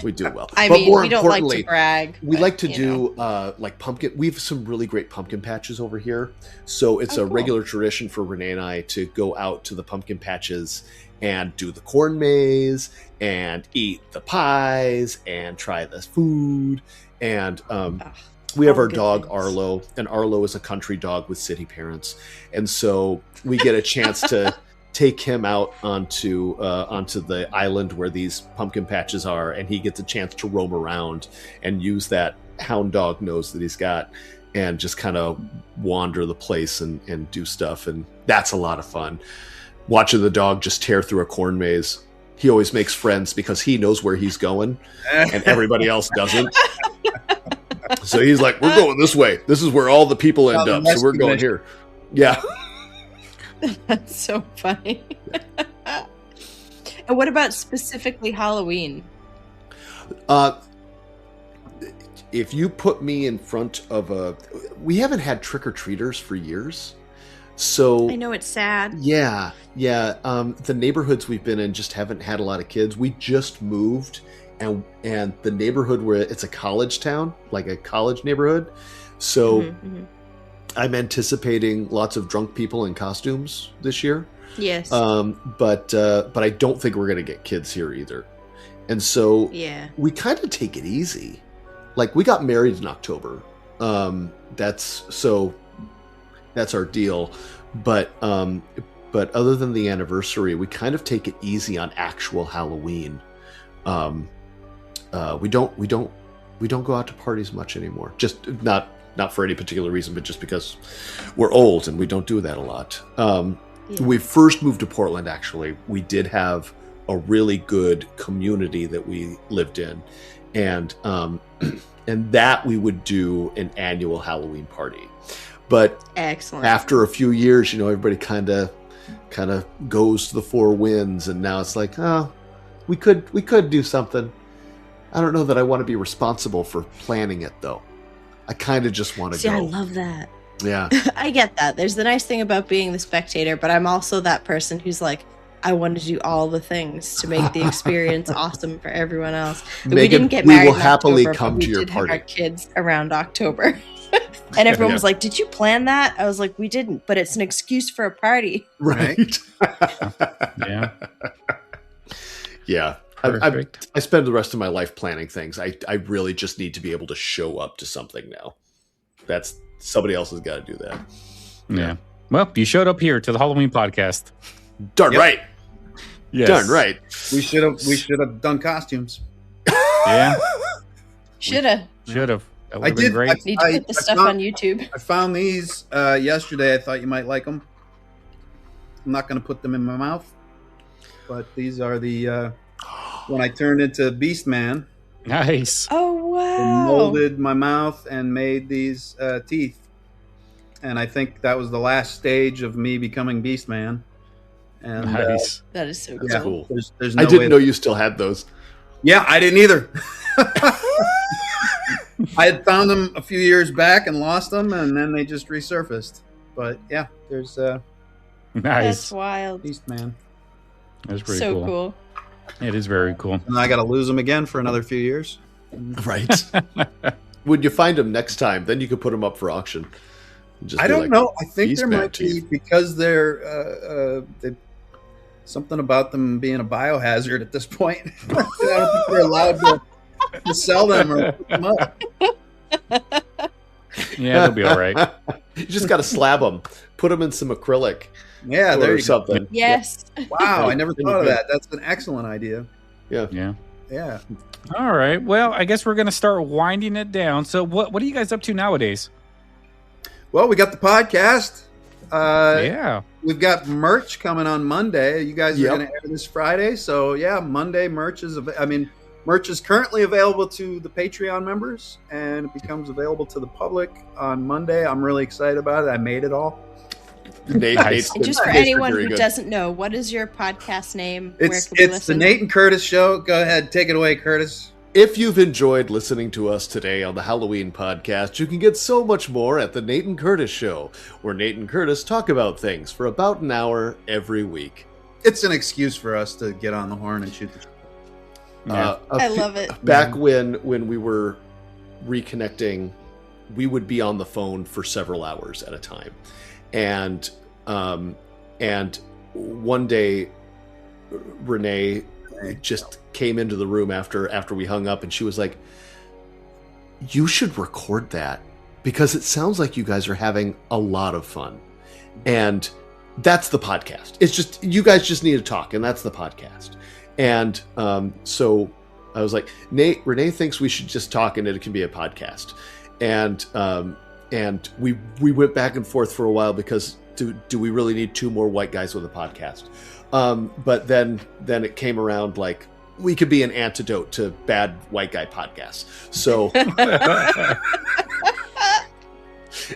[SPEAKER 6] We do well.
[SPEAKER 4] I
[SPEAKER 6] But
[SPEAKER 4] mean,
[SPEAKER 6] more
[SPEAKER 4] we don't like
[SPEAKER 6] importantly,
[SPEAKER 4] to brag.
[SPEAKER 6] we
[SPEAKER 4] but,
[SPEAKER 6] like to
[SPEAKER 4] you know.
[SPEAKER 6] do like pumpkin. We have some really great pumpkin patches over here. So it's
[SPEAKER 4] Oh,
[SPEAKER 6] a
[SPEAKER 4] cool.
[SPEAKER 6] regular tradition for Renee and I to go out to the pumpkin patches and do the corn maze and eat the pies and try the food. And we have
[SPEAKER 4] all
[SPEAKER 6] our
[SPEAKER 4] good
[SPEAKER 6] dog
[SPEAKER 4] things.
[SPEAKER 6] Arlo, and Arlo is a country dog with city parents. And so we get a chance to take him out onto the island where these pumpkin patches are, and he gets a chance to roam around and use that hound dog nose that he's got and just kind of wander the place and do stuff. And that's a lot of fun. Watching the dog just tear through a corn maze. He always makes friends because he knows where he's going and everybody else doesn't. So he's like, we're going this way. This is where all the people end up. So we're going here. Yeah.
[SPEAKER 4] That's so funny. And what about specifically Halloween?
[SPEAKER 6] If you put me in front of we haven't had trick-or-treaters for years. So
[SPEAKER 4] I know it's sad.
[SPEAKER 6] Yeah. The neighborhoods we've been in just haven't had a lot of kids. We just moved, and the neighborhood where it's a college town, like a college neighborhood. So I'm anticipating lots of drunk people in costumes this year.
[SPEAKER 4] Yes.
[SPEAKER 6] But I don't think we're gonna get kids here either. And so
[SPEAKER 4] Yeah.
[SPEAKER 6] we kind of take it easy. Like, we got married in October. That's our deal. But other than the anniversary, we kind of take it easy on actual Halloween. We don't go out to parties much anymore. Just not for any particular reason, but just because we're old and we don't do that a lot. We first moved to Portland, actually. We did have a really good community that we lived in. And that we would do an annual Halloween party. But
[SPEAKER 4] Excellent.
[SPEAKER 6] after a few years, everybody kind of goes to the four winds, and now it's like, oh, we could do something. I don't know that I want to be responsible for planning it, though. I kind of just want to
[SPEAKER 4] See,
[SPEAKER 6] go.
[SPEAKER 4] I love that.
[SPEAKER 6] Yeah.
[SPEAKER 4] I get that. There's the nice thing about being the spectator, but I'm also that person who's like, I want to do all the things to make the experience awesome for everyone else. We
[SPEAKER 6] Megan,
[SPEAKER 4] didn't get
[SPEAKER 6] we
[SPEAKER 4] married
[SPEAKER 6] will
[SPEAKER 4] in
[SPEAKER 6] happily
[SPEAKER 4] October,
[SPEAKER 6] come
[SPEAKER 4] but
[SPEAKER 6] to your
[SPEAKER 4] we did have
[SPEAKER 6] party.
[SPEAKER 4] our kids around October. And everyone
[SPEAKER 6] Yeah.
[SPEAKER 4] was like, did you plan that? I was like, we didn't, but it's an excuse for a party.
[SPEAKER 6] Right.
[SPEAKER 3] Yeah.
[SPEAKER 6] Yeah.
[SPEAKER 3] Perfect.
[SPEAKER 6] I spend the rest of my life planning things. I really just need to be able to show up to something now. That's somebody else has got to do that.
[SPEAKER 3] Yeah. Well, you showed up here to the Halloween podcast.
[SPEAKER 6] Darn right.
[SPEAKER 3] Yes.
[SPEAKER 6] Darn right.
[SPEAKER 5] We should have done costumes.
[SPEAKER 3] Yeah.
[SPEAKER 4] Shoulda.
[SPEAKER 3] Should have. That would
[SPEAKER 5] I
[SPEAKER 3] have been
[SPEAKER 5] did.
[SPEAKER 3] great.
[SPEAKER 4] Need to put the stuff on YouTube.
[SPEAKER 5] I found these yesterday. I thought you might like them. I'm not going to put them in my mouth, but these are the when I turned into Beast Man.
[SPEAKER 3] Nice.
[SPEAKER 4] Oh,
[SPEAKER 5] I
[SPEAKER 4] wow.
[SPEAKER 5] molded my mouth and made these teeth, and I think that was the last stage of me becoming Beast Man. And
[SPEAKER 3] Nice.
[SPEAKER 4] That is so
[SPEAKER 6] That's
[SPEAKER 5] yeah,
[SPEAKER 6] cool.
[SPEAKER 5] there's no
[SPEAKER 6] I didn't
[SPEAKER 5] way
[SPEAKER 6] know you still had those.
[SPEAKER 5] Yeah, I didn't either. I had found them a few years back and lost them, and then they just resurfaced. But yeah, there's
[SPEAKER 4] That's
[SPEAKER 3] Nice.
[SPEAKER 4] wild.
[SPEAKER 5] Beast Man,
[SPEAKER 3] That's pretty
[SPEAKER 4] So
[SPEAKER 3] cool.
[SPEAKER 4] cool.
[SPEAKER 3] It is very cool.
[SPEAKER 5] and I got to lose them again for another few years.
[SPEAKER 6] Right. When you find them next time, then you could put them up for auction. Just
[SPEAKER 5] I
[SPEAKER 6] be
[SPEAKER 5] don't
[SPEAKER 6] like,
[SPEAKER 5] know. I think
[SPEAKER 6] Beast
[SPEAKER 5] there
[SPEAKER 6] Man
[SPEAKER 5] might be
[SPEAKER 6] teeth.
[SPEAKER 5] because they're something about them being a biohazard at this point. I don't think they're allowed to sell them or put them up.
[SPEAKER 3] Yeah, it'll be all right.
[SPEAKER 6] You just got to slab them, put them in some acrylic
[SPEAKER 5] Yeah, there
[SPEAKER 6] or
[SPEAKER 5] you go.
[SPEAKER 6] something.
[SPEAKER 4] Yes.
[SPEAKER 5] Wow, I never
[SPEAKER 6] Then you
[SPEAKER 5] thought of
[SPEAKER 6] go.
[SPEAKER 5] that. That's an excellent idea.
[SPEAKER 3] Yeah.
[SPEAKER 5] Yeah.
[SPEAKER 3] All right. Well, I guess we're going to start winding it down. So what are you guys up to nowadays?
[SPEAKER 5] Well, we got the podcast.
[SPEAKER 3] Yeah.
[SPEAKER 5] We've got merch coming on Monday. You guys are
[SPEAKER 6] Yep.
[SPEAKER 5] going to air this Friday, so yeah, Monday merch is. Merch is currently available to the Patreon members, and it becomes available to the public on Monday. I'm really excited about it. I made it all.
[SPEAKER 3] Nice.
[SPEAKER 4] And just for anyone who doesn't know, what is your podcast name? Where
[SPEAKER 5] It's
[SPEAKER 4] can we
[SPEAKER 5] the
[SPEAKER 4] listen?
[SPEAKER 5] Nate and Curtis show. Go ahead, take it away, Curtis.
[SPEAKER 6] If you've enjoyed listening to us today on the Halloween podcast, you can get so much more at the Nate and Curtis Show, where Nate and Curtis talk about things for about an hour every week.
[SPEAKER 5] It's an excuse for us to get on the horn and shoot the.
[SPEAKER 4] I love it.
[SPEAKER 6] Back when we were reconnecting, we would be on the phone for several hours at a time, and one day Renee just came into the room after we hung up, and she was like, "You should record that because it sounds like you guys are having a lot of fun." And that's the podcast. It's just, you guys just need to talk, and that's the podcast. And so I was like, Renee thinks we should just talk and it can be a podcast. And we went back and forth for a while because do we really need two more white guys with a podcast? But then it came around like we could be an antidote to bad white guy podcasts. So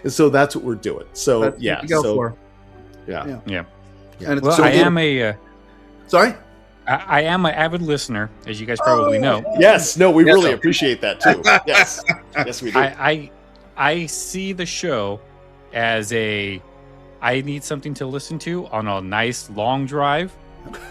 [SPEAKER 6] so that's what we're doing. So
[SPEAKER 5] That's what
[SPEAKER 6] yeah,
[SPEAKER 5] we go
[SPEAKER 6] so
[SPEAKER 5] for.
[SPEAKER 3] Yeah.
[SPEAKER 5] And it's
[SPEAKER 3] Well,
[SPEAKER 5] so
[SPEAKER 3] I
[SPEAKER 5] good.
[SPEAKER 3] am a
[SPEAKER 5] Sorry.
[SPEAKER 3] I am an avid listener, as you guys probably know.
[SPEAKER 6] yes, no, we
[SPEAKER 5] Yes.
[SPEAKER 6] really appreciate that too. Yes, yes, we do.
[SPEAKER 3] I see the show as I need something to listen to on a nice long drive,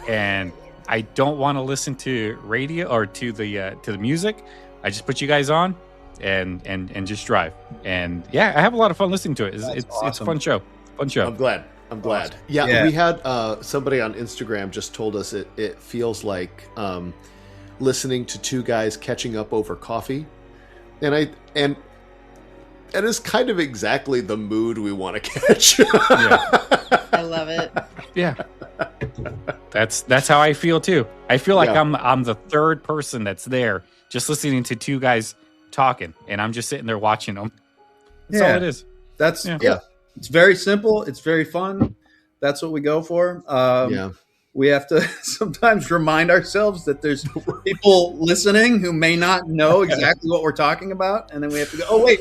[SPEAKER 3] and I don't want to listen to radio or to the music. I just put you guys on and just drive. And yeah, I have a lot of fun listening to it. It's a
[SPEAKER 5] awesome.
[SPEAKER 3] fun show. Fun show.
[SPEAKER 6] I'm glad. Yeah,
[SPEAKER 5] Yeah.
[SPEAKER 6] we had somebody on Instagram just told us it feels like listening to two guys catching up over coffee, and it is kind of exactly the mood we want to catch.
[SPEAKER 4] I love it.
[SPEAKER 3] Yeah. That's how I feel too. I feel like
[SPEAKER 6] Yeah.
[SPEAKER 3] I'm the third person that's there just listening to two guys talking, and I'm just sitting there watching them. That's all it is.
[SPEAKER 5] That's
[SPEAKER 3] Yeah.
[SPEAKER 5] It's very simple. It's very fun. That's what we go for. We have to sometimes remind ourselves that there's people listening who may not know exactly what we're talking about, and then we have to go, oh, wait.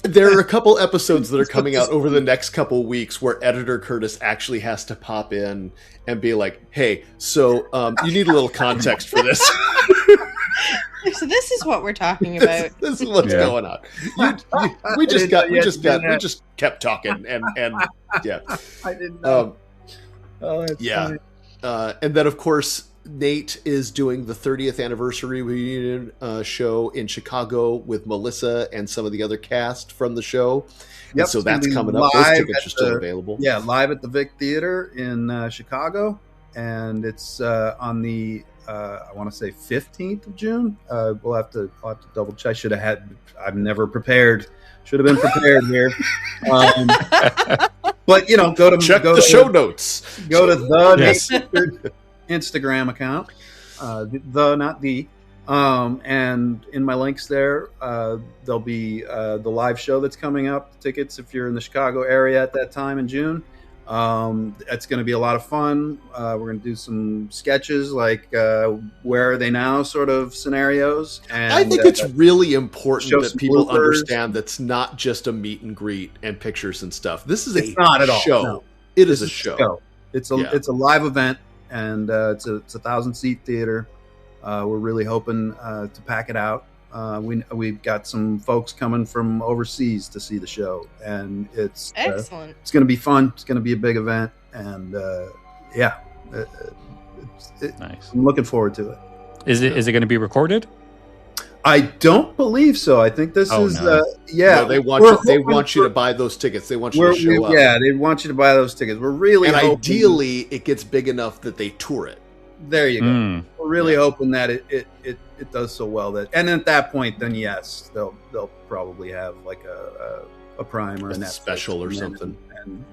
[SPEAKER 6] There are a couple episodes that are coming out over the next couple weeks where editor Curtis actually has to pop in and be like, hey, so you need a little context for this.
[SPEAKER 4] So this is what we're talking about.
[SPEAKER 6] This is what's going on. We just kept talking and yeah.
[SPEAKER 5] I didn't know. That's
[SPEAKER 6] Yeah.
[SPEAKER 5] funny.
[SPEAKER 6] And then, of course, Nate is doing the 30th anniversary reunion show in Chicago with Melissa and some of the other cast from the show.
[SPEAKER 5] Yep,
[SPEAKER 6] And so
[SPEAKER 5] it's gonna
[SPEAKER 6] that's
[SPEAKER 5] be
[SPEAKER 6] coming up. Those
[SPEAKER 5] live
[SPEAKER 6] tickets
[SPEAKER 5] at
[SPEAKER 6] are still
[SPEAKER 5] the-
[SPEAKER 6] available.
[SPEAKER 5] Yeah, live at the Vic Theater in Chicago, and it's on the I want to say 15th of June. I'll have to double check. I'm never prepared. Should have been prepared here. But go to
[SPEAKER 6] Check the show notes.
[SPEAKER 5] Go to the
[SPEAKER 3] Yes.
[SPEAKER 5] Nate Richert Instagram account. Not the. And in my links there, there'll be the live show that's coming up. Tickets if you're in the Chicago area at that time in June. It's going to be a lot of fun. We're going to do some sketches like where are they now sort of scenarios. And
[SPEAKER 6] I think it's really important
[SPEAKER 5] show
[SPEAKER 6] that
[SPEAKER 5] some
[SPEAKER 6] people
[SPEAKER 5] bloopers.
[SPEAKER 6] understand that's not just a meet and greet and pictures and stuff. This is
[SPEAKER 5] It's not at all,
[SPEAKER 6] show.
[SPEAKER 5] no.
[SPEAKER 6] It is
[SPEAKER 5] This
[SPEAKER 6] a show.
[SPEAKER 5] It's
[SPEAKER 6] Yeah.
[SPEAKER 5] a live event, and it's a 1,000-seat theater. We're really hoping to pack it out. We've got some folks coming from overseas to see the show, and it's
[SPEAKER 4] Excellent.
[SPEAKER 5] it's going to be fun. It's going to be a big event, and
[SPEAKER 3] Nice.
[SPEAKER 5] I'm looking forward to it.
[SPEAKER 3] Is it going to be recorded?
[SPEAKER 5] I don't believe so. I think this
[SPEAKER 3] Oh,
[SPEAKER 5] is
[SPEAKER 3] no.
[SPEAKER 6] No, they want you to buy those tickets. They want you to show up.
[SPEAKER 5] Yeah, they want you to buy those tickets. We're really
[SPEAKER 6] And
[SPEAKER 5] hoping,
[SPEAKER 6] ideally, it gets big enough that they tour it.
[SPEAKER 5] there you go.
[SPEAKER 3] Mm.
[SPEAKER 5] We're really hoping that it does so well that, and at that point, then yes, they'll probably have like a Prime or a
[SPEAKER 6] A
[SPEAKER 5] Netflix
[SPEAKER 6] special or
[SPEAKER 5] and then-
[SPEAKER 6] something.
[SPEAKER 5] and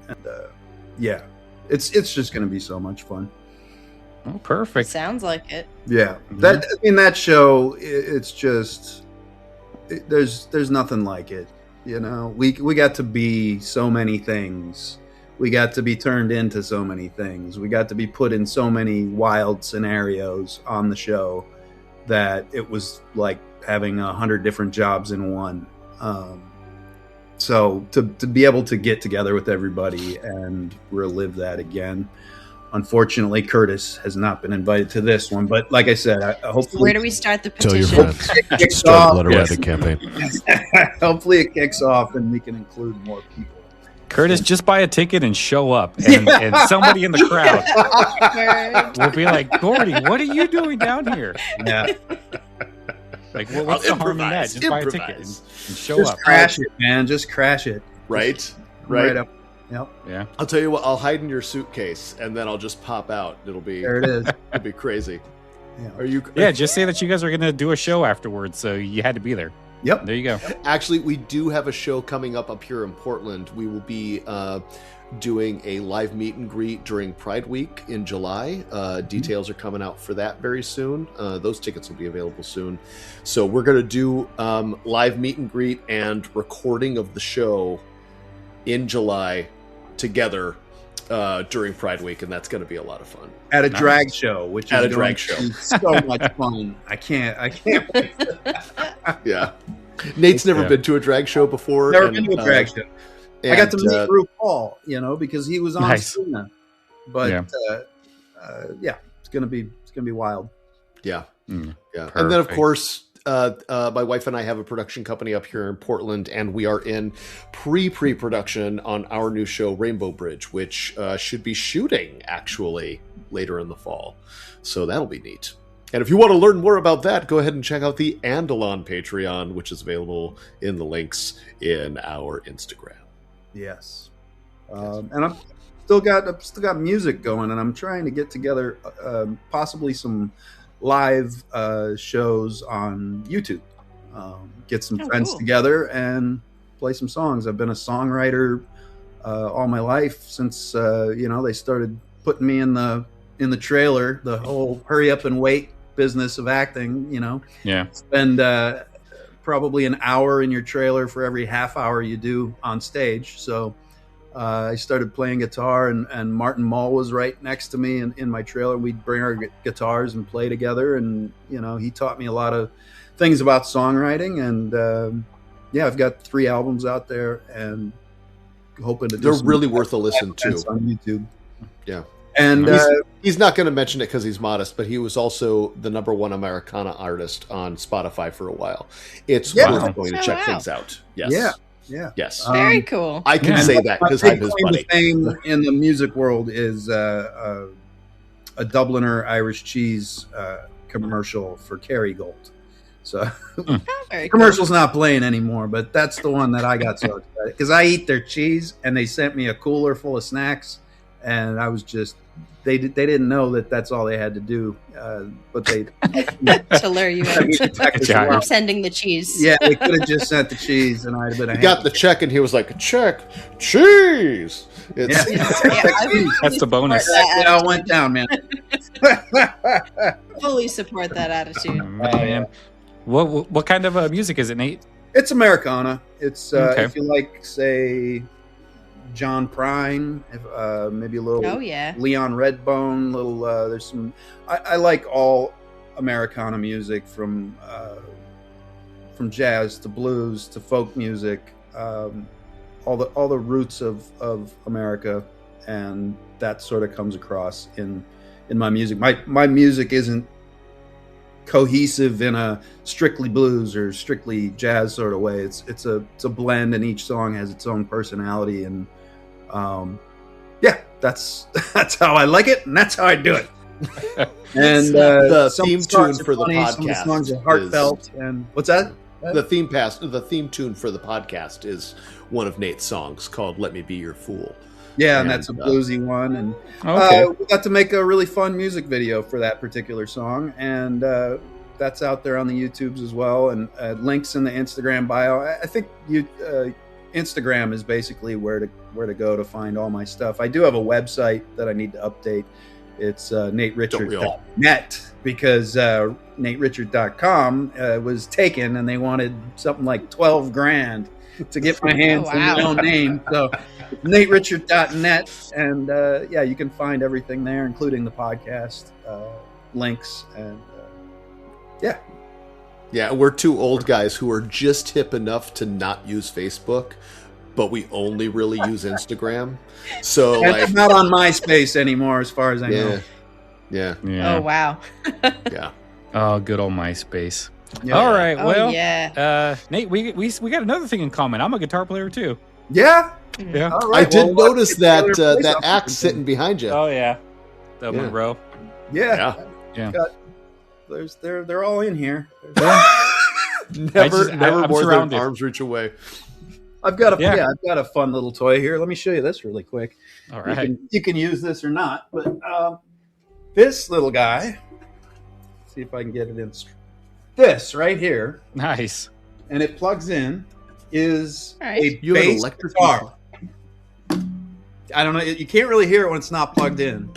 [SPEAKER 5] yeah, it's just going to be so much fun.
[SPEAKER 3] Oh, perfect.
[SPEAKER 4] Sounds like it.
[SPEAKER 5] Yeah,
[SPEAKER 3] Mhm.
[SPEAKER 5] that show, it's just there's nothing like it. We got to be so many things. We got to be turned into so many things. We got to be put in so many wild scenarios on the show that it was like having 100 different jobs in one. So to be able to get together with everybody and relive that again. Unfortunately, Curtis has not been invited to this one, but like I said, hopefully
[SPEAKER 4] Where do we start the
[SPEAKER 8] Tell your
[SPEAKER 4] petition?
[SPEAKER 8] friends.
[SPEAKER 5] it kicks
[SPEAKER 8] Start
[SPEAKER 5] off.
[SPEAKER 8] the letter writing campaign.
[SPEAKER 5] Hopefully, it kicks off and we can include more people.
[SPEAKER 3] Curtis, just buy a ticket and show up, and somebody in the crowd will be like, "Gordie, what are you doing down here?"
[SPEAKER 5] Yeah.
[SPEAKER 3] Like, well, what's the harm in that? Just buy a ticket and show
[SPEAKER 5] Just
[SPEAKER 3] up.
[SPEAKER 5] crash it, man. Just crash it.
[SPEAKER 6] Right.
[SPEAKER 5] Right up. Yep.
[SPEAKER 3] Yeah.
[SPEAKER 6] I'll tell you what. I'll hide in your suitcase, and then I'll just pop out. It'll be
[SPEAKER 5] There it is.
[SPEAKER 6] it'll be crazy.
[SPEAKER 5] Yeah.
[SPEAKER 6] Are you?
[SPEAKER 3] Yeah, just say that you guys are going to do a show afterwards, so you had to be there.
[SPEAKER 5] Yep.
[SPEAKER 3] There you go.
[SPEAKER 6] Actually, we do have a show coming up here in Portland. We will be doing a live meet and greet during Pride Week in July. Details are coming out for that very soon. Those tickets will be available soon. So we're going to do live meet and greet and recording of the show in July together during Pride Week, and that's going to be a lot of fun.
[SPEAKER 5] At a drag show, which
[SPEAKER 6] At
[SPEAKER 5] is
[SPEAKER 6] a drag show.
[SPEAKER 5] so much fun. I can't.
[SPEAKER 6] Yeah. Nate's never been to a drag show before.
[SPEAKER 5] Never been to a drag show. I got to meet
[SPEAKER 6] RuPaul,
[SPEAKER 5] RuPaul, because he was on
[SPEAKER 3] Nice.
[SPEAKER 5] Sabrina. But it's gonna be wild.
[SPEAKER 6] Yeah.
[SPEAKER 3] Mm,
[SPEAKER 6] Yeah. And then of
[SPEAKER 3] perfect.
[SPEAKER 6] course, my wife and I have a production company up here in Portland, and we are in pre-production on our new show, Rainbow Bridge, which should be shooting actually later in the fall. So that'll be neat. And if you want to learn more about that, go ahead and check out the Andalon Patreon, which is available in the links in our Instagram.
[SPEAKER 5] Yes. And I've still got music going, and I'm trying to get together possibly some live shows on YouTube. Get some friends
[SPEAKER 4] cool.
[SPEAKER 5] together and play some songs. I've been a songwriter all my life since they started putting me in the trailer, the whole hurry up and wait business of acting.
[SPEAKER 3] Yeah.
[SPEAKER 5] Spend probably an hour in your trailer for every half hour you do on stage. So I started playing guitar, and Martin Mull was right next to me in my trailer. We'd bring our guitars and play together, and he taught me a lot of things about songwriting. And I've got 3 albums out there, and hoping to do
[SPEAKER 6] They're
[SPEAKER 5] some
[SPEAKER 6] really worth a listen to.
[SPEAKER 5] on YouTube.
[SPEAKER 6] Yeah.
[SPEAKER 5] And
[SPEAKER 6] He's not going to mention it because he's modest, but he was also the #1 Americana artist on Spotify for a while. It's worth going to
[SPEAKER 4] Oh,
[SPEAKER 6] check
[SPEAKER 4] wow.
[SPEAKER 6] things out. Yes.
[SPEAKER 5] yeah.
[SPEAKER 6] Yes.
[SPEAKER 4] Very cool.
[SPEAKER 6] I can say that because
[SPEAKER 5] My
[SPEAKER 6] I'm his
[SPEAKER 5] big claim
[SPEAKER 6] buddy.
[SPEAKER 5] to fame in the music world is a Dubliner Irish cheese commercial for Kerrygold. So
[SPEAKER 4] Very cool.
[SPEAKER 5] commercial's not playing anymore, but that's the one that I got so excited because I eat their cheese, and they sent me a cooler full of snacks, and I was just they didn't know that that's all they had to do, but they
[SPEAKER 4] to lure you in.
[SPEAKER 3] Giant.
[SPEAKER 4] We're sending the cheese.
[SPEAKER 5] Yeah, they could have just sent the cheese, and I'd have been a
[SPEAKER 6] He got the check and he was like, check, cheese. It's,
[SPEAKER 3] That's the bonus.
[SPEAKER 5] It all went down, man.
[SPEAKER 4] Fully support that attitude.
[SPEAKER 3] Man. What kind of music is it, Nate?
[SPEAKER 5] It's Americana. It's
[SPEAKER 3] Okay.
[SPEAKER 5] if you like, say, John Prine, maybe a little
[SPEAKER 4] Oh yeah.
[SPEAKER 5] Leon Redbone, little there's some I like all Americana music from jazz to blues to folk music, all the roots of America, and that sort of comes across in my music. My music isn't cohesive in a strictly blues or strictly jazz sort of way. It's a blend, and each song has its own personality, and that's how I like it, and that's how I do it. And
[SPEAKER 6] the
[SPEAKER 5] some
[SPEAKER 6] theme
[SPEAKER 5] songs
[SPEAKER 6] tune
[SPEAKER 5] are
[SPEAKER 6] for the
[SPEAKER 5] funny, some of the
[SPEAKER 6] podcast
[SPEAKER 5] songs are heartfelt. And what's that?
[SPEAKER 6] the theme tune for the podcast is one of Nate's songs called "Let Me Be Your Fool."
[SPEAKER 5] Yeah,
[SPEAKER 6] And,
[SPEAKER 5] and that's a bluesy one. And
[SPEAKER 3] Okay.
[SPEAKER 5] we got to make a really fun music video for that particular song, and that's out there on the YouTubes as well, and links in the Instagram bio. I think Instagram is basically where to go to find all my stuff. I do have a website that I need to update. It's NateRichert.net, because NateRichert.com was taken, and they wanted something like $12,000 to get my hands on my own name. So NateRichert.net, and you can find everything there, including the podcast links, and
[SPEAKER 6] Yeah, we're 2 old guys who are just hip enough to not use Facebook, but we only really use Instagram. So
[SPEAKER 5] and it's not on MySpace anymore, as far as I know.
[SPEAKER 6] Yeah.
[SPEAKER 3] Yeah.
[SPEAKER 4] Oh wow.
[SPEAKER 6] Yeah.
[SPEAKER 3] Oh, good old MySpace.
[SPEAKER 5] Yeah.
[SPEAKER 3] All right.
[SPEAKER 4] Oh
[SPEAKER 3] Well,
[SPEAKER 4] yeah.
[SPEAKER 3] Nate, we got another thing in common. I'm a guitar player too.
[SPEAKER 5] Yeah.
[SPEAKER 3] Yeah.
[SPEAKER 5] All
[SPEAKER 6] I
[SPEAKER 5] right,
[SPEAKER 6] did
[SPEAKER 5] well,
[SPEAKER 6] notice
[SPEAKER 5] it's
[SPEAKER 6] that
[SPEAKER 5] the other place
[SPEAKER 6] that
[SPEAKER 5] I'm
[SPEAKER 6] axe
[SPEAKER 5] thinking.
[SPEAKER 6] sitting behind you.
[SPEAKER 3] Oh yeah. The
[SPEAKER 6] Yeah.
[SPEAKER 3] Monroe.
[SPEAKER 5] Yeah.
[SPEAKER 3] Yeah.
[SPEAKER 5] They're all in here.
[SPEAKER 6] Never
[SPEAKER 3] I'm
[SPEAKER 6] more than
[SPEAKER 3] surrounded.
[SPEAKER 6] arms reach away.
[SPEAKER 5] I've got a
[SPEAKER 3] Yeah.
[SPEAKER 5] I've got a fun little toy here. Let me show you this really quick.
[SPEAKER 3] All right.
[SPEAKER 5] You can use this or not, but this little guy. See if I can get it in. This right here,
[SPEAKER 3] Nice.
[SPEAKER 5] and it plugs in. Is
[SPEAKER 4] All right.
[SPEAKER 5] a
[SPEAKER 6] You have an
[SPEAKER 5] bass
[SPEAKER 6] electric
[SPEAKER 5] guitar. I don't know. You can't really hear it when it's not plugged in.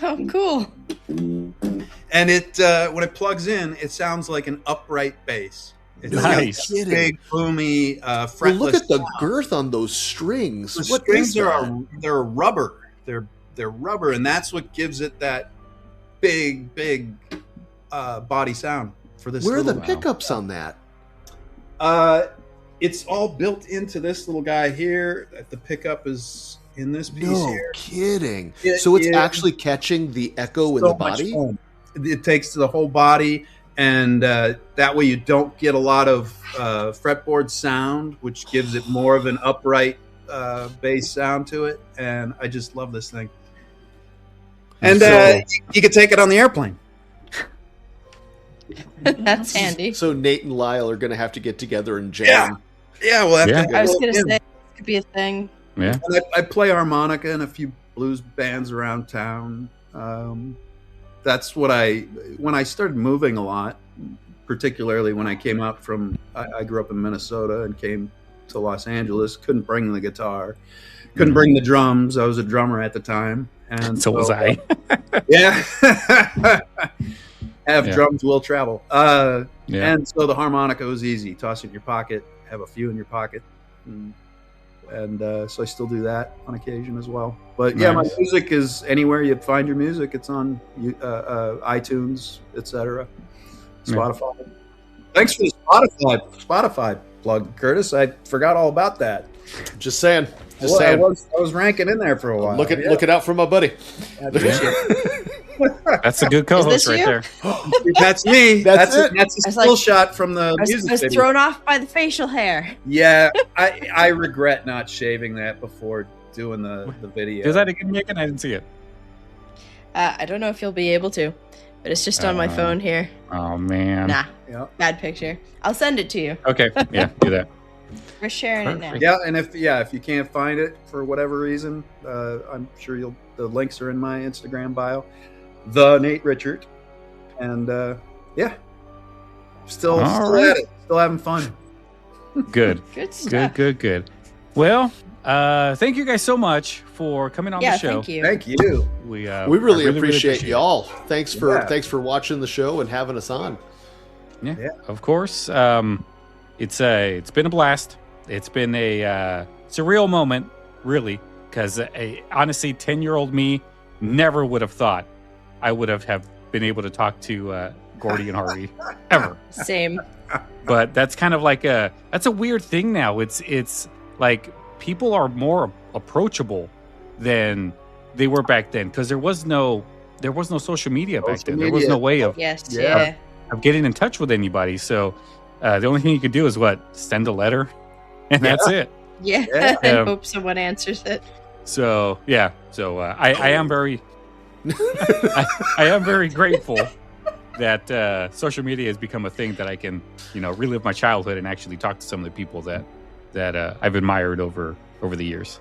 [SPEAKER 4] Oh, cool.
[SPEAKER 5] And it when it plugs in, it sounds like an upright bass. It's got
[SPEAKER 3] Nice.
[SPEAKER 5] this big, boomy, fretless.
[SPEAKER 6] Well, look at the
[SPEAKER 5] sound.
[SPEAKER 6] girth on those strings.
[SPEAKER 5] The
[SPEAKER 6] What
[SPEAKER 5] strings
[SPEAKER 6] is that?
[SPEAKER 5] are rubber. They're rubber, and that's what gives it that big body sound for this.
[SPEAKER 6] Where are the
[SPEAKER 5] little-
[SPEAKER 6] pickups on that?
[SPEAKER 5] It's all built into this little guy here. The pickup is in this piece
[SPEAKER 6] No
[SPEAKER 5] here.
[SPEAKER 6] kidding.
[SPEAKER 5] It
[SPEAKER 6] So it's
[SPEAKER 5] is
[SPEAKER 6] actually catching the echo in
[SPEAKER 5] so
[SPEAKER 6] the
[SPEAKER 5] much
[SPEAKER 6] body?
[SPEAKER 5] fun. It takes to the whole body, and that way you don't get a lot of fretboard sound, which gives it more of an upright bass sound to it. And I just love this thing. And you can take it on the airplane.
[SPEAKER 4] That's handy.
[SPEAKER 6] So Nate and Lyle are going to have to get together and jam.
[SPEAKER 5] Yeah, well,
[SPEAKER 3] Yeah.
[SPEAKER 4] I was going to say, this could be a thing.
[SPEAKER 3] Yeah.
[SPEAKER 5] And I play harmonica in a few blues bands around town. That's what when I started moving a lot, particularly when I came out from, I grew up in Minnesota and came to Los Angeles, couldn't bring the guitar, couldn't bring the drums. I was a drummer at the time. And
[SPEAKER 3] So was I.
[SPEAKER 5] Yeah. Have
[SPEAKER 3] Yeah.
[SPEAKER 5] drums will travel.
[SPEAKER 3] Yeah.
[SPEAKER 5] And so the harmonica was easy. Toss it in your pocket, have a few in your pocket. And so I still do that on occasion as well. But yeah, my
[SPEAKER 3] Nice.
[SPEAKER 5] music is anywhere you find your music. It's on iTunes, etc. Spotify. Thanks for the Spotify plug, Curtis. I forgot all about that.
[SPEAKER 6] Just saying. Just
[SPEAKER 5] Well, I
[SPEAKER 6] saying.
[SPEAKER 5] was ranking in there for a while.
[SPEAKER 6] Looking out for my buddy.
[SPEAKER 5] I appreciate it.
[SPEAKER 3] That's a good co-host
[SPEAKER 4] this
[SPEAKER 3] right
[SPEAKER 4] you?
[SPEAKER 3] there.
[SPEAKER 5] That's me.
[SPEAKER 6] That's it.
[SPEAKER 5] That's a
[SPEAKER 4] I was
[SPEAKER 5] still
[SPEAKER 4] like-
[SPEAKER 5] shot from the
[SPEAKER 4] I
[SPEAKER 5] music
[SPEAKER 4] was
[SPEAKER 5] video.
[SPEAKER 4] thrown off by the facial hair.
[SPEAKER 5] Yeah, I regret not shaving that before doing the video.
[SPEAKER 3] Is that a good Megan? I didn't see it.
[SPEAKER 4] I don't know if you'll be able to, but it's just on my phone here.
[SPEAKER 3] Oh man.
[SPEAKER 4] Nah,
[SPEAKER 5] Yeah.
[SPEAKER 4] bad picture. I'll send it to you.
[SPEAKER 3] Okay. Yeah. Do that.
[SPEAKER 4] We're sharing it now.
[SPEAKER 5] Yeah, and if you can't find it for whatever reason, I'm sure the links are in my Instagram bio. The Nate Richert, and still
[SPEAKER 3] All right.
[SPEAKER 5] at it, still having fun.
[SPEAKER 3] Good.
[SPEAKER 4] Good stuff.
[SPEAKER 3] Good. Well, thank you guys so much for coming on
[SPEAKER 4] Yeah,
[SPEAKER 3] the show.
[SPEAKER 4] thank you.
[SPEAKER 5] Thank you.
[SPEAKER 6] We
[SPEAKER 3] I
[SPEAKER 6] really appreciate y'all. Thanks for
[SPEAKER 5] Yeah.
[SPEAKER 6] watching the show and having us on.
[SPEAKER 3] Yeah,
[SPEAKER 5] Yeah.
[SPEAKER 3] of course. It's been a blast. It's been a surreal moment, really, because honestly, 10-year-old me never would have thought I would have been able to talk to Gordie and Harvey ever.
[SPEAKER 4] Same.
[SPEAKER 3] But that's kind of like that's a weird thing now. It's like people are more approachable than they were back then because there was no social media back then. There was no way of
[SPEAKER 4] Yes.
[SPEAKER 5] Yeah.
[SPEAKER 4] Yeah.
[SPEAKER 3] getting in touch with anybody. So the only thing you could do is send a letter, and that's it.
[SPEAKER 4] Yeah.
[SPEAKER 5] Yeah.
[SPEAKER 4] And
[SPEAKER 3] Um,
[SPEAKER 4] hope someone answers it.
[SPEAKER 3] So yeah. So I am very I am very grateful that social media has become a thing that I can relive my childhood and actually talk to some of the people that I've admired over the years.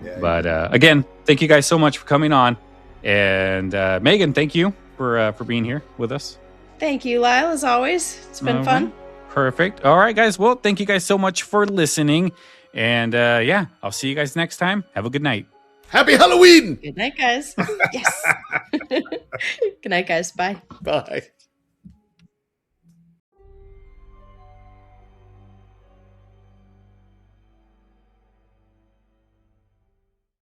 [SPEAKER 5] Yeah.
[SPEAKER 3] But again, thank you guys so much for coming on, and Megan, thank you for being here with us.
[SPEAKER 4] Thank you, Lyle, as always. It's been
[SPEAKER 3] All
[SPEAKER 4] fun.
[SPEAKER 3] right. Perfect. All right, guys. Well, thank you guys so much for listening, and I'll see you guys next time. Have a good night.
[SPEAKER 6] Happy Halloween!
[SPEAKER 4] Good night, guys. Yes. Good night, guys. Bye.
[SPEAKER 6] Bye.